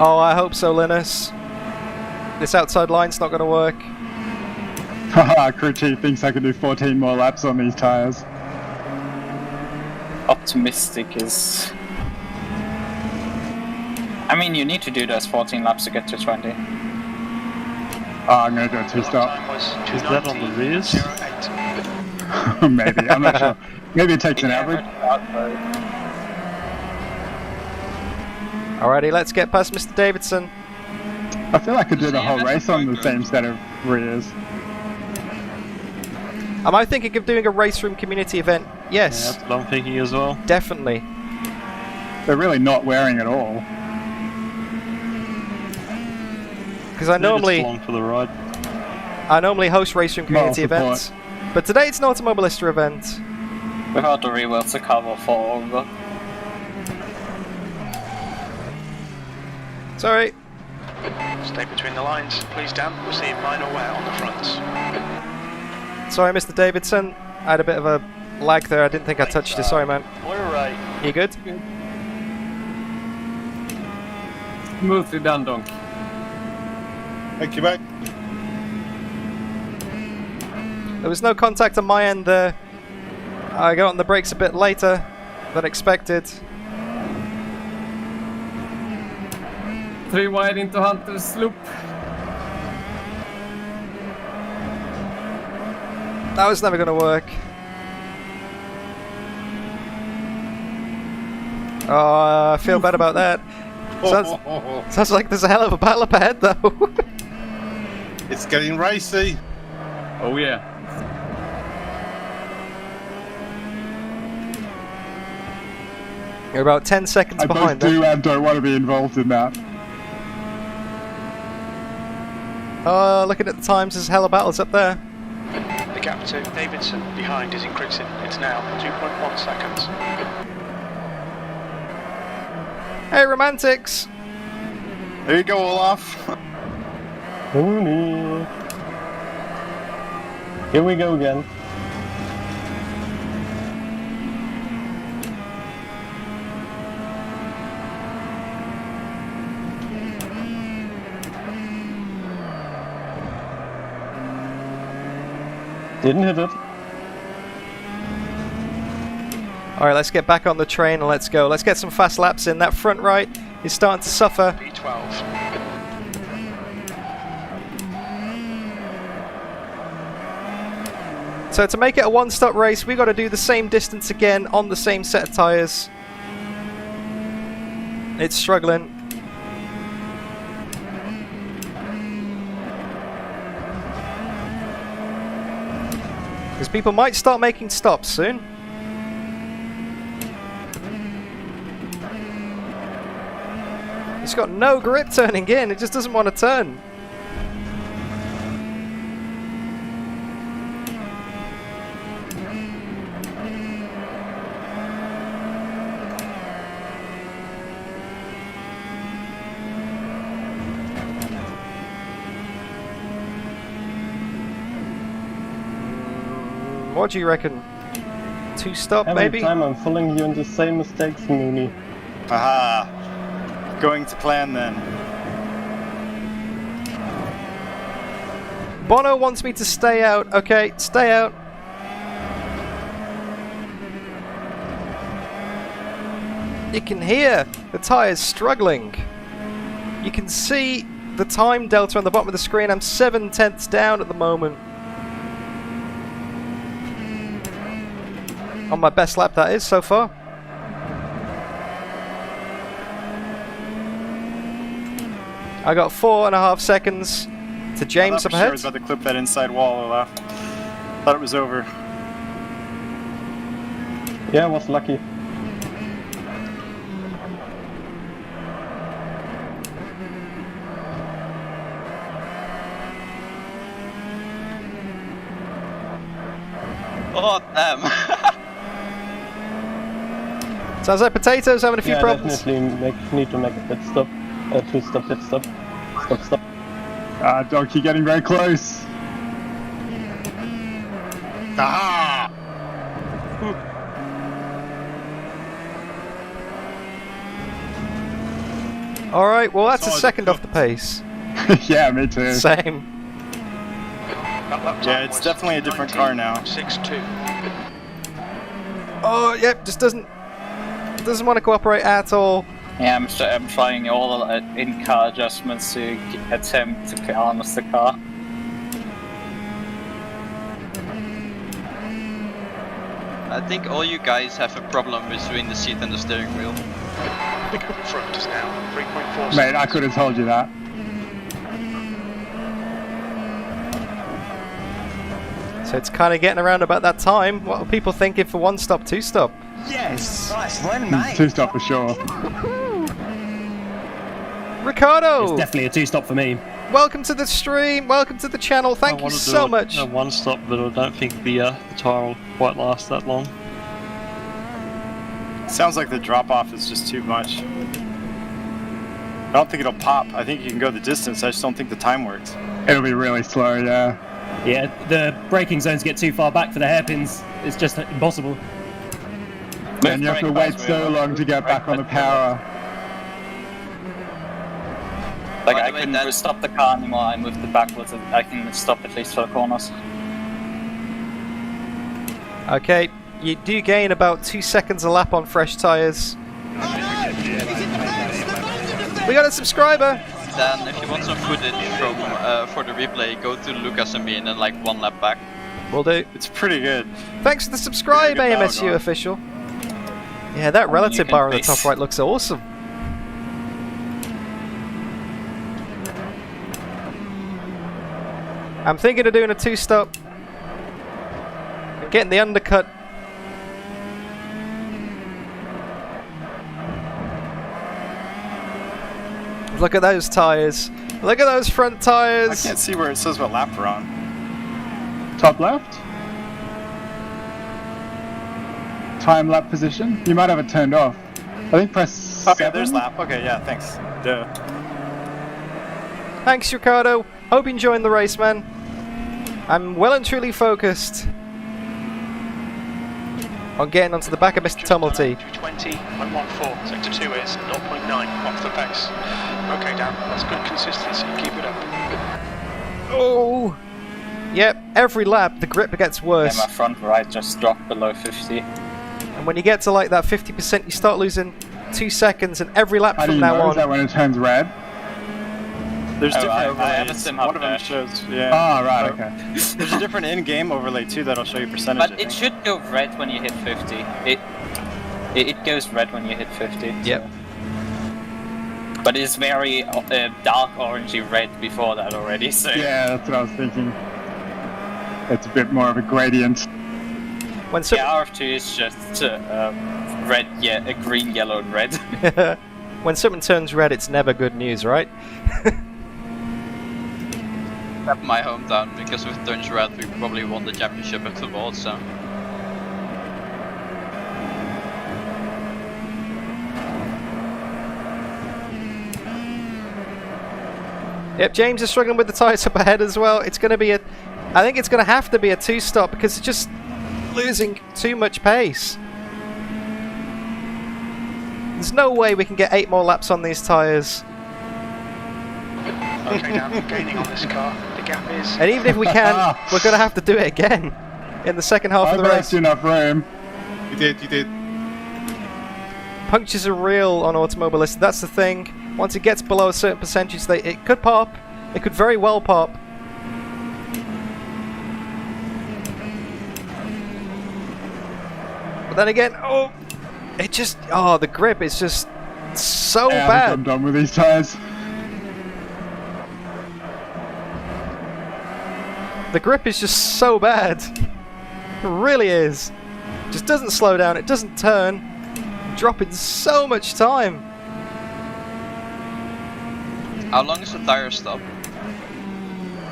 Oh, I hope so, Linus. This outside line's not going to work. Haha, crew chief thinks I can do 14 more laps on these tyres. Optimistic is... I mean, you need to do those 14 laps to get to 20. Oh, I'm going to do a two-stop. Is that on the rears? Maybe, I'm not sure. Maybe it takes an average. Alrighty, let's get past Mr. Davidson. I feel I could do the whole race on the same set of rears. Am I thinking of doing a race room community event? Yes. Yeah, that's what I'm thinking as well. Definitely. They're really not wearing at all. Because I normally along for the ride. I normally host race room community events, But today it's an Automobilista event. Without the rewards, the car will fall over. Sorry. Stay between the lines, please, Dan. We're seeing minor wear on the fronts. Sorry, Mr. Davidson. I had a bit of a lag there. I didn't think I touched you. Sorry, man. We're right. You good? Smoothly done, Donkey. Thank you, mate. There was no contact on my end there. I got on the brakes a bit later than expected. 3 wide into Hunter's loop. That was never going to work. Oh, I feel bad about that. Sounds like there's a hell of a battle up ahead, though. It's getting racy. Oh, yeah. You're about 10 seconds behind. I both do and don't want to be involved in that. Oh, looking at the times, there's a hell of battles up there. The gap to Davidson behind is increasing. It's now 2.1 seconds. Hey, Romantics! There you go, Olaf. Here we go again. Didn't hit it. Alright, let's get back on the train and let's go. Let's get some fast laps in. That front right is starting to suffer. B12. So to make it a one-stop race, we got to do the same distance again on the same set of tyres. It's struggling. Because people might start making stops soon. It's got no grip turning in, it just doesn't want to turn. What do you reckon? 2-stop maybe? Every time I'm following you in the same mistakes, Mooney. Aha! Going to plan then. Bono wants me to stay out. Okay, stay out. You can hear the tyres struggling. You can see the time delta on the bottom of the screen. I'm 7/10 down at the moment. On my best lap, that is, so far. I got 4.5 seconds to James up I ahead. was about to clip that inside wall, Olaf. Thought it was over. Yeah, I was lucky. Oh, damn. Sounds like Potato's having a few problems. Definitely need to make a pit stop. 2-stop, pit stop. Stop. Donkey getting very close. Aha! Alright, well that's a second off the pace. Yeah, me too. Same. Yeah, it's definitely a different car now. 6.2. Oh, yep, just doesn't want to cooperate at all. Yeah, I'm trying all the in-car adjustments to attempt to harness the car. I think all you guys have a problem between the seat and the steering wheel. The gap in front is now 3.4 seconds. Mate, I could have told you that. So it's kind of getting around about that time. What are people thinking for 1-stop, 2-stop? Yes! Nice one, mate! 2-stop for sure. Ricardo! It's definitely a 2-stop for me. welcome to the stream, welcome to the channel, thank you so much. A one stop, but I don't think the tyre will quite last that long. Sounds like the drop off is just too much. I don't think it'll pop. I think you can go the distance. I just don't think the time works. It'll be really slow, yeah. Yeah, the braking zones get too far back for the hairpins. It's just impossible. And you have to wait so long to get back on the power. Like, I couldn't stop the car anymore. I moved it backwards. I can stop at least for the corners. Okay, you do gain about 2 seconds a lap on fresh tyres. We got a subscriber! Dan, if you want some footage from for the replay, go to Lucas and me and then like 1 lap back. Will do. It's pretty good. Thanks for the subscribe, AMSU official. Yeah, that relative bar on the top right looks awesome. I'm thinking of doing a 2-stop. Getting the undercut. Look at those tyres. Look at those front tyres. I can't see where it says what lap we're on. Top left. Time lap position. You might have it turned off. I think press 7. Okay, there's lap. Okay, yeah, thanks. Duh. Thanks, Ricardo. Hope you're enjoying the race, man. I'm well and truly focused on getting onto the back of Mr. Tumulty. 220.14, sector 2 is 0.9 off the pace. Okay, Dan, that's good consistency, keep it up. Oh! Yep, every lap the grip gets worse. Yeah, my front right just dropped below 50. And when you get to like that 50%, you start losing 2 seconds, and every lap from now on. Is that when it turns red? There's different overlays. One of them shows, yeah. Oh, right, okay. There's a different in-game overlay too that'll show you percentage. But it should go red when you hit 50. It goes red when you hit 50. Yep. So. But it's very dark orangey red before that already. So. Yeah, that's what I was thinking. It's a bit more of a gradient. When yeah, RF2 is just red, yeah, green, yellow, and red. When something turns red, it's never good news, right? My hometown, because if it turns red, we probably won the championship of the world, so. Yep, James is struggling with the tyres up ahead as well. It's going to be I think it's going to have to be a 2-stop because it's just losing too much pace. There's no way we can get 8 more laps on these tyres. Okay, Dan, gaining on this car. The gap is. And even if we can, we're going to have to do it again in the second half of the race. Enough room. You did. Punctures are real on Automobilista. That's the thing. Once it gets below a certain percentage, it could pop. It could very well pop. But then again, the grip is just so bad. I'm done with these tyres. The grip is just so bad. It really is. It just doesn't slow down, it doesn't turn. Dropping so much time. How long is the tire stop?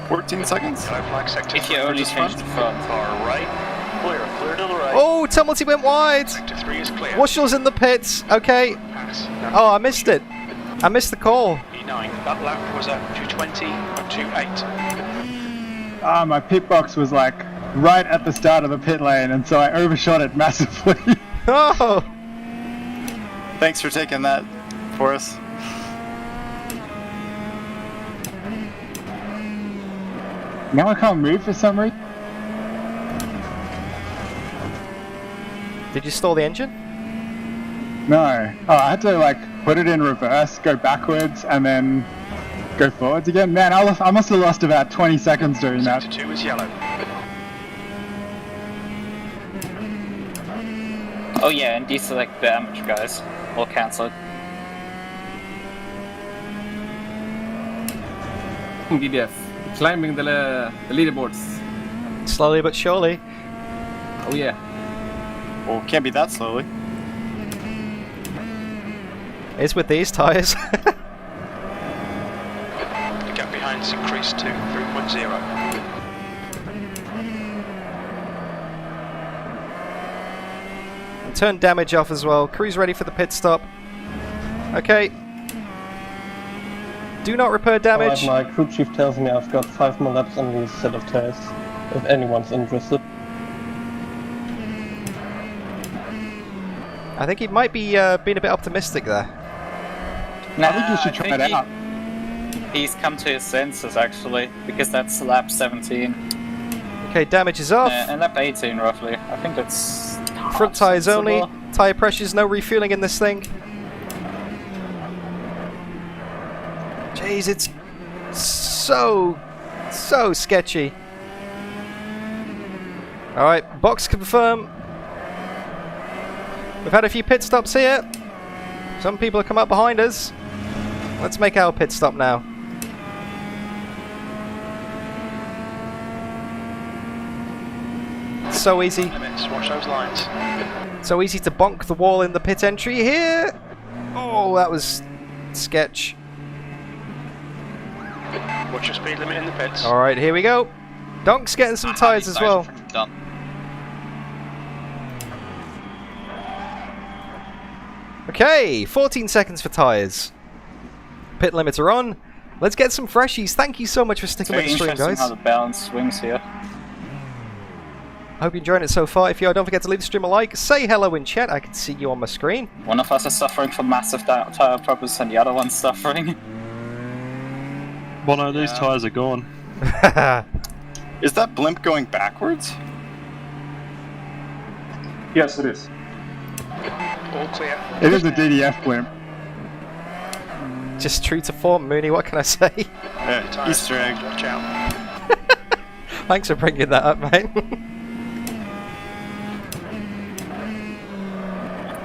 14 seconds. If you only change the front. Far right. Clear to the right. Oh, Tumulty went wide. Sector 3 is clear. Washall's in the pits. Okay. Oh, I missed it. I missed the call. E9. That lap was at 220.28. Ah, my pit box was like right at the start of the pit lane, and so I overshot it massively. Oh! Thanks for taking that for us. Now I can't move for some reason. Did you stall the engine? No. Oh, I had to like put it in reverse, go backwards, and then go forwards again. Man, I must have lost about 20 seconds doing that. Sector 2 is yellow. Oh yeah, and deselect the amateur guys. Or cancel it. DDF, climbing the leaderboards. Slowly but surely. Oh yeah. Well, can't be that slowly. It's with these tyres. The gap behind lines, increase to 3.0. And turn damage off as well. Crew's ready for the pit stop. Okay. Do not repair damage. Alright, my crew chief tells me I've got 5 more laps on this set of tires, if anyone's interested. I think he might be being a bit optimistic there. I think you should try it out. He's come to his senses actually, because that's lap 17. Okay, damage is off. And lap 18 roughly. I think that's... Front tyres only. Tyre pressures, no refueling in this thing. Jeez, it's so sketchy. Alright, box confirm. We've had a few pit stops here. Some people have come up behind us. Let's make our pit stop now. So easy. Limits, watch those lines. So easy to bonk the wall in the pit entry here. Oh, that was sketch. Watch your speed limit in the pits. Alright, here we go. Donk's getting some tyres as well. Done. Okay, 14 seconds for tyres. Pit limits are on. Let's get some freshies. Thank you so much for sticking with the stream, guys. How the balance swings here. Hope you're enjoying it so far. If you are, don't forget to leave the stream a like. Say hello in chat. I can see you on my screen. One of us is suffering from massive tyre problems and the other one's suffering. Well, no, these tyres are gone. Is that blimp going backwards? Yes, it is. All clear. It is a DDF blimp. Just true to form, Mooney. What can I say? Yeah, Easter egg. Watch out. Thanks for bringing that up, mate.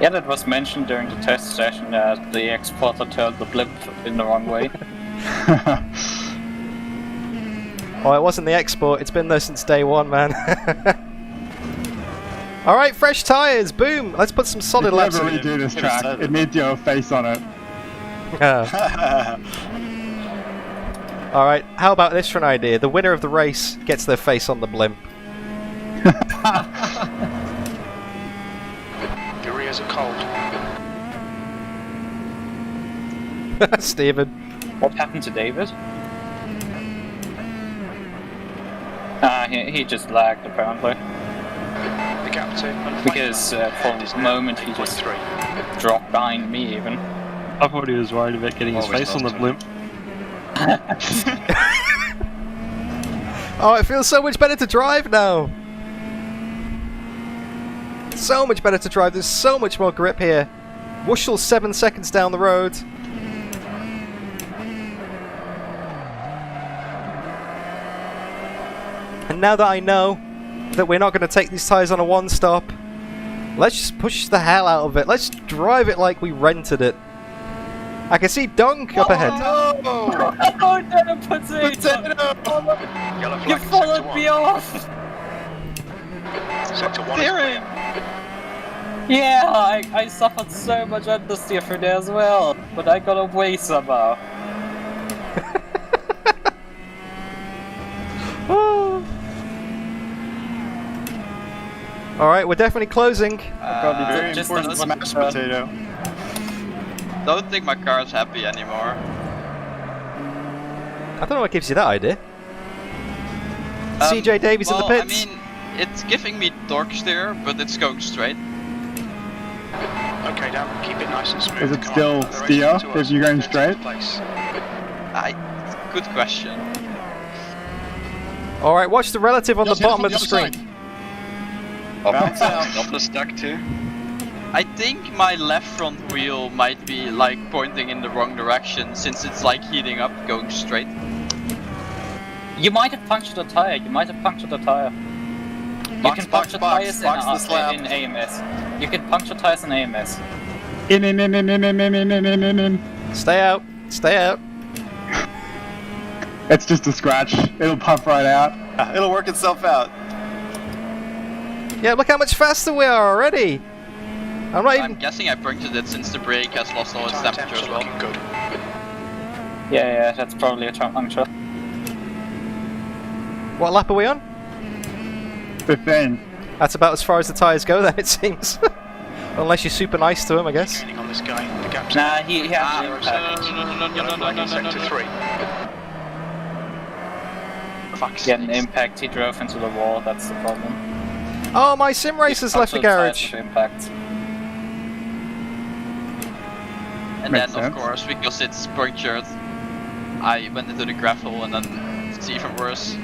Yeah, that was mentioned during the test session that the exporter turned the blimp in the wrong way. Oh, it wasn't the export. It's been there since day one, man. Alright, fresh tyres. Boom. Let's put some solid laps in. If you ever redo this track, it needs your face on it. Alright, how about this for an idea? The winner of the race gets their face on the blimp. Your ears are cold. Stephen. What happened to David? He just lagged apparently. The gap to because for a moment he just dropped behind me even. I thought he was worried about getting his face on the blimp. Oh, it feels so much better to drive now. So much better to drive. There's so much more grip here. Wushel 7 seconds down the road. And now that I know that we're not going to take these tyres on a one-stop, let's just push the hell out of it. Let's drive it like we rented it. I can see Dunk up ahead. No! Oh no, potato! You followed me off! Sector 1 Steering! Yeah, I suffered so much understeer for there as well, but I got away somehow. Alright, we're definitely closing. Very important smash potato. Don't think my car's happy anymore. I don't know what gives you that idea. CJ Davies in the pits. I mean, it's giving me torque steer, but it's going straight. Okay, Dan, keep it nice and smooth. Is it still steer if you're going straight? Good question. Alright, watch the relative on the bottom of the screen. Up the stack too. I think my left front wheel might be like pointing in the wrong direction since it's like heating up, going straight. You might have punctured a tire. You can puncture tires in AMS. You can puncture tires in AMS. In. Stay out. Stay out. It's just a scratch. It'll puff right out. It'll work itself out. Yeah, look how much faster we are already. I'm guessing I punctured it since the brake has lost all its temperature as well. Yeah, that's probably a puncture. What lap are we on? 15. That's about as far as the tyres go then, it seems. Unless you're super nice to him, I guess. On this guy, the gap's Nah, he has an impact. yellow flag in sector 3. He had an impact, he drove into the wall, that's the problem. Oh, my MySimRacer's left the garage. Impact. And Makes then, sense. of course, because it's punctured, I went into the gravel and then it's even worse.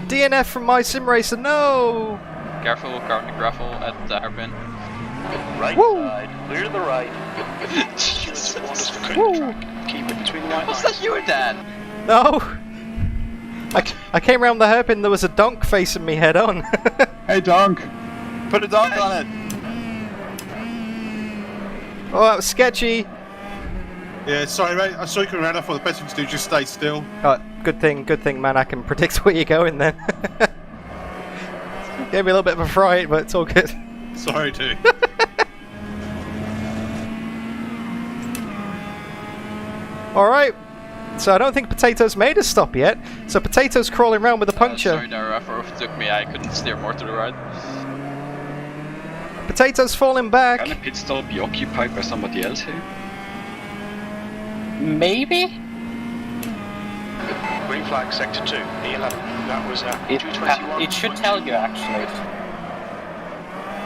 DNF from MySimRacer, no! Careful, car in the gravel at the hairpin. Right side, clear to the right. Woo! Keep it between the white Was lines. that you, Dan? No! I came around the hairpin, there was a donk facing me head on. Hey, Donk. Put a donk on it. Oh, that was sketchy. Yeah, sorry mate, I saw you coming around, I thought the best thing to do is just stay still. Oh, good thing, man, I can predict where you're going then. Gave me a little bit of a fright, but it's all good. Sorry dude. Alright, so I don't think Potato's made a stop yet. So Potato's crawling around with a puncture. Sorry, the ref overtook me, I couldn't steer more to the right. Potato's falling back. Can a pit stop be occupied by somebody else here? Maybe? Green flag, sector 2, E11. That was at 221. It should tell you actually.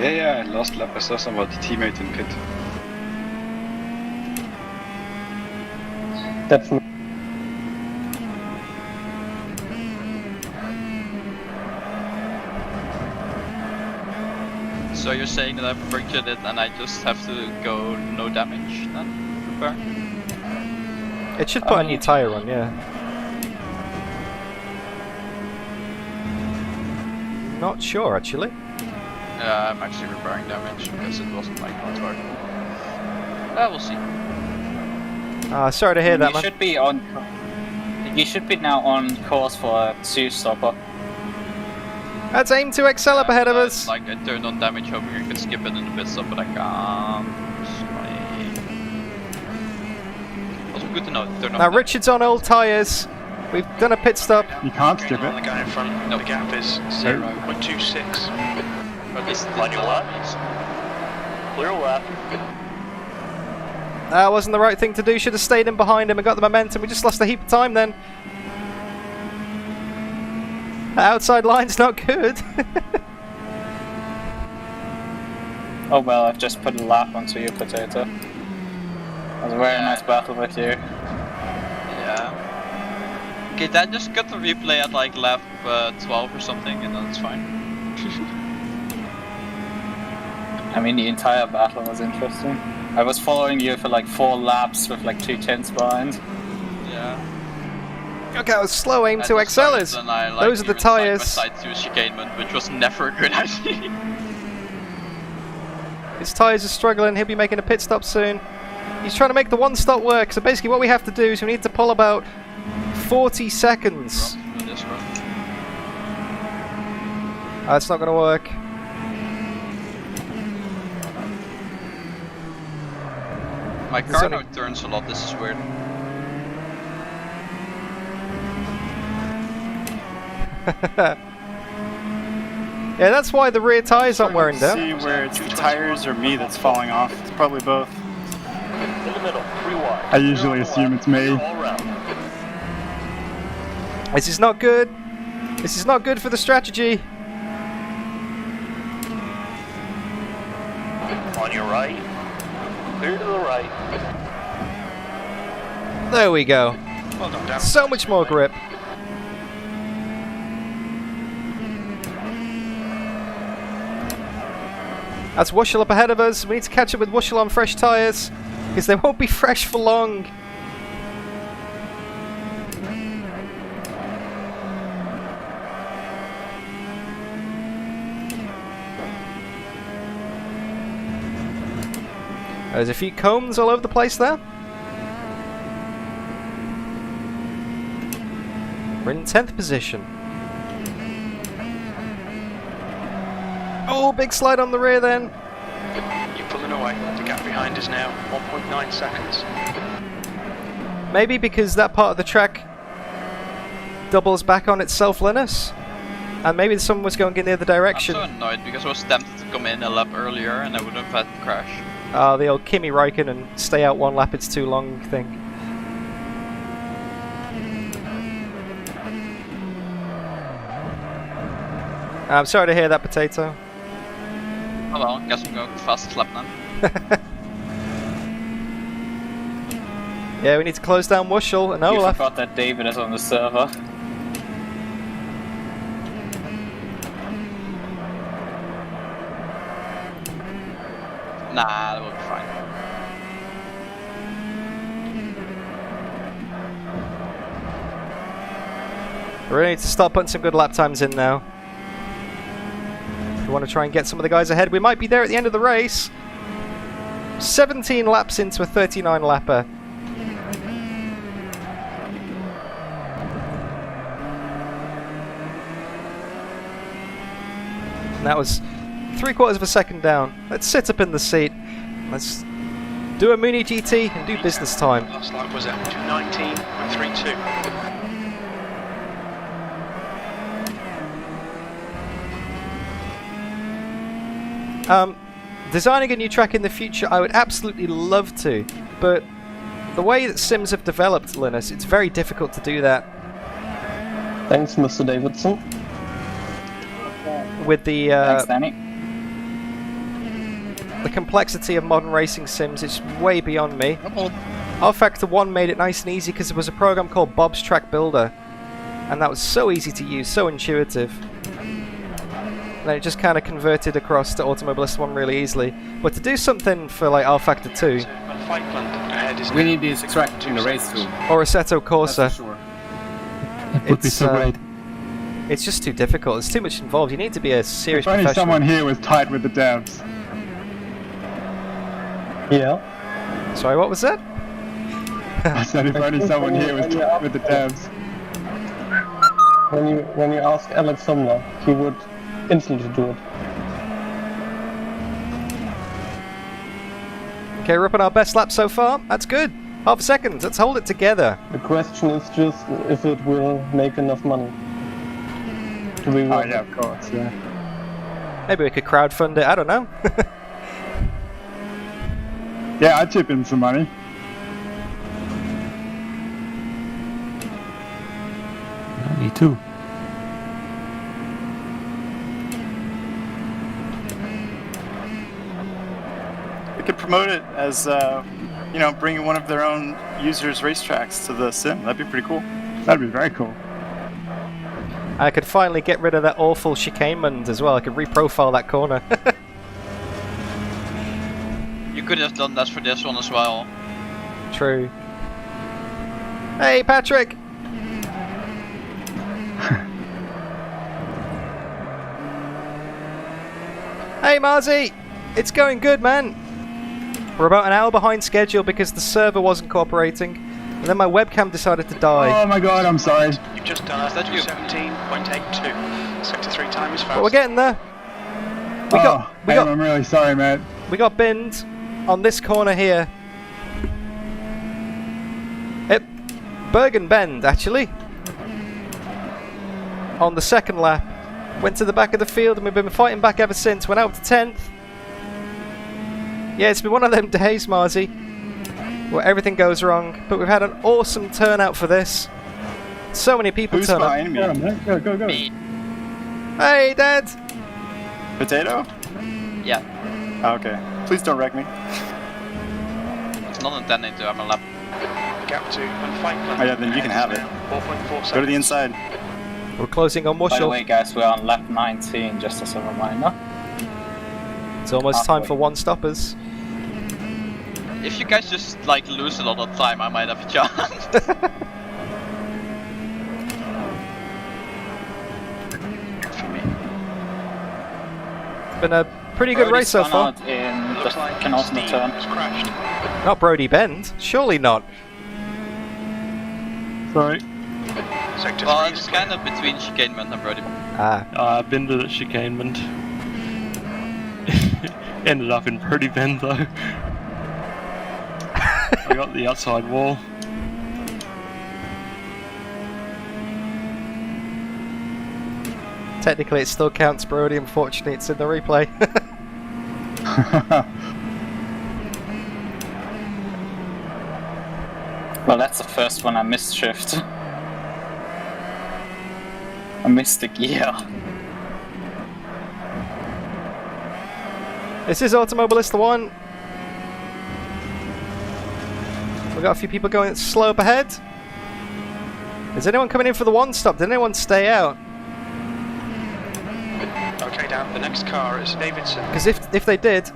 Yeah, last lap I saw somebody teammate in pit. That's So you're saying that I've punctured it and I just have to go no damage then? Repair? It should put a new tyre on, yeah. Not sure, actually. I'm actually repairing damage because it wasn't like not working. We'll see. Sorry to hear that, You man. should be on. You should be now on course for a two-stopper. That's aim to excel up ahead of us. Like I turned on damage hoping I could skip it in the pit stop, but I can't. Also good to know. Turn Now off Richard's on old tyres. We've done a pit stop. You can't skip On the it. guy in front, the gap is 0.26. At least On your left. Clear left. That wasn't the right thing to do. Should have stayed in behind him and got the momentum. We just lost a heap of time then. The outside line's not good. Oh well, I've just put a lap onto you, Potato. That was a very nice battle with you. Yeah. Okay, then just cut the replay at like lap 12 or something, and then it's fine. I mean, the entire battle was interesting. I was following you for like 4 laps with like 2 tenths behind. Yeah. Okay, I was slow aim to excellers. Those are the tyres. Side to a chicanement, which was never a good idea. His tyres are struggling. He'll be making a pit stop soon. He's trying to make the one stop work. So basically what we have to do is we need to pull about 40 seconds. That's not going to work. My car now turns a lot, this is weird. Yeah, that's why the rear tyres aren't wearing down. See where it's the tires or me that's falling off. It's probably both. In the middle, 3 wide. I usually assume it's me. All round. This is not good. This is not good for the strategy. On your right. Clear to the right. There we go. Well done, Dan. So much more grip. That's Wushel up ahead of us. We need to catch up with Wushel on fresh tyres, because they won't be fresh for long. There's a few combs all over the place there. We're in 10th position. Oh, big slide on the rear then. You're pulling away. The gap behind is now 1.9 seconds. Maybe because that part of the track doubles back on itself, Linus. And maybe someone was going in the other direction. I'm so annoyed because I was tempted to come in a lap earlier and I would have had to crash. Oh, the old Kimi Räikkönen stay out one lap, it's too long thing. I'm sorry to hear that, Potato. Oh well, guess I'm going the fastest lap then. Yeah, we need to close down Wushel and You Olaf. forgot that David is on the server. Nah, that will be fine. We really need to start putting some good lap times in now. If we want to try and get some of the guys ahead, we might be there at the end of the race. 17 laps into a 39 lapper. And that was 3/4 of a second down. Let's sit up in the seat. Let's do a Mooney GT and do business time. Last lap was at 2:19.32. Designing a new track in the future, I would absolutely love to, but the way that sims have developed, Linus, it's very difficult to do that. Thanks, Mr. Davidson. With the Thanks, Danny. the complexity of modern racing sims, it's way beyond me. rFactor 1 made it nice and easy because there was a program called Bob's Track Builder, and that was so easy to use, so intuitive. And then it just kind of converted across to Automobilista 1 really easily. But to do something for like rFactor 2, We need this track in the race too. or Assetto Corsa, That's for sure. It would be so great. It's just too difficult. There's too much involved. You need to be a serious If only professional. someone here was tight with the devs. Yeah. Sorry, what was that? I said if only someone here was tight with the devs. When you ask Alex Sumler, he would instantly do it. Okay, we're up on our best lap so far. That's good. Half a second. Let's hold it together. The question is just if it will make enough money. Oh yeah, of course, yeah. Maybe we could crowdfund it. I don't know. Yeah, I'd chip in some money. Me too. We could promote it as, you know, bringing one of their own users' racetracks to the sim. That'd be pretty cool. That'd be very cool. I could finally get rid of that awful chicanement as well. I could reprofile that corner. You could have done that for this one as well. True. Hey, Patrick! Hey, Marzi! It's going good, man! We're about an hour behind schedule because the server wasn't cooperating, and then my webcam decided to die. Oh my god, I'm sorry. You've just done a 17.82. Sector 3 time is fast. But we're getting there. I'm really sorry, mate. We got binned on this corner here. At Bergen Bend, actually. On the second lap. Went to the back of the field and we've been fighting back ever since. Went out to 10th. Yeah, it's been one of them days, Marzi, where everything goes wrong. But we've had an awesome turnout for this. So many people turn up. Who's behind me? Go. Me. Hey, Dad! Potato? Yeah. Oh, okay. Please don't wreck me. It's not intending to have a lap. Gap to Falkland. Oh yeah, then you can have it. 4.4 seconds. Go to the inside. We're closing on By the Wushel. way, guys, we're on lap 19, just as a reminder. It's almost time for one stoppers. If you guys just like lose a lot of time, I might have a chance. It's been a pretty good race so far. In the penultimate turn. Not Brody Bend. Surely not. Sorry. Well, it's kind of between chicanement and Brody. I've been to the chicanement. Ended up in Brody Bend though. I got the outside wall. Technically, it still counts, Brody. Unfortunately, it's in the replay. Well, that's the first one I missed shift. I missed the gear. This is Automobilista 1. We've got a few people going slow up ahead. Is anyone coming in for the one stop? Did anyone stay out? Okay, Dan, the next car is Davidson. Because if they did,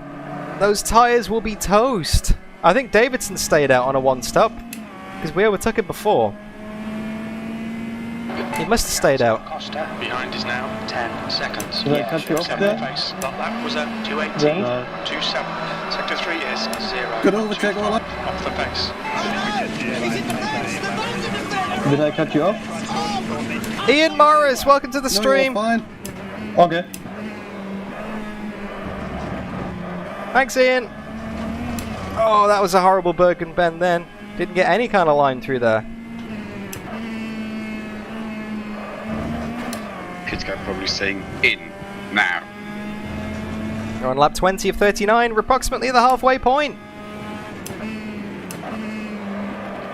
those tyres will be toast. I think Davidson stayed out on a one stop. Because we overtook it before. He must have stayed out. Costa behind is now 10 seconds. Did I cut you off there? That was a 218, 27. Sector 3 is 0. Good overtake all up. Off the pace. Did I cut you off? Ian Morris, welcome to the stream. No, fine. Okay. Thanks, Ian. Oh, that was a horrible Bergen bend then. Didn't get any kind of line through there. This guy probably saying in now. We're on lap 20 of 39. We're approximately the halfway point.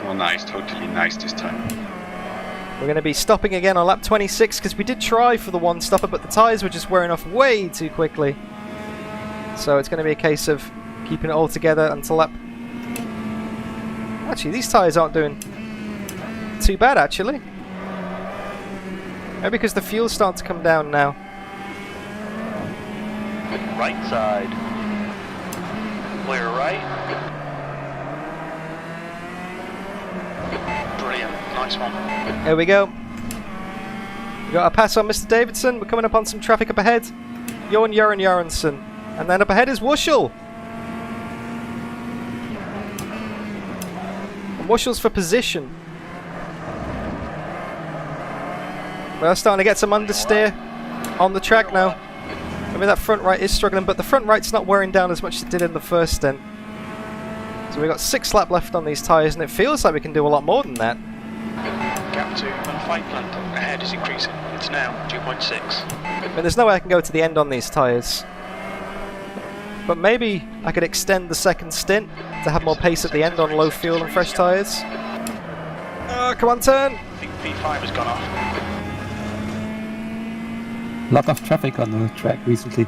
Oh, nice, totally nice this time. We're going to be stopping again on lap 26 because we did try for the one stopper, but the tyres were just wearing off way too quickly. So it's going to be a case of keeping it all together until lap... Actually, these tyres aren't doing too bad, actually. Maybe because the fuel's starting to come down now. Right side. Clear right. Brilliant, nice one. Here we go. We got a pass on Mr. Davidson. We're coming up on some traffic up ahead. Jorn Jorensson. And then up ahead is Wuschel. And Wuschel's for position. We're starting to get some understeer on the track now. I mean, that front right is struggling, but the front right's not wearing down as much as it did in the first stint. So we've got 6 laps left on these tyres, and it feels like we can do a lot more than that. Gap to on fight plant ahead is increasing. It's now 2.6. I mean, there's no way I can go to the end on these tyres. But maybe I could extend the second stint to have more pace at the end on low fuel and fresh tyres. Oh, come on, turn! I think V5 has gone off. Lot of traffic on the track recently.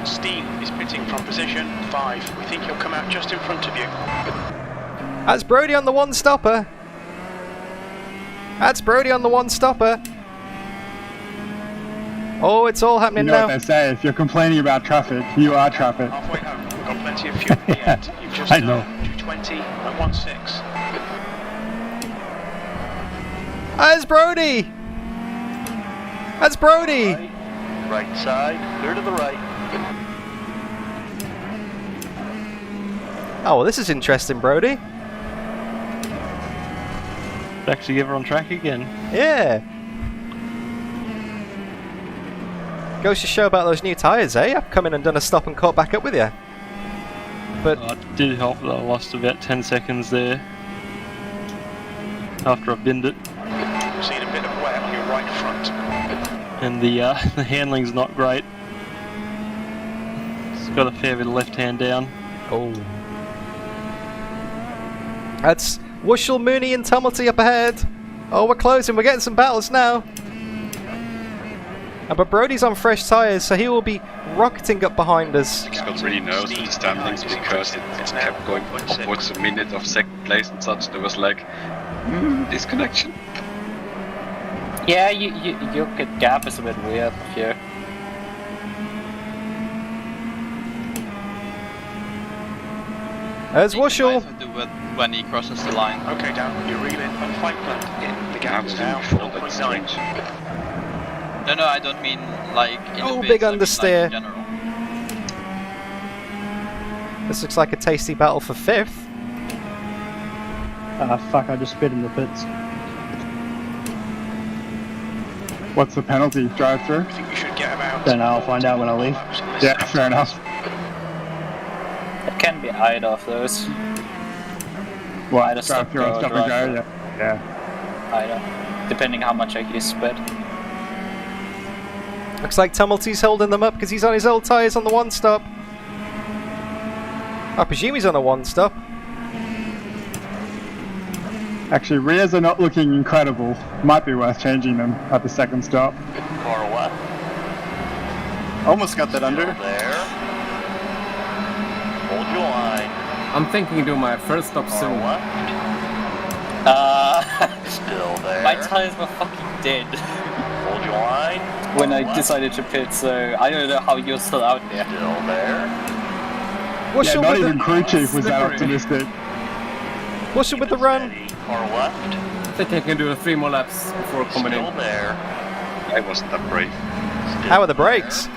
Steam is pitting from position 5. We think he'll come out just in front of you. That's Brody on the one stopper. That's Brody on the one stopper. Oh, it's all happening now. You know what they say, if you're complaining about traffic, you are traffic. Halfway home, we've got plenty of fuel at the end. You've just I know. 220 and 16. That's Brody! That's Brody! Right side, clear to the right. Oh, well, this is interesting, Brody. Actually get her on track again. Yeah. Goes to show about those new tyres, eh? I've come in and done a stop and caught back up with you. But it did help that I lost about 10 seconds there after I binned it. We've seen a bit of wear on your right front. And the handling's not great. It's got a fair bit of left hand down. Oh. That's Wuschel, Mooney and Tumulty up ahead. Oh, we're closing. We're getting some battles now. But Brody's on fresh tyres, so he will be rocketing up behind us. He's got really nervous with the standings because it kept going upwards a minute of second place and such. There was like disconnection. Yeah, your gap is a bit weird here. There's Wuschel. When he crosses the line. Okay, down. You're reeling on fight plant in. The gap is now 4.9. No, I don't mean like in Oh, the big bits, I mean, understeer. like, in general. This looks like a tasty battle for 5th. Ah, fuck, I just spit in the pits. What's the penalty? Drive through? I think we should get about. Then I'll find out when I leave. Yeah, fair enough. It can be either of those. What? Either Drive stop through go and or stop and drive go? through. Yeah. Either. Depending how much I use sped. Looks like Tumulty's holding them up because he's on his old tyres on the one stop. I presume he's on a one stop. Actually, rears are not looking incredible. Might be worth changing them at the second stop. Car left. Almost got that under. There. Hold your line. I'm thinking of doing my first stop soon. Still there. My tires were fucking dead. Hold your line. When I decided to pit, so I don't know how you're still out there. Still there. Yeah, not even crew chief was that optimistic. What's up with the run? Car left. I think I can do 3 more laps before coming in. Still there. I wasn't that brave. How are the brakes?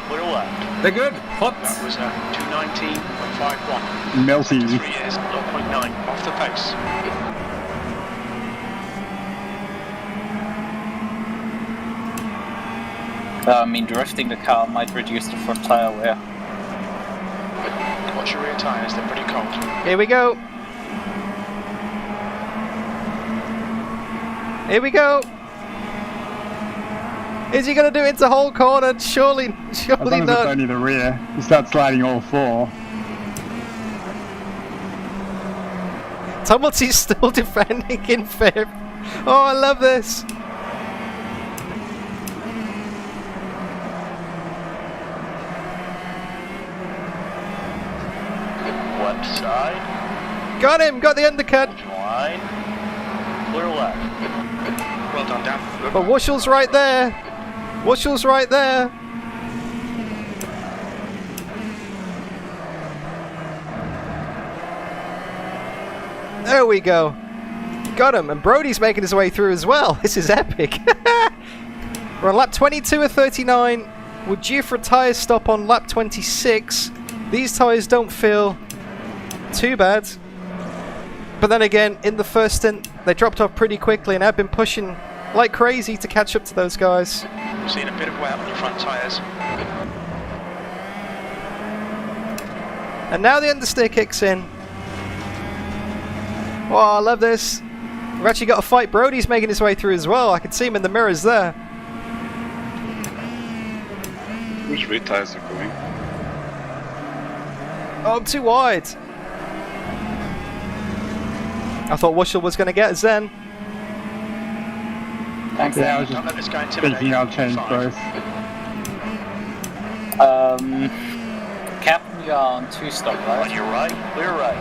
Clear left. They're good. Hot. That was 219.51. Melty. 3 is 0.9 off the pace. I mean, drifting the car might reduce the front tire wear. Watch your rear tyres, they're pretty cold. Here we go. Here we go. Is he going to do it into whole corner? Surely As long as not. it's only the rear. You start sliding all 4. Tumulty's still defending in 5th. Oh, I love this. Left side. Got him. Got the undercut. Line. Clear left. Well done, Dan. Good. But Wushell's right there. Wushell's right there. There we go. Got him. And Brody's making his way through as well. This is epic. We're on lap 22 of 39. We're due for a tyre stop on lap 26. These tyres don't feel too bad. But then again, in the first stint, they dropped off pretty quickly and I've been pushing like crazy to catch up to those guys. We've seen a bit of wear on your front tyres. And now the understeer kicks in. Oh, I love this. We've actually got a fight. Brody's making his way through as well. I can see him in the mirrors there. Which rear tires are going? Oh, I'm too wide. I thought Wushell was going to get us then. Thanks. Yeah, I was Don't let this guy just intimidate thinking you. I'll change both. Captain, you're on 2 stop, right? On your right. Clear right.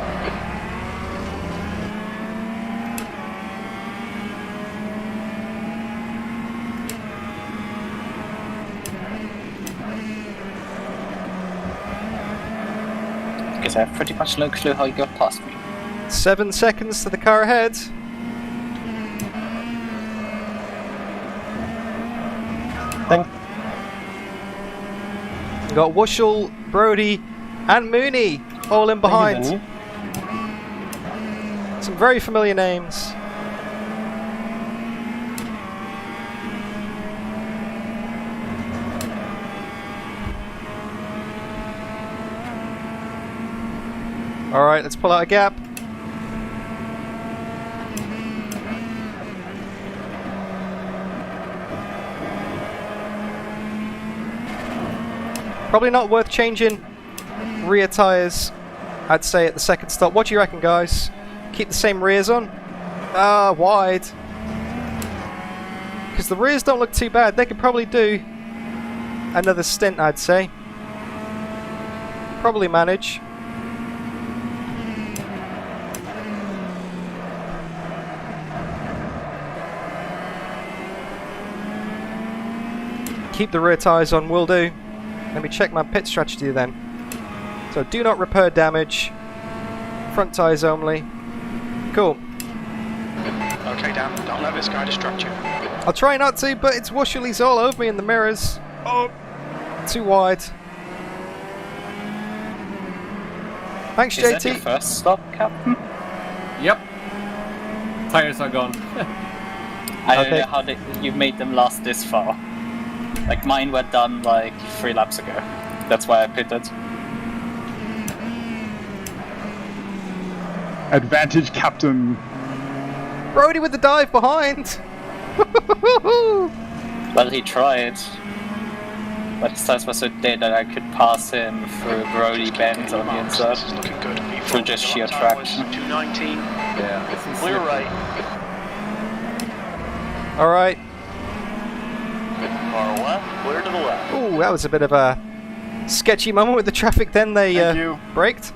Because I have pretty much no clue how you got past me. 7 seconds to the car ahead. We've got Wushell, Brody, and Mooney all in behind. Some very familiar names. Alright, let's pull out a gap. Probably not worth changing rear tyres, I'd say, at the second stop. What do you reckon, guys? Keep the same rears on? Wide. Because the rears don't look too bad. They could probably do another stint, I'd say. Probably manage. Keep the rear tyres on, will do. Let me check my pit strategy then. So do not repair damage. Front tyres only. Cool. Okay, Dan, don't let this guy distract you. I'll try not to, but it's Wushell. He's all over me in the mirrors. Oh, too wide. Thanks, Is JT. that your first stop, Captain? Yep. Tires are gone. I don't know how you made them last this far. Like, mine were done like 3 laps ago. That's why I pitted. Advantage, Captain. Brody with the dive behind. Well, he tried. But his tires were so dead that I could pass him through Brody Bend on the inside. Through just sheer traction. 219. Yeah. Clear right. Alright. Far left, clear to the left. Ooh, that was a bit of a sketchy moment with the traffic then. They braked.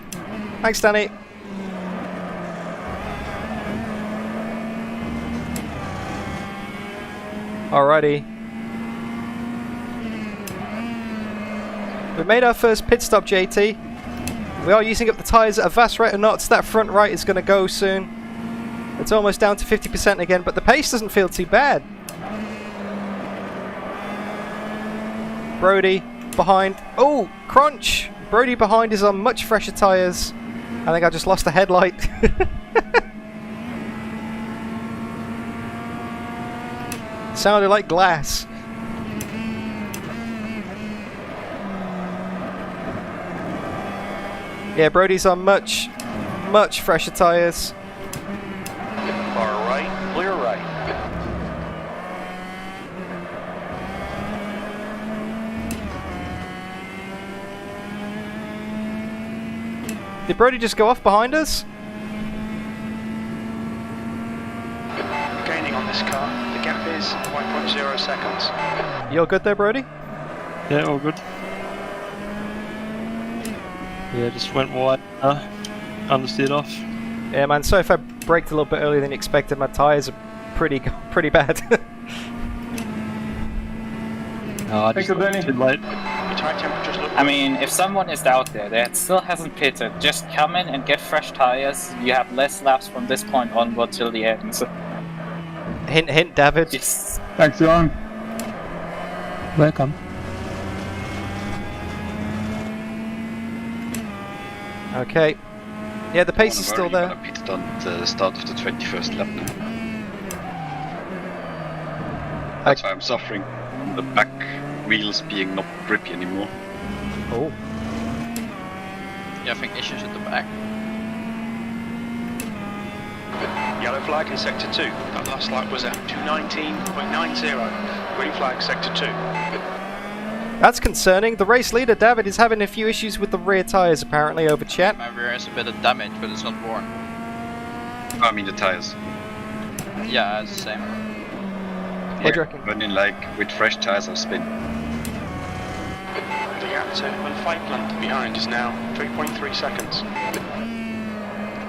Thanks, Danny. Alrighty. We've made our first pit stop, JT. We are using up the tyres at a vast rate of knots. That front right is going to go soon. It's almost down to 50% again, but the pace doesn't feel too bad. Brody behind. Oh, crunch! Brody behind is on much fresher tyres. I think I just lost a headlight. Sounded like glass. Yeah, Brody's on much fresher tyres. Far right, clear right. Did Brody just go off behind us? Gaining on this car. The gap is 1.0 seconds. You all good there, Brody? Yeah, all good. Yeah, just went wide. Understeered off. Yeah, man. So if I braked a little bit earlier than expected, my tyres are pretty bad. No, I just too late. I mean, if someone is out there that still hasn't pitted, just come in and get fresh tires. You have less laps from this point onward till the end. So. Hint, hint, David. Yes. Thanks, Jon. Welcome. Okay. Yeah, the pace is still there. I pitted on the start of the 21st lap now. That's why I'm suffering from the back wheels being not grippy anymore. Oh. Yeah, I think issues at the back. Yellow flag in sector 2. That last lap was at 219.90. Green flag sector 2. That's concerning. The race leader, David, is having a few issues with the rear tyres apparently over chat. My rear has a bit of damage, but it's not worn. I mean the tires. Yeah, it's the same. What do you reckon? Running like with fresh tires of spin. The gap to Unfightland behind is now 3.3 seconds.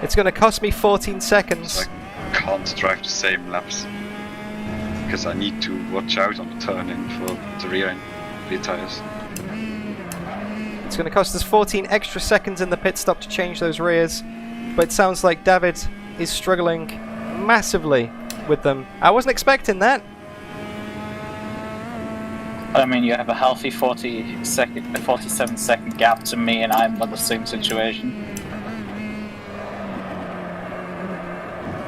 It's going to cost me 14 seconds. So I can't drive the same laps. Because I need to watch out on the turn-in for the rear end. Tires. It's going to cost us 14 extra seconds in the pit stop to change those rears, but it sounds like David is struggling massively with them. I wasn't expecting that. I mean, you have a healthy 47 second gap to me, and I'm in the same situation.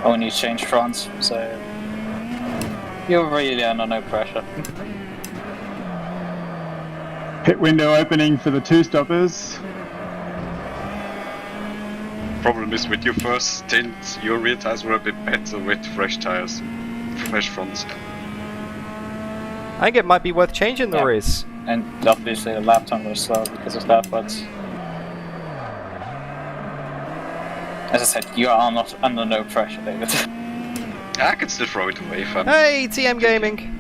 Only change fronts, so you're really under no pressure. Pit window opening for the two stoppers. Problem is with your first stint, your rear tires were a bit better with fresh tires, fresh fronts. I think it might be worth changing the rears. And obviously the lap time was slow because of that, but as I said, you are not under no pressure, David. I can still throw it away if I'm... Hey, TM Gaming!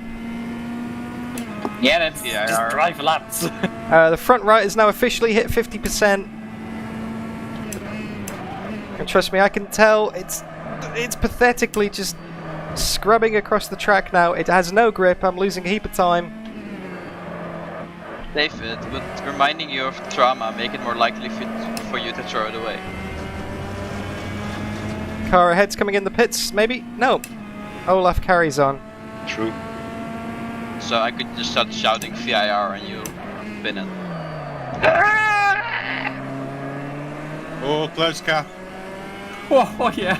Yeah, that's just drive laps. The front right is now officially hit 50%. And trust me, I can tell it's pathetically just scrubbing across the track now. It has no grip. I'm losing a heap of time. David, but reminding you of trauma, make it more likely for you to throw it away. Car ahead's coming in the pits, maybe? No. Olaf carries on. True. So I could just start shouting VIR and you bin it. Oh, close car. Oh yeah.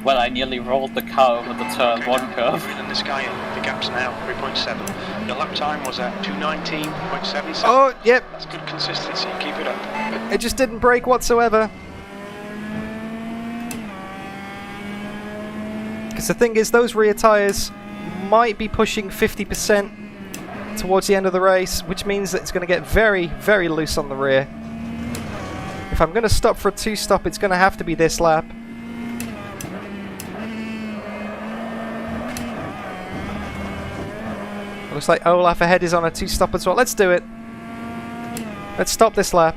Well, I nearly rolled the car over the turn 1 curve. In the sky, the gap's now 3.7. The lap time was at 219.77. Oh, yep. That's good consistency. Keep it up. It just didn't break whatsoever. Because the thing is, those rear tyres might be pushing 50% towards the end of the race, which means that it's going to get very, very loose on the rear. If I'm going to stop for a 2-stop, it's going to have to be this lap. Looks like Olaf ahead is on a 2-stop as well. Let's do it. Let's stop this lap.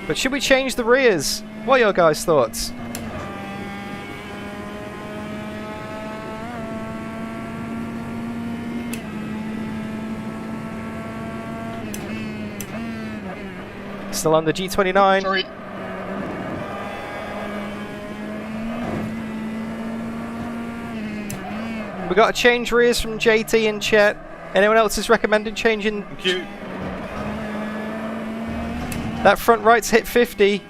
But should we change the rears? What are your guys' thoughts? Still on the G29. Sorry. We got to change rears from JT and Chet. Anyone else is recommending changing? Thank you. That front right's hit 50.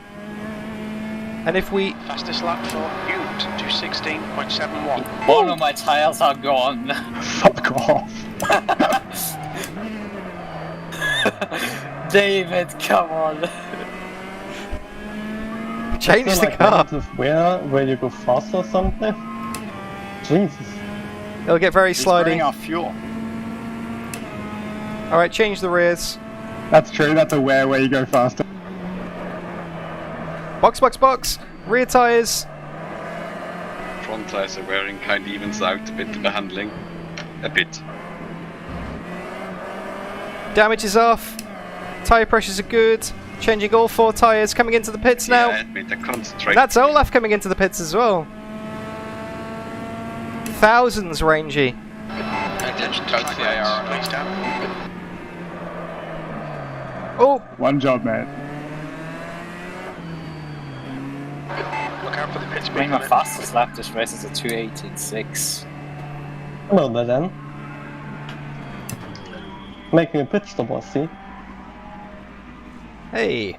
And if we... Fastest lap for Butte, 216.71. One of my tires are gone. Fuck off. David, come on. Change the car. Where you go fast or something? Jesus. It'll get very slidey. Burning off fuel. Alright, change the rears. That's true, that's a where you go faster. Box, box, box! Rear tyres. Front tires are wearing, kind of evens out a bit the handling. A bit. Damage is off. Tyre pressures are good. Changing all 4 tyres. Coming into the pits now. Yeah, admit, concentrate. That's Olaf coming into the pits as well. Thousands rangy. Attention to IR. Please down. Oh! One job, mate. Look out for the pits. I think my fastest lap this race is a 2:18.6. Well, then. Making a pit stop, I see. Hey.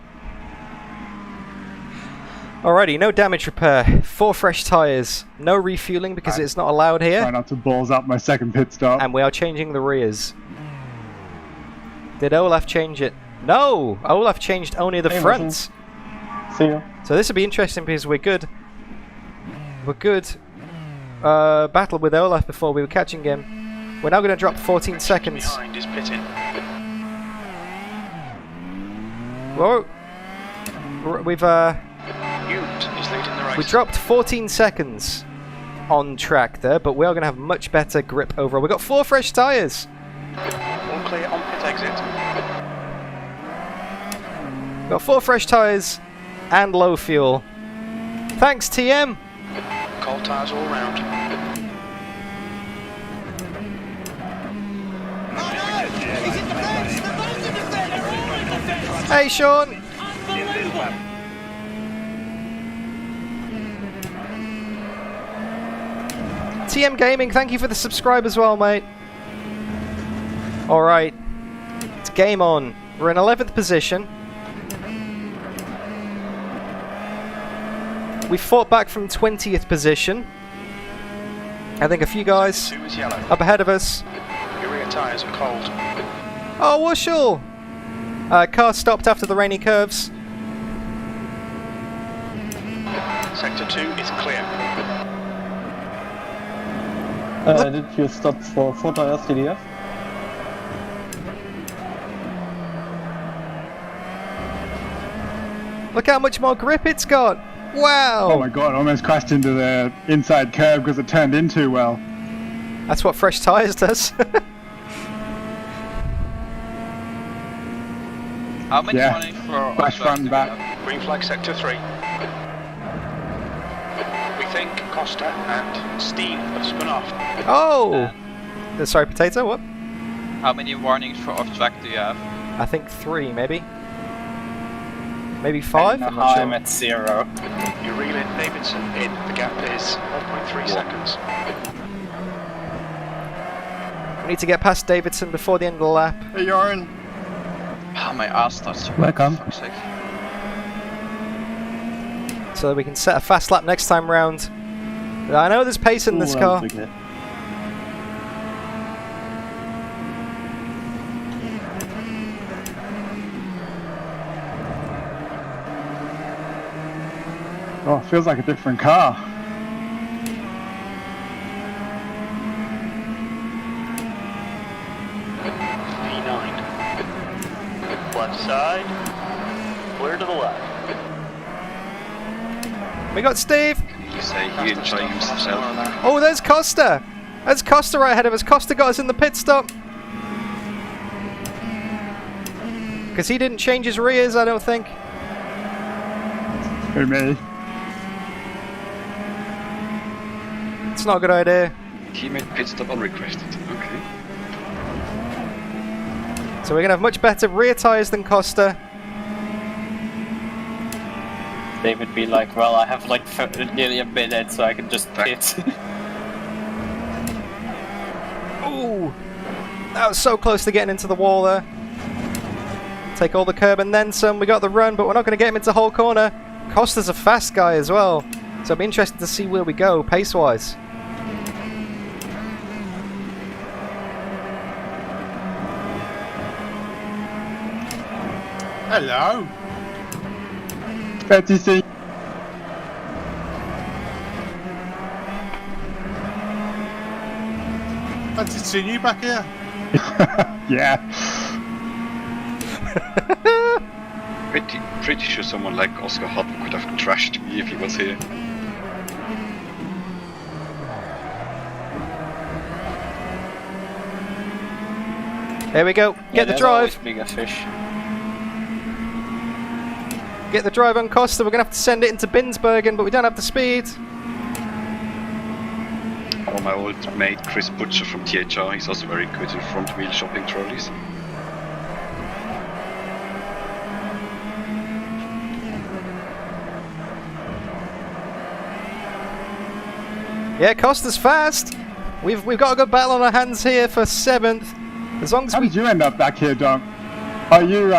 Alrighty, no damage repair. 4 fresh tyres. No refueling because it's not allowed here. Try not to balls up my second pit stop. And we are changing the rears. Did Olaf change it? No! Olaf changed only the fronts. See ya. So this will be interesting because we're good. We're good. Battle with Olaf before we were catching him. We're now going to drop 14 seconds. Behind is pitting. Whoa! We've we dropped 14 seconds on track there, but we are going to have much better grip overall. We've got 4 fresh tyres. All clear on pit exit. Got 4 fresh tyres and low fuel. Thanks, TM. Cold tyres all round. Hey, Sean. TM Gaming, thank you for the subscribe as well, mate. Alright. It's game on. We're in 11th position. We fought back from 20th position. I think a few guys up ahead of us. Your rear tyres are cold. Oh, Wushel! Car stopped after the rainy curves. Sector 2 is clear. Did you stop for 4 tires DDF? Look how much more grip it's got! Wow! Oh my god, I almost crashed into the inside curb because it turned in too well. That's what fresh tyres does. How many running for flash front and back? Green flag sector 3. We think Costa and Steve have spun off. Oh! Sorry, Potato, what? How many warnings for off track do you have? I think 3, maybe. Maybe 5? I'm not sure. I'm at 0. You're reeling Davidson in. The gap is 1.3 seconds. We need to get past Davidson before the end of the lap. Hey, Yarn. Oh, my ass starts. Welcome. So that we can set a fast lap next time round. I know there's pace in this car. Oh, it feels like a different car. side. Clear to the left. We got Steve. You say he enjoying himself. Oh, there's Costa. There's Costa right ahead of us. Costa got us in the pit stop. Because he didn't change his rears, I don't think. Who, me? It's not a good idea. Teammate pit stop unrequested. Okay. So we're going to have much better rear tyres than Costa. They would be like, well, I have like nearly a minute, so I can just pit. Ooh! That was so close to getting into the wall there. Take all the curb and then some. We got the run, but we're not going to get him into whole corner. Costa's a fast guy as well, so I'll be interested to see where we go pace-wise. Hello. Glad to see. Fancy seeing you back here. Yeah. Pretty sure someone like Oscar Hutton could have trashed me if he was here. There we go. Get the drive. Bigger fish. Get the drive on Costa. We're going to have to send it into Binsbergen, but we don't have the speed. Oh, my old mate Chris Butcher from THR, he's also very good in front wheel shopping trolleys. Yeah, Costa's fast. We've got a good battle on our hands here for 7th. As long as How did you end up back here, Dom? Are you,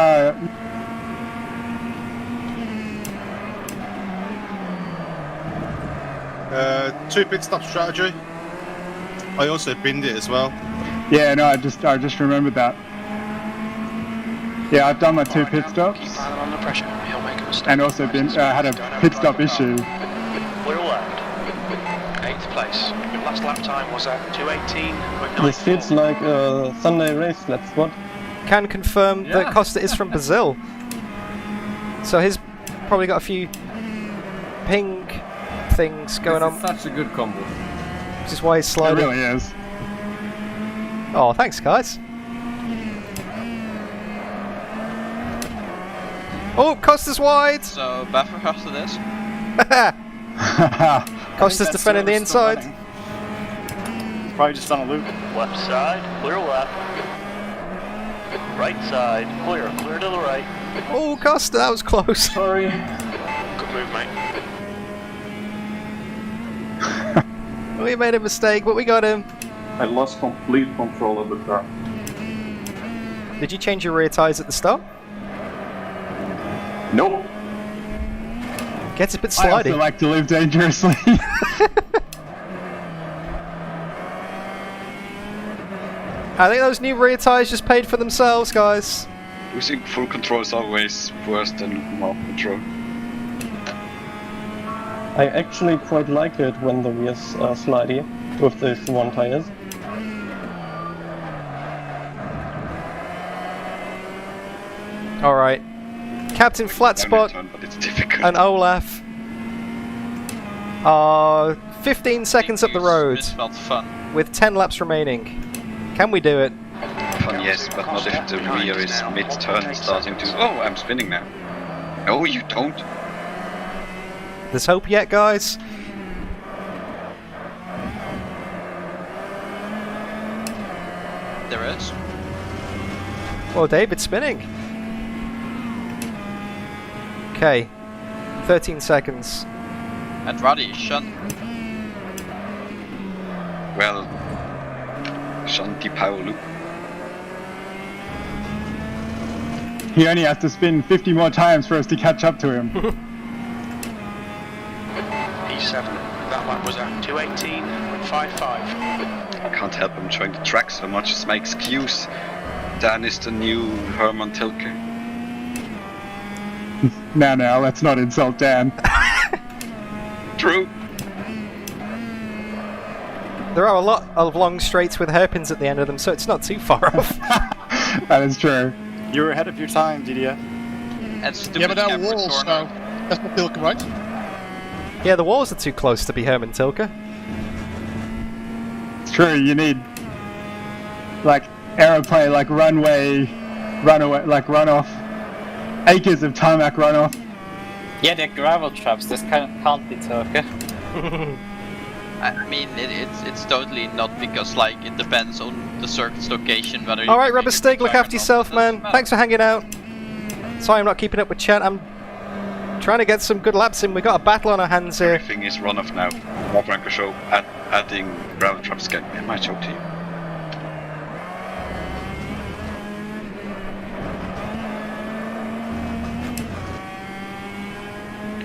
2 pit stop strategy. I also binned it as well. Yeah, no, I just remembered that. Yeah, I've done my 2 pit stops. Keep Alan under pressure. He'll make a mistake. And also had a pit stop issue. Clear left. 8th place. Last lap time was at 2:18.94. This feels like a Sunday race, let's what? can confirm that Costa is from Brazil. So he's probably got a few ping things going on. Such a good combo. Which is why he's sliding. It really is. Oh, thanks, guys. Oh, Costa's wide. So buffer after this. Costa's defending the inside. It's probably just on a loop. Left side, clear left. Right side, clear to the right. Oh, Costa, that was close. Sorry. Good move, mate. We made a mistake, but we got him. I lost complete control of the car. Did you change your rear tyres at the start? Nope. Gets a bit I slidey. also like to live dangerously. I think those new rear tyres just paid for themselves, guys. Losing full control is always worse than mouth control. I actually quite like it when the rears are slidey with these one tires. Alright. Captain Flatspot and Olaf are 15 seconds up the road This felt fun. with 10 laps remaining. Can we do it? Fun, yes, but not if the rear is mid-turn starting to... Oh, I'm spinning now. No, you don't. There's hope yet, guys. There is. Well, David's spinning. Okay. 13 seconds. And Roddy, Sean. Well, Shanti Paolu. He only has to spin 50 more times for us to catch up to him. P7. That lap was at 2:18.55. I can't help him trying to track so much. It's my excuse. Dan is the new Herman Tilke. Now, let's not insult Dan. True. There are a lot of long straights with hairpins at the end of them, so it's not too far off. That is true. You're ahead of your time, DDF. And stupid Yeah, but there are camera walls, so corner. that's not Tilke, right? Yeah, the walls are too close to be Herman Tilke. It's true. You need like aeroplane, like runway, like runoff, acres of tarmac runoff. Yeah, they're gravel traps. This can't be Turkey. I mean, it's totally not, because like it depends on the circuit's location whether. All right, Rubber Stig, look after yourself, man. Thanks for hanging out. Sorry, I'm not keeping up with chat. I'm trying to get some good laps in. We got a battle on our hands here. Everything is run off now. Rafranco show adding gravel traps again. It might show to you.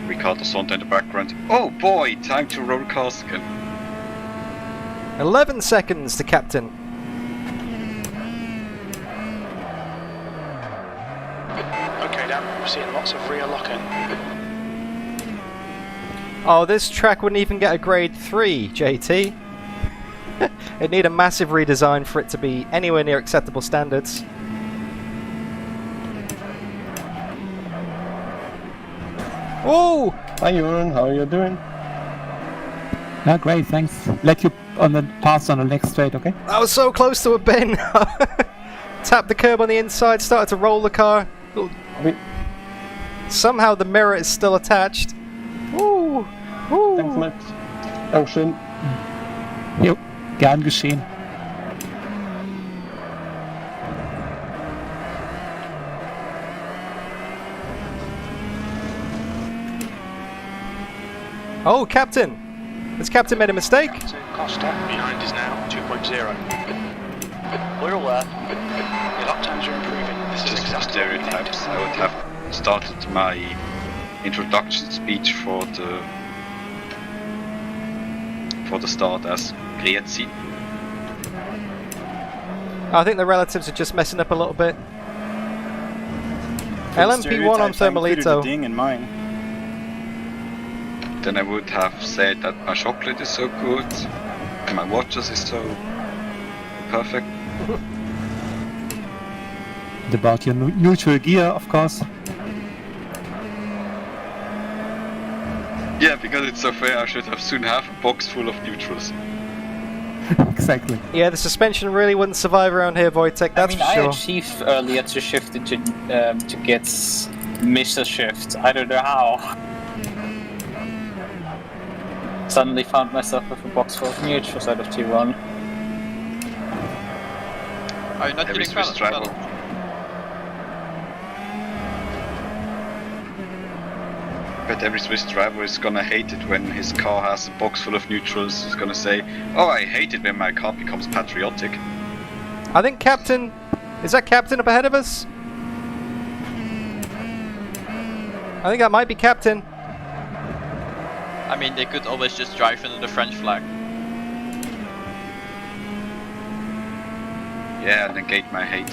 Ricardo Sonta in the background. Oh boy, time to roll cast again. 11 seconds to captain. Okay, Dan, we're seeing lots of rear lock-in. Oh, this track wouldn't even get a grade 3, JT. It'd need a massive redesign for it to be anywhere near acceptable standards. Oh! Hi, Jeroen. How are you doing? Yeah, great, thanks. Let you on the pass on the next straight, okay? I was so close to a bin. Tapped the curb on the inside, started to roll the car. Somehow the mirror is still attached. Ooh! Ooh! Thanks, Max. Dankeschön. Jo, gern geschehen. Oh, Captain! Has Captain made a mistake? Costa behind is now 2.0. We're left. Your lap times are improving. This is Just for exactly what we stereotypes, need. I would have started my introduction speech for the start as Grüezi. I think the relatives are just messing up a little bit. LMP1 on Thermalito. Ding in mine. Then I would have said that my chocolate is so good, and my watches is so perfect. And about your neutral gear, of course. Yeah, because it's so fair, I should have soon have a box full of neutrals. Exactly. Yeah, the suspension really wouldn't survive around here, Wojtek, that's I mean, for sure. I achieved earlier to shift it to get Mr. Shift. I don't know how. Suddenly found myself with a box full of neutrals out of T1. Are you not Every getting Swiss driver. But every Swiss driver is gonna hate it when his car has a box full of neutrals. He's gonna say, "Oh, I hate it when my car becomes patriotic." I think Captain... Is that Captain up ahead of us? I think that might be Captain. I mean, they could always just drive under the French flag. Yeah, negate my hate.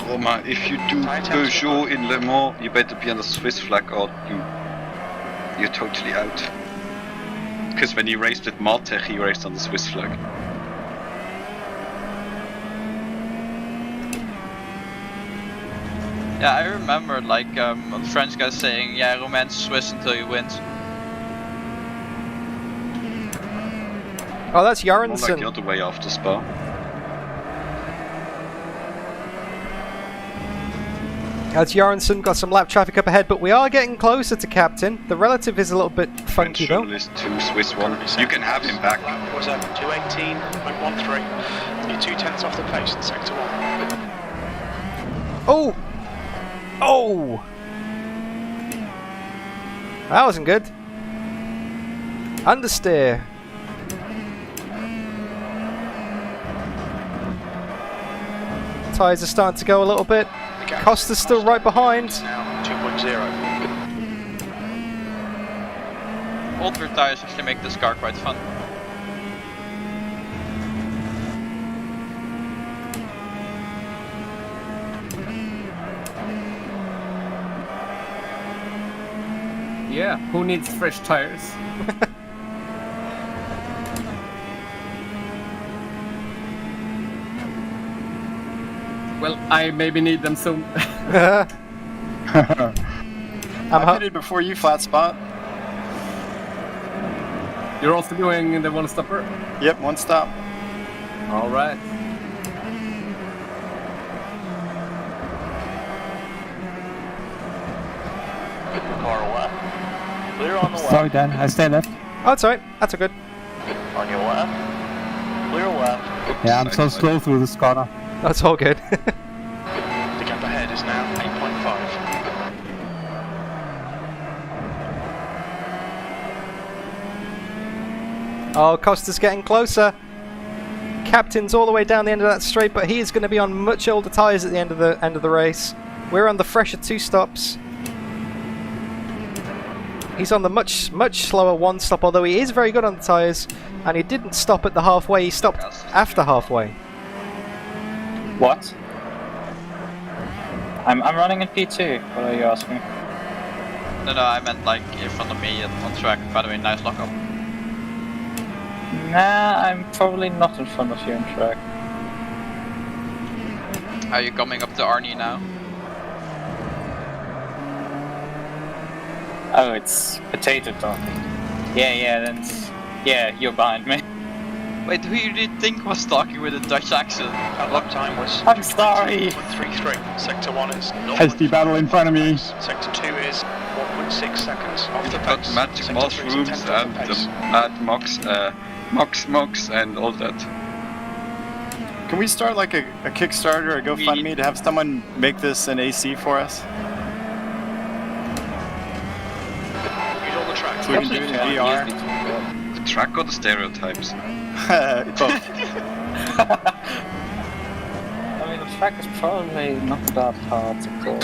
Roma, if you do Peugeot in Le Mans, you better be on the Swiss flag or you're totally out. Because when he raced with Martech, he raced on the Swiss flag. Yeah, I remember like the French guy saying, yeah, Romain's Swiss until he wins. Oh, that's More like Jarensen. the other way after Spa. As Jarensen got some lap traffic up ahead, but we are getting closer to Captain. The relative is a little bit funky though. Journalist 2, Swiss 1. You can have him back. Was up 218.13. You're 2/10 off the pace in sector 1. Oh! Oh! That wasn't good. Understeer. Tyres are starting to go a little bit. Costa's still right behind. Now 2.0. Older tires actually make this car quite fun. Yeah, who needs fresh tires? Well, I maybe need them soon. I pitted before you, Flat Spot. You're also doing the one-stopper? Yep, one stop. All right. Car left. Clear on the left. Sorry, Dan, I stay left. Oh, it's alright. That's all good. On your left. Clear left. Yeah, I'm so slow through this corner. That's all good. The gap ahead is now 8.5. Oh, Costa's getting closer. Captain's all the way down the end of that straight, but he is going to be on much older tyres at the end of the race. We're on the fresher 2 stops. He's on the much slower 1 stop, although he is very good on the tyres, and he didn't stop at the halfway, he stopped after halfway. What? I'm running in P2. What are you asking? No, I meant like in front of me on track. By the way, nice lockup. Nah, I'm probably not in front of you on track. Are you coming up to Arnie now? Oh, it's potato talking. Yeah, you're behind me. Wait, who you did think was talking with a Dutch accent? That lap time was I'm sorry. 33. Sector 1 is 0. Hasty battle in front of me. Sector 2 is 1.6 seconds off the Got pace. magic Sector 3 is mushrooms 10th off and the the pace. mad mocks and all that. Can we start like a Kickstarter or GoFundMe to have someone make this an AC for us? Use all the tracks. So we can do it in VR. The track or the stereotypes? Both. I mean, the track is probably not that hard to call.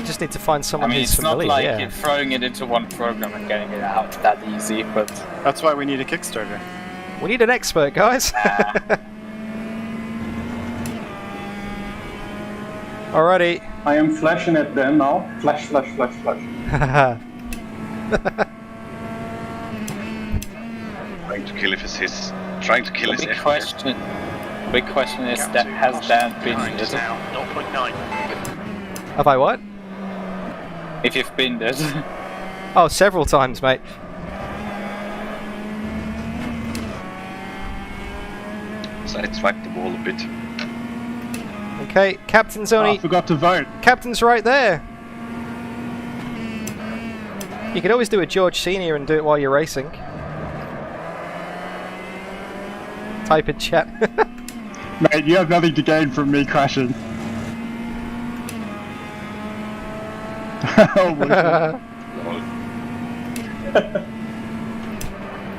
Just need to find I someone mean, who's it's not familiar. like Yeah. you're throwing it into one program and getting it out that easy, but... That's why we need a Kickstarter. We need an expert, guys. Alrighty. I am flashing at them now. Flash. Trying to kill his Big question is that has Dan been it? Now 0.9. Have I what? If you've been it. Oh, several times, mate. Sideswipe the wall a bit. Okay, Captain's only... I forgot to vote. Captain's right there. You could always do a George Senior and do it while you're racing. Type in chat. Mate, you have nothing to gain from me crashing. Oh my God.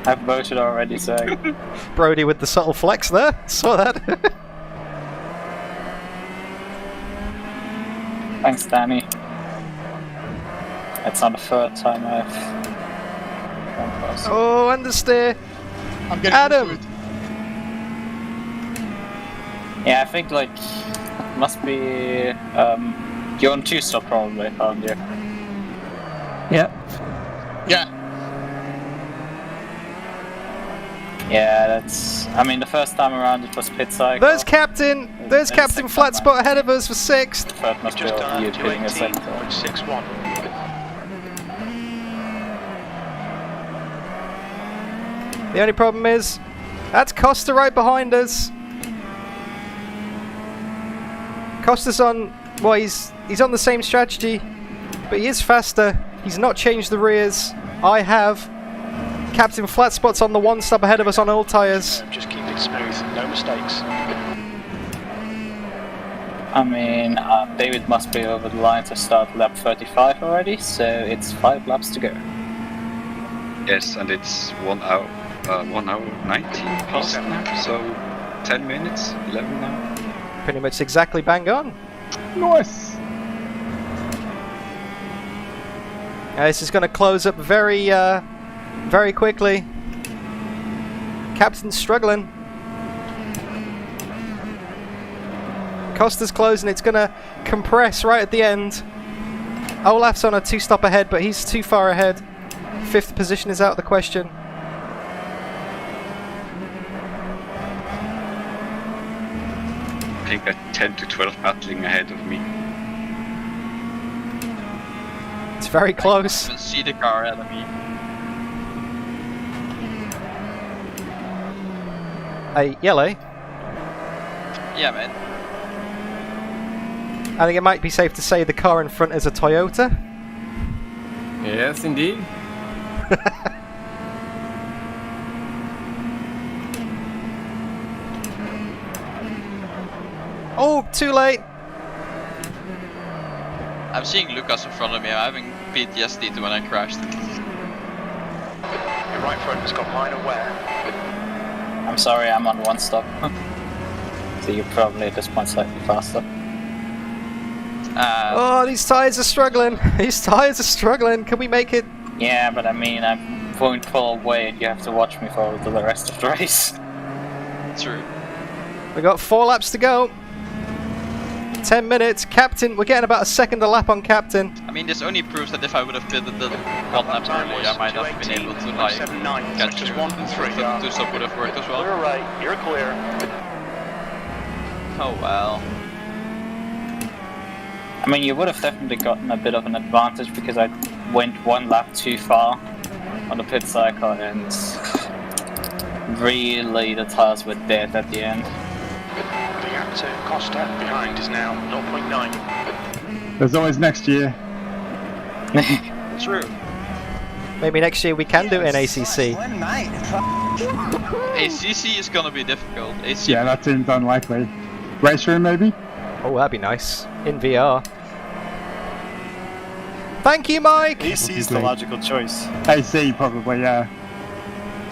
I've voted already, so... Brody with the subtle flex there. Saw that. Thanks, Danny. It's not the third time I've... Oh, understeer. I'm getting Adam. into it. Yeah, I think, like, must be... you're on 2-stop probably, aren't you? Yeah. Yeah. Yeah, that's... I mean, the first time around it was pit cycle. There's Captain. There's Captain Flat Spot ahead of us for 6th. Third must be Just done you pitting a second. 218.61. The only problem is, that's Costa right behind us. Costa's on, well, he's on the same strategy, but he is faster. He's not changed the rears. I have. Captain Flat Spot's on the 1 stop ahead of us on all tyres. Just keep it smooth, no mistakes. I mean, David must be over the line to start lap 35 already, so it's 5 laps to go. Yes, and it's 1 hour 19 past now, so 10 minutes, 11 now. Pretty much exactly bang on. Nice. This is going to close up very quickly. Captain's struggling. Costa's closing. It's going to compress right at the end. Olaf's on a 2-stop ahead, but he's too far ahead. 5th position is out of the question. think they're 10 to 12 battling ahead of me. It's very close. I can see the car ahead of me. Hey, Yellow. Yeah, man. I think it might be safe to say the car in front is a Toyota. Yes, indeed. Oh, too late. I'm seeing Lucas in front of me. I'm having PTSD to when I crashed. Your right front has got minor wear. I'm sorry, I'm on one stop. So you're probably at this point slightly faster. Oh, these tyres are struggling. These tyres are struggling. Can we make it? Yeah, but I mean, I'm going full away and you have to watch me for the rest of the race. True. We got 4 laps to go. 10 minutes. Captain, we're getting about a second a lap on Captain. I mean, this only proves that if I would have pitted the 1 lap early, I might have been able to like catch you. The 2 stop would have worked as well. Clear right, you're clear. Oh well. I mean, you would have definitely gotten a bit of an advantage because I went 1 lap too far on the pit cycle and really the tires were dead at the end. The gap to Costa behind is now 0.9. There's always next year. True. Maybe next year we can do it in ACC. ACC is gonna be difficult. ACC. Yeah, that seems unlikely. Race room, maybe? Oh, that'd be nice. In VR. Thank you, Mike! AC is the logical choice. AC, probably, yeah.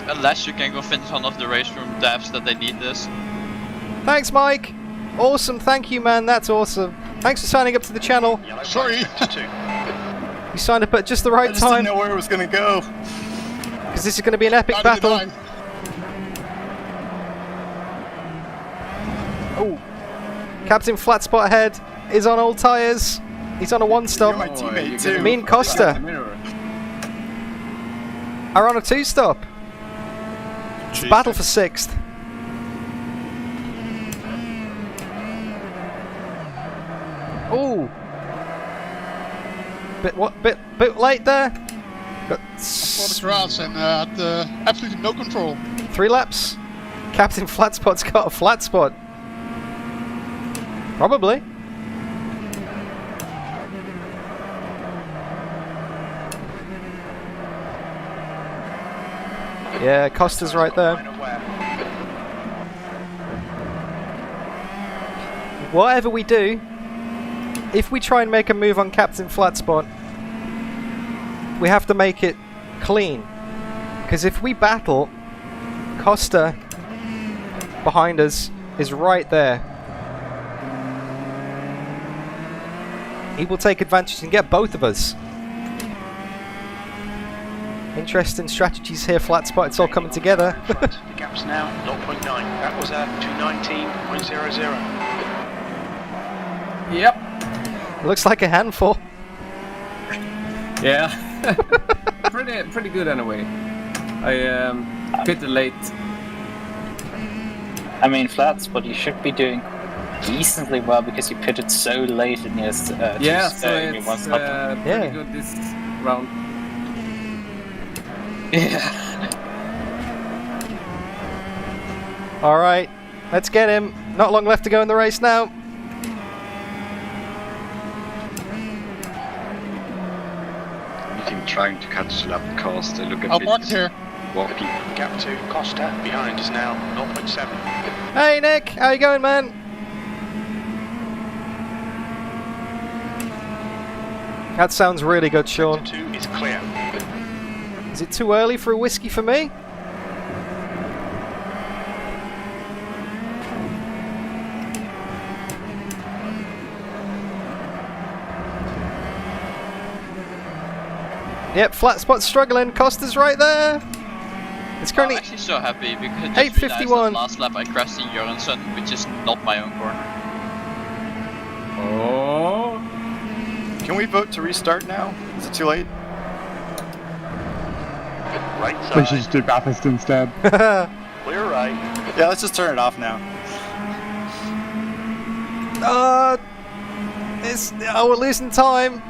Unless you can convince one of the race room devs that they need this. Thanks, Mike! Awesome, thank you, man, that's awesome. Thanks for signing up to the channel. Sorry. You signed up at just the right I just time. didn't know where it was going to go. Because this is going to be an epic battle. Oh, Captain Flatspot ahead is on all tyres. He's on a 1 stop. You're my teammate too. Me and Costa are on a 2 stop. It's a battle for 6th. Oh, bit late there. Got For the crowds and had absolutely no control. 3 laps. Captain Flatspot's got a flat spot. Probably. Yeah, Costa's right there. Whatever we do, if we try and make a move on Captain Flatspot, we have to make it clean. Because if we battle, Costa behind us is right there. He will take advantage and get both of us. Interesting strategies here, Flatspot. It's all coming together. The gap's now 0.9. That was at 219.00. Yep. Looks like a handful. Yeah. pretty good anyway. I pitted late. I mean, Flatspot, you should be doing decently well because you pitted so late in your yeah, so it's pretty good this round. Yeah. Alright, let's get him. Not long left to go in the race now. I'm trying to catch lap cars. They look a I'll bit park here. wonky. Gap to Costa behind is now 0.7. Hey Nick, how you going, man? That sounds really good, Sean. 2 is clear. Is it too early for a whiskey for me? Yep, Flatspot's struggling. Costa's right there. It's currently. I'm actually so happy because I just realized that last lap I crashed in Jørgensen, which is not my own corner. Oh. Can we vote to restart now? Is it too late? Right side. We should just do Bathurst instead. Clear right. Yeah, let's just turn it off now. we're losing time.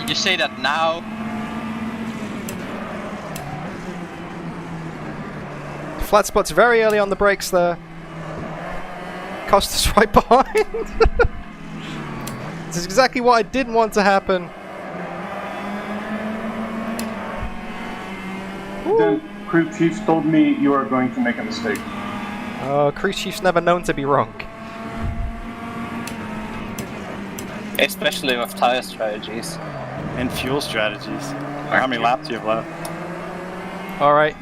You say that now. Flat spot's very early on the brakes there. Costa's right behind. This is exactly what I didn't want to happen. Then crew chief told me you are going to make a mistake. Crew chief's never known to be wrong. Especially with tire strategies. And fuel strategies. How many laps do you have left? Alright.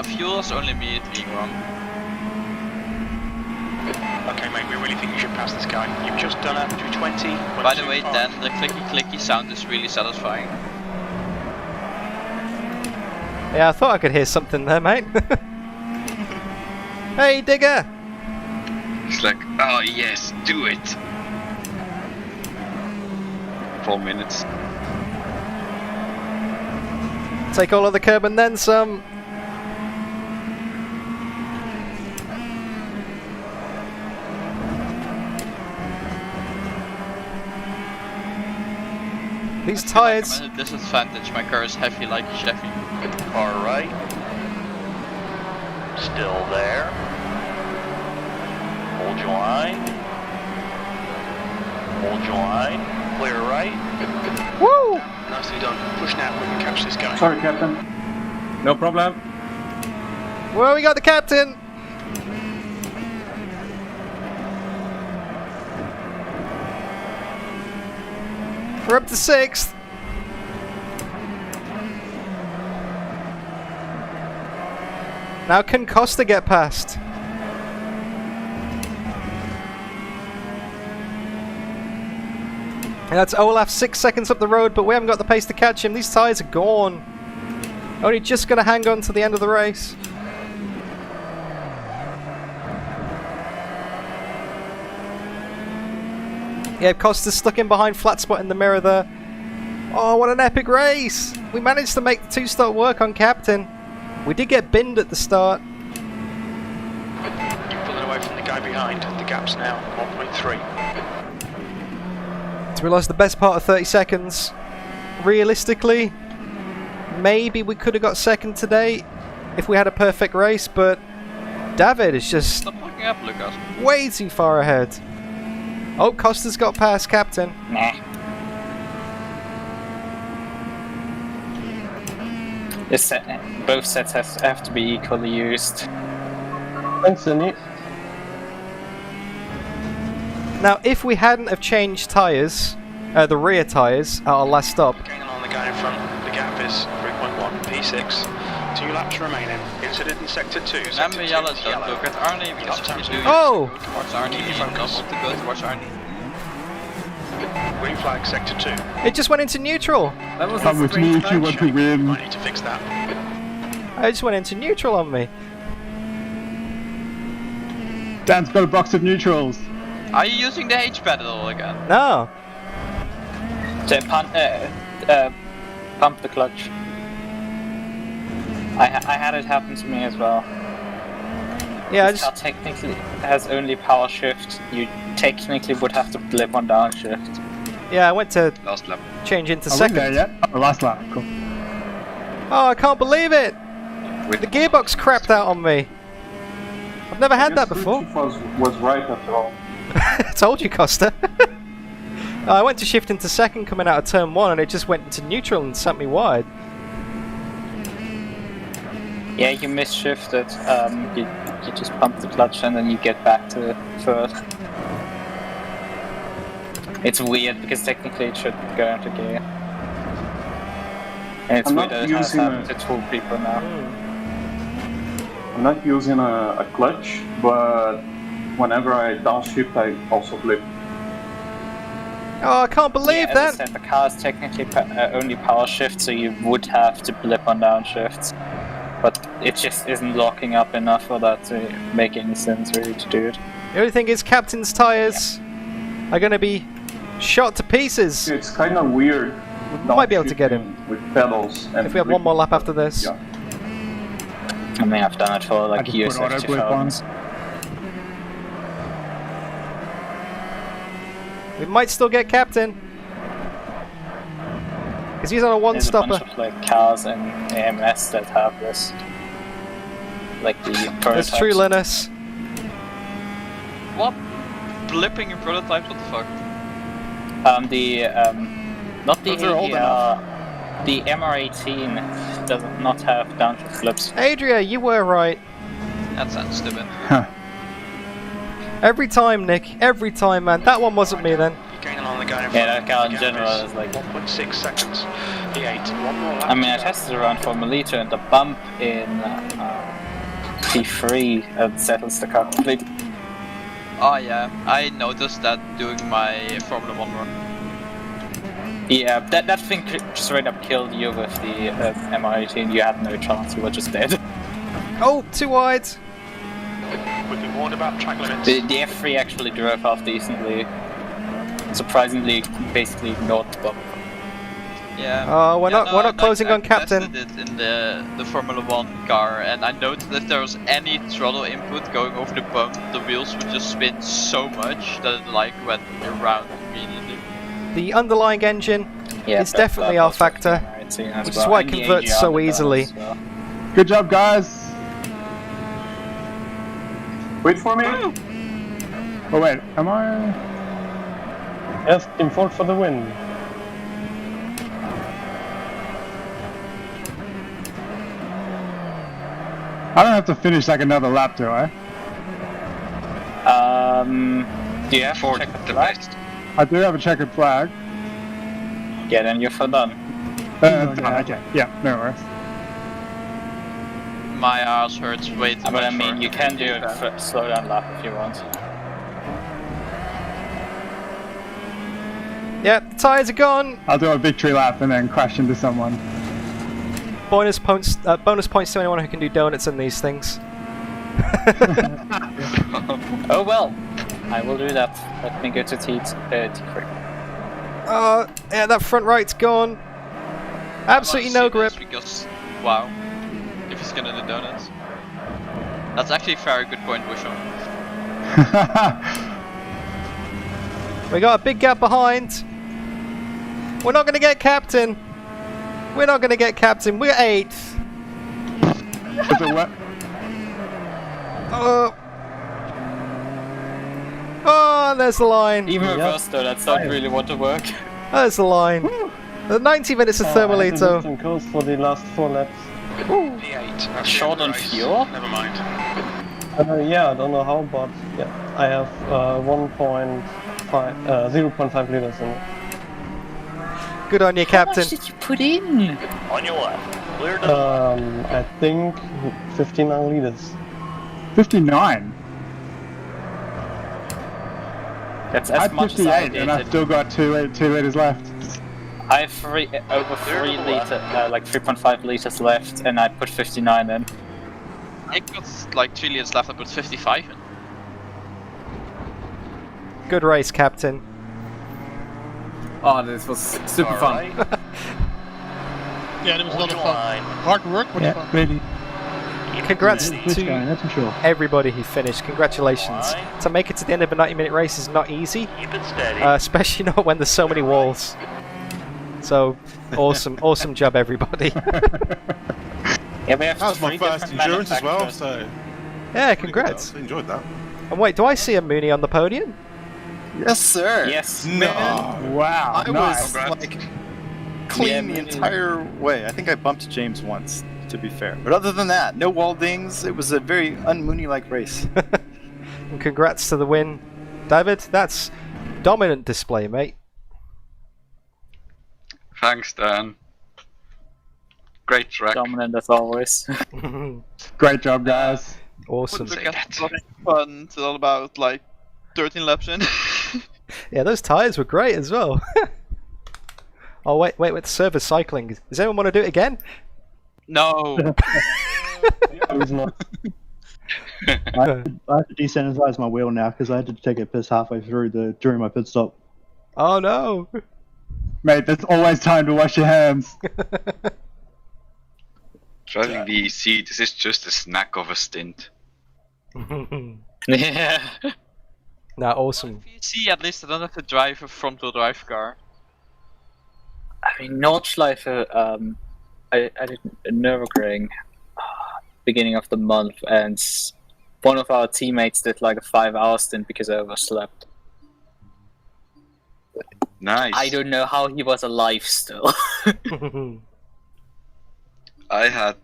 Fuel is only me being wrong. Okay, mate, we really think you should pass this guy. You've just done a 220. By the way, Dan, the clicky sound is really satisfying. Yeah, I thought I could hear something there, mate. Hey, digger! It's like, oh yes, do it. 4 minutes. Take all of the curb and then some. These tires. I'm at a disadvantage. My car is heavy like a Chevy. Alright. Still there. Hold your line. Hold your line. Clear right. Woo! Nicely done. Push now, we can catch this guy. Sorry, Captain. No problem. Well, we got the captain. We're up to 6th. Now can Costa get past? And that's Olaf 6 seconds up the road, but we haven't got the pace to catch him. These tyres are gone. Only just going to hang on to the end of the race. Yeah, Costa's stuck in behind flat spot in the mirror there. Oh, what an epic race! We managed to make the 2-stop work on Captain. We did get binned at the start. You're pulling away from the guy behind. The gap's now 1.3. So we lost the best part of 30 seconds. Realistically, maybe we could have got second today if we had a perfect race, but David is just Stop looking up, Lucas. way too far ahead. Oh, Costa's got past Captain. Nah. Both sets have to be equally used. Thanks, Annie. Now, if we hadn't have changed tyres, the rear tyres, at our last stop. Going on the guy in front. The gap is 3.1. P6. 2 laps remaining. Incident in sector 2. Remember yellow, don't look at Arnie because if you do, Oh! go towards Arnie, you don't want to go towards Arnie. Green flag sector 2. It just went into neutral. That was Come with me if you want to win. Might need to fix that. It just went into neutral on me. Dan's got a box of neutrals. Are you using the H pedal again? No. Pump the clutch. I had it happen to me as well. Yeah, this car technically has only power shift. You technically would have to blip on downshift. Yeah, I went to last lap. Change into Are we second. there yet? Oh, last lap. Cool. Oh, I can't believe it! The gearbox crapped out on me. I've never had that before. Was right after all. I told you, Costa. I went to shift into second coming out of turn 1 and it just went into neutral and sent me wide. Yeah, you misshifted. You just pump the clutch and then you get back to first. It's weird because technically it should go into gear. And it's weird that it has happened to 2 people now. I'm not using a clutch, but whenever I downshift, I also blip. Oh, I can't believe As that! I said, the car is technically only power shift, so you would have to blip on downshifts. But it just isn't locking up enough for that to make any sense really to do it. The only thing is Captain's tyres are going to be shot to pieces. It's kind of weird. We might be able to get him. With pedals. And if we have one more lap after this. Yeah. I mean, I've done it for like years of 2000s. We might still get captain. Because he's on a one-stopper. There's a bunch of like cars and AMS that have this. Like the prototypes. That's true, Linus. What? Blipping in prototypes? What the fuck? Not the Those are old enough. The MR18 does not have downshift flips. Adria, you were right. That sounds stupid. Every time, Nick. Every time, man. That one wasn't me then. Going along the guy in Yeah, front. that car in general is like 1.6 seconds. P8. One more lap. I mean, I tested around for Melito and the bump in P3 settles the car completely. Oh yeah, I noticed that doing my Formula 1 run. Yeah, that thing straight up killed you with the MR18. You had no chance, you were just dead. Oh, too wide. We've been warned about track limits. The F3 actually drove half decently. Surprisingly, basically ignored the bump. Yeah. Oh, we're not closing on captain. I tested it in the Formula 1 car, and I noticed that if there was any throttle input going over the bump, the wheels would just spin so much that it like went around immediately. The underlying engine is definitely our factor, which is why it converts so easily. Good job, guys. Wait for me. Oh wait, am I? Yes, Team Ford for the win. I don't have to finish like another lap, do I? Do you have to check the flag? I do have a checkered flag. Yeah, then you're for done. Okay, yeah, no worries. My ass hurts way too much. But I mean, you can do a slow down lap if you want. Yeah, the tyres are gone. I'll do a victory lap and then crash into someone. Bonus points to anyone who can do donuts in these things. Oh well, I will do that. Let me go to T3. Yeah, that front right's gone. Absolutely no grip. Because, wow, if he's gonna do donuts. That's actually a very good point, Bushel. We got a big gap behind. We're not gonna get captain. We're not gonna get captain. We're 8th. Is it what? Oh, there's the line. Even reverse though, that's not really want to work. There's the line. The 90 minutes of Thermalito. Coast for the last 4 laps. P8. Short on fuel? Never mind. Yeah, I don't know how, but yeah, I have 0.5 liters in it. Good on you, Captain. How much did you put in? On your left. Clear to I think 59 liters. 59? That's I as had much as I 58 did. and I've still got 2 liters left. I have over 3 liters, like 3.5 liters left, and I put 59 in. I got like 3 liters left, I put 55 in. Good race, Captain. Oh, this was super fun. Yeah, it was a lot of fun. Hard work, but fun. Really. Congrats Going, to everybody who finished. Congratulations. To make it to the end of a 90-minute race is not easy. keep it steady. Especially not when there's so many walls. So, awesome job, everybody. Yeah, we have That was my first endurance as well, so... Yeah, congrats. I enjoyed that. And wait, do I see a Mooney on the podium? Yes, sir. Yes. Man. Wow, I nice. was like clean the entire way. I think I bumped James once, to be fair. But other than that, no wall dings. It was a very un-Mooney-like race. And congrats to the win, David. That's dominant display, mate. Thanks, Dan. Great track. Dominant as always. Great job, guys. Awesome. Look at fun till about like 13 laps in. Yeah, those tyres were great as well. Oh, wait, with server cycling. Does anyone want to do it again? No. I have to desanitize my wheel now because I had to take a piss halfway through during my pit stop. Oh no. Mate, there's always time to wash your hands. Driving the EC, this is just a snack of a stint. Yeah. Nah, awesome. See, at least I don't have to drive a front-wheel drive car. I mean, Nordschleife, I did a Nürburgring beginning of the month, and one of our teammates did like a 5-hour stint because I overslept. Nice. I don't know how he was alive still. I had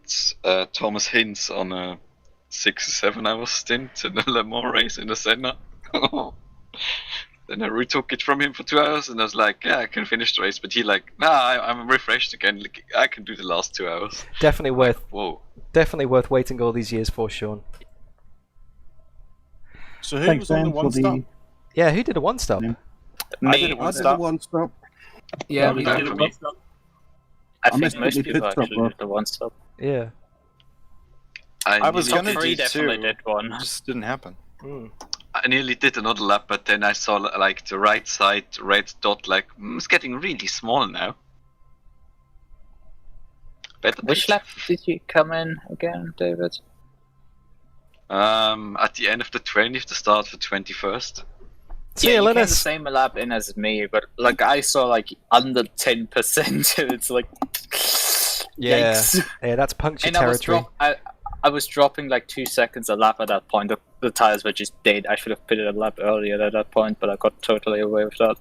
Thomas Hinz on a 6 or 7 hour stint in the Le Mans race in the Senna. Then I retook it from him for 2 hours, and I was like, yeah, I can finish the race. But he like, nah, I'm refreshed again. Like, I can do the last 2 hours. Definitely worth. Whoa. Definitely worth waiting all these years for, Sean. So who was on the one stop? Yeah, who did a one stop? I did a one stop. Yeah, we did a one stop. I think missed most the people pit stop, actually did the one stop. Yeah. I was nearly gonna did do definitely two. did one. Just didn't happen. I nearly did another lap, but then I saw like the right side red dot, like it's getting really small now. Better Which lap did you come in again, David? at the end of the 20th, the start of the 21st. See you, you came the Linus. same lap in as me, but like I saw like under 10%, and it's like Yeah, yikes. yeah, that's puncture And territory. I was dropping like 2 seconds a lap at that point. The tires were just dead. I should have pitted a lap earlier at that point, but I got totally away with that.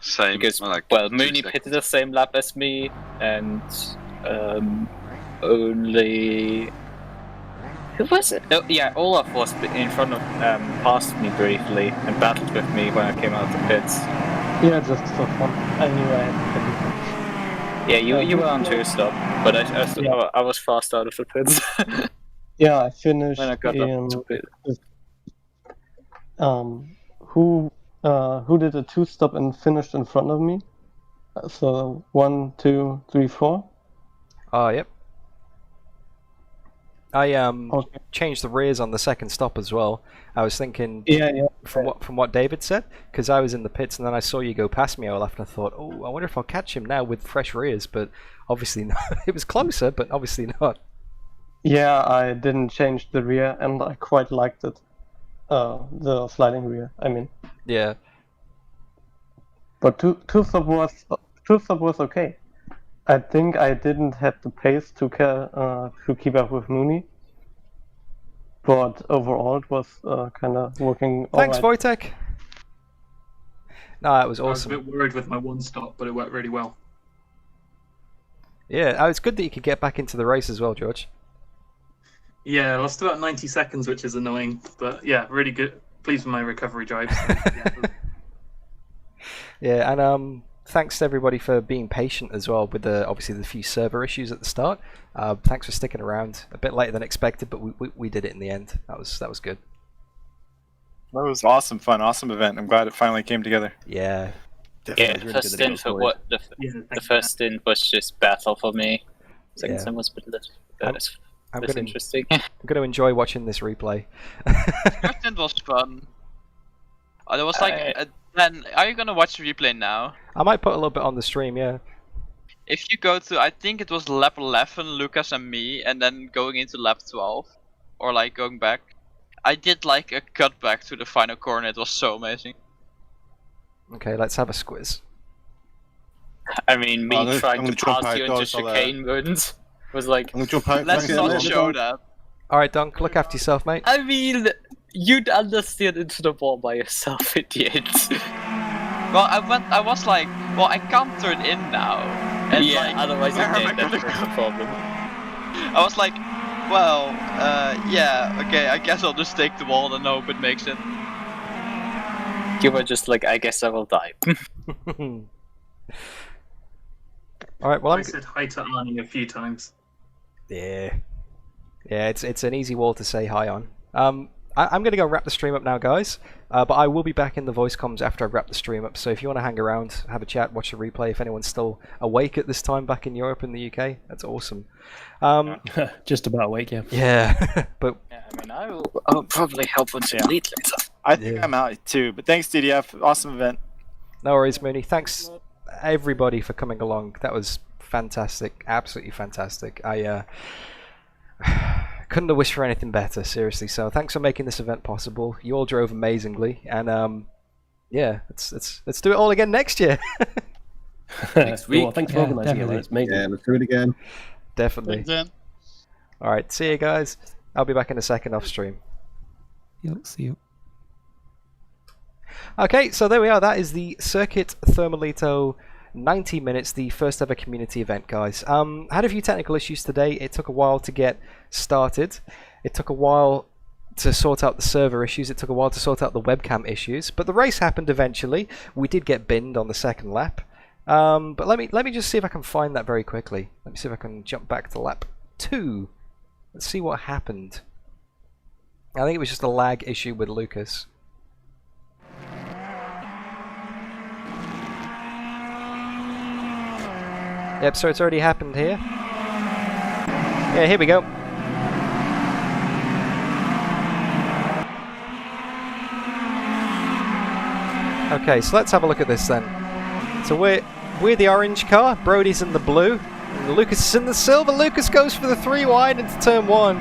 Same. Because, like well, 2 Mooney seconds. pitted the same lap as me, and only... Who was it? Oh, yeah, Olaf was in front of, past me briefly, and battled with me when I came out of the pits. Yeah, just for fun. I knew I had Yeah, you were on 2-stop, but I was fast out of the pits. Yeah, I finished When I got in... up to pit. Who did a 2-stop and finished in front of me? So 1, 2, 3, 4. Oh, yep. I changed the rears on the second stop as well. I was thinking from what David said, because I was in the pits and then I saw you go past me, Olaf, and I thought, oh, I wonder if I'll catch him now with fresh rears, but obviously not. It was closer, but obviously not. Yeah, I didn't change the rear, and I quite liked it. The sliding rear, I mean. Yeah. But two-stop was okay. I think I didn't have the pace to keep up with Mooney, but overall it was kind of working. Thanks, alright. Wojtek. No, it was I was a awesome. bit worried with my one stop, but it worked really well. Yeah, it's good that you could get back into the race as well, George. Yeah, I lost about 90 seconds, which is annoying, but yeah, really good. Pleased with my recovery drives. Yeah, and thanks to everybody for being patient as well with obviously the few server issues at the start. Thanks for sticking around a bit later than expected, but we did it in the end. That was good. That was awesome fun, awesome event. I'm glad it finally came together. Yeah. Yeah, the first stint for what the first stint was just battle for me. Second stint was a bit less. I'm interesting. I'm going to enjoy watching this replay. First stint was fun. There was like, then are you gonna watch the replay now? I might put a little bit on the stream, yeah. If you go to, I think it was lap 11, Lucas and me, and then going into lap 12, or like going back. I did like a cutback to the final corner. It was so amazing. Okay, let's have a squiz. I mean, me trying to jump pass you out, into guys, I'll, chicane modes was like... I'm gonna jump out. Let's not show that. Alright, Dunk, look after yourself, mate. I mean, you'd understand into the wall by yourself, idiot. Well, I was like, well, I can't turn in now. And yeah, like, otherwise where you're am I dead, gonna that's go? the problem. I was like, well, yeah, okay, I guess I'll just take the wall and hope it makes it. You were just like, I guess I will die. Alright, well, I said hi to Arnie a few times. Yeah. Yeah, it's an easy wall to say hi on. I'm going to go wrap the stream up now, guys. But I will be back in the voice comms after I wrap the stream up. So if you want to hang around, have a chat, watch the replay, if anyone's still awake at this time back in Europe and the UK, that's awesome. Just about awake, yeah. Yeah, but yeah, I mean, I'll probably help once you lead later. I think I'm out too, but thanks, DDF. Awesome event. no worries, Mooney. Thanks everybody for coming along. That was fantastic, absolutely fantastic. I couldn't have wished for anything better, seriously. So thanks for making this event possible. You all drove amazingly, and yeah, let's do it all again next year. Next week. Well, thanks for Yeah, organising it. It's amazing. Yeah, let's do it again. Definitely. Thanks, Dan. All right, see you guys. I'll be back in a second off stream. Yep, see you. Okay, so there we are. That is the Circuit Thermalito 90 minutes, the first ever community event, guys. Had a few technical issues today. It took a while to get started. It took a while to sort out the server issues. It took a while to sort out the webcam issues. But the race happened eventually. We did get binned on the second lap. But let me just see if I can find that very quickly. Let me see if I can jump back to lap 2. Let's see what happened. I think it was just a lag issue with Lucas. Yep, so it's already happened here. Yeah, here we go. Okay, so let's have a look at this then. So we're the orange car, Brody's in the blue, and Lucas is in the silver. Lucas goes for the 3 wide into turn 1.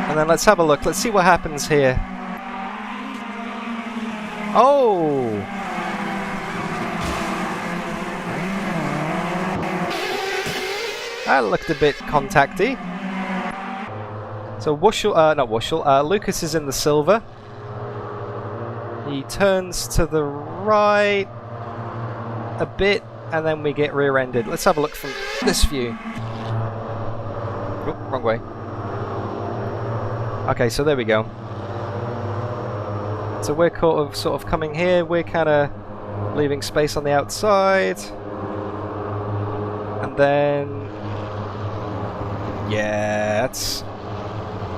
And then let's have a look. Let's see what happens here. Oh! That looked a bit contacty. So Lucas is in the silver. He turns to the right a bit, and then we get rear-ended. Let's have a look from this view. Oh, wrong way. Okay, so there we go. So we're sort of coming here. We're kind of leaving space on the outside, and then yeah, that's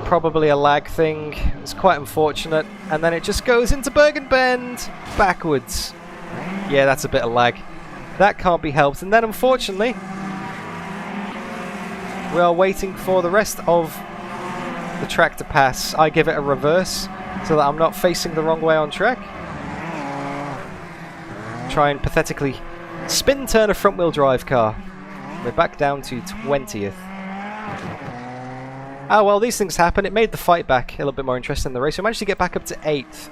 probably a lag thing. It's quite unfortunate. And then it just goes into Bergen Bend backwards. Yeah, that's a bit of lag. That can't be helped. And then unfortunately, we are waiting for the rest of the track to pass. I give it a reverse so that I'm not facing the wrong way on track. Try and pathetically spin turn a front wheel drive car. We're back down to 20th. Ah, well, these things happen. It made the fight back a little bit more interesting in the race. We managed to get back up to 8th.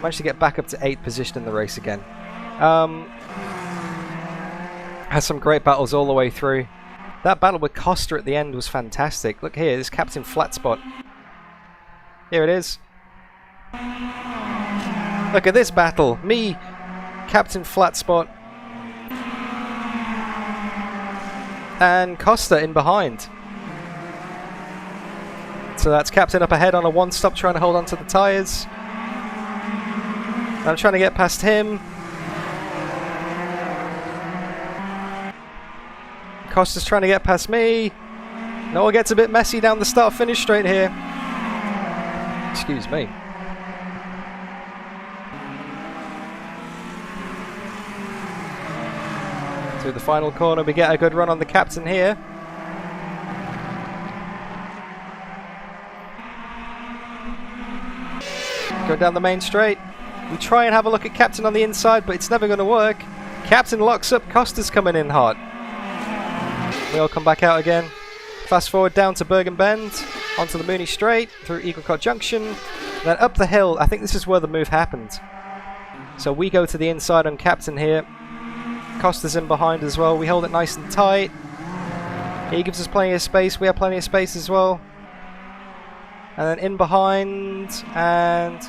Managed to get back up to 8th position in the race again. Had some great battles all the way through. That battle with Costa at the end was fantastic. Look here, this Captain Flat Spot. Here it is. Look at this battle. Me, Captain Flat Spot, and Costa in behind. So that's Captain up ahead on a one-stop trying to hold on to the tyres. I'm trying to get past him. Costa's trying to get past me. Noah gets a bit messy down the start-finish straight here. Excuse me. Through the final corner, we get a good run on the Captain here. Go down the main straight. We try and have a look at Captain on the inside, but it's never going to work. Captain locks up. Costa's coming in hot. We all come back out again. Fast forward down to Bergen Bend, onto the Mooney Straight, through Eaglecott Junction, then up the hill. I think this is where the move happened. So we go to the inside on Captain here. Costa's in behind as well. We hold it nice and tight. He gives us plenty of space. We have plenty of space as well. And then in behind, and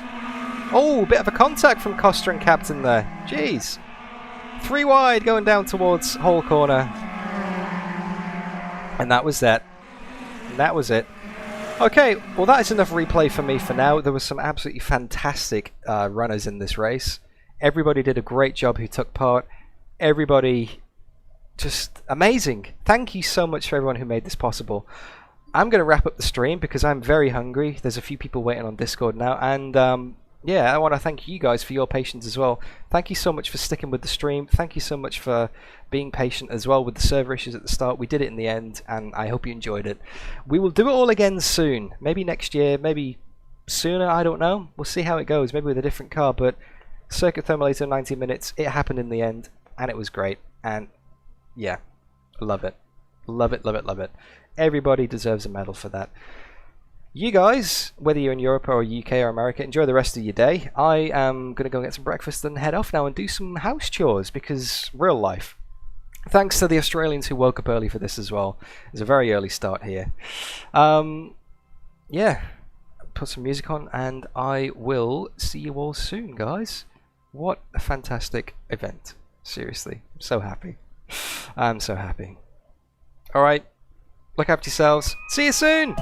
oh, bit of a contact from Costa and Captain there. Jeez. 3 wide going down towards Hole Corner. And that was that. And that was it. Okay, well that is enough replay for me for now. There was some absolutely fantastic runners in this race. Everybody did a great job who took part. Everybody just amazing. Thank you so much for everyone who made this possible. I'm going to wrap up the stream because I'm very hungry. There's a few people waiting on Discord now, and yeah, I want to thank you guys for your patience as well. Thank you so much for sticking with the stream. Thank you so much for being patient as well with the server issues at the start. We did it in the end, and I hope you enjoyed it. We will do it all again soon. Maybe next year, maybe sooner, I don't know. We'll see how it goes, maybe with a different car, but Circuit Thermalito 90 minutes, it happened in the end, and it was great, and yeah, I love it. Love it, love it, love it. Everybody deserves a medal for that. You guys, whether you're in Europe or UK or America, enjoy the rest of your day. I am going to go get some breakfast and head off now and do some house chores, because real life. Thanks to the Australians who woke up early for this as well. It's a very early start here. Yeah, put some music on and I will see you all soon, guys. What a fantastic event. Seriously, I'm so happy. I'm so happy. Alright, look after yourselves. See you soon!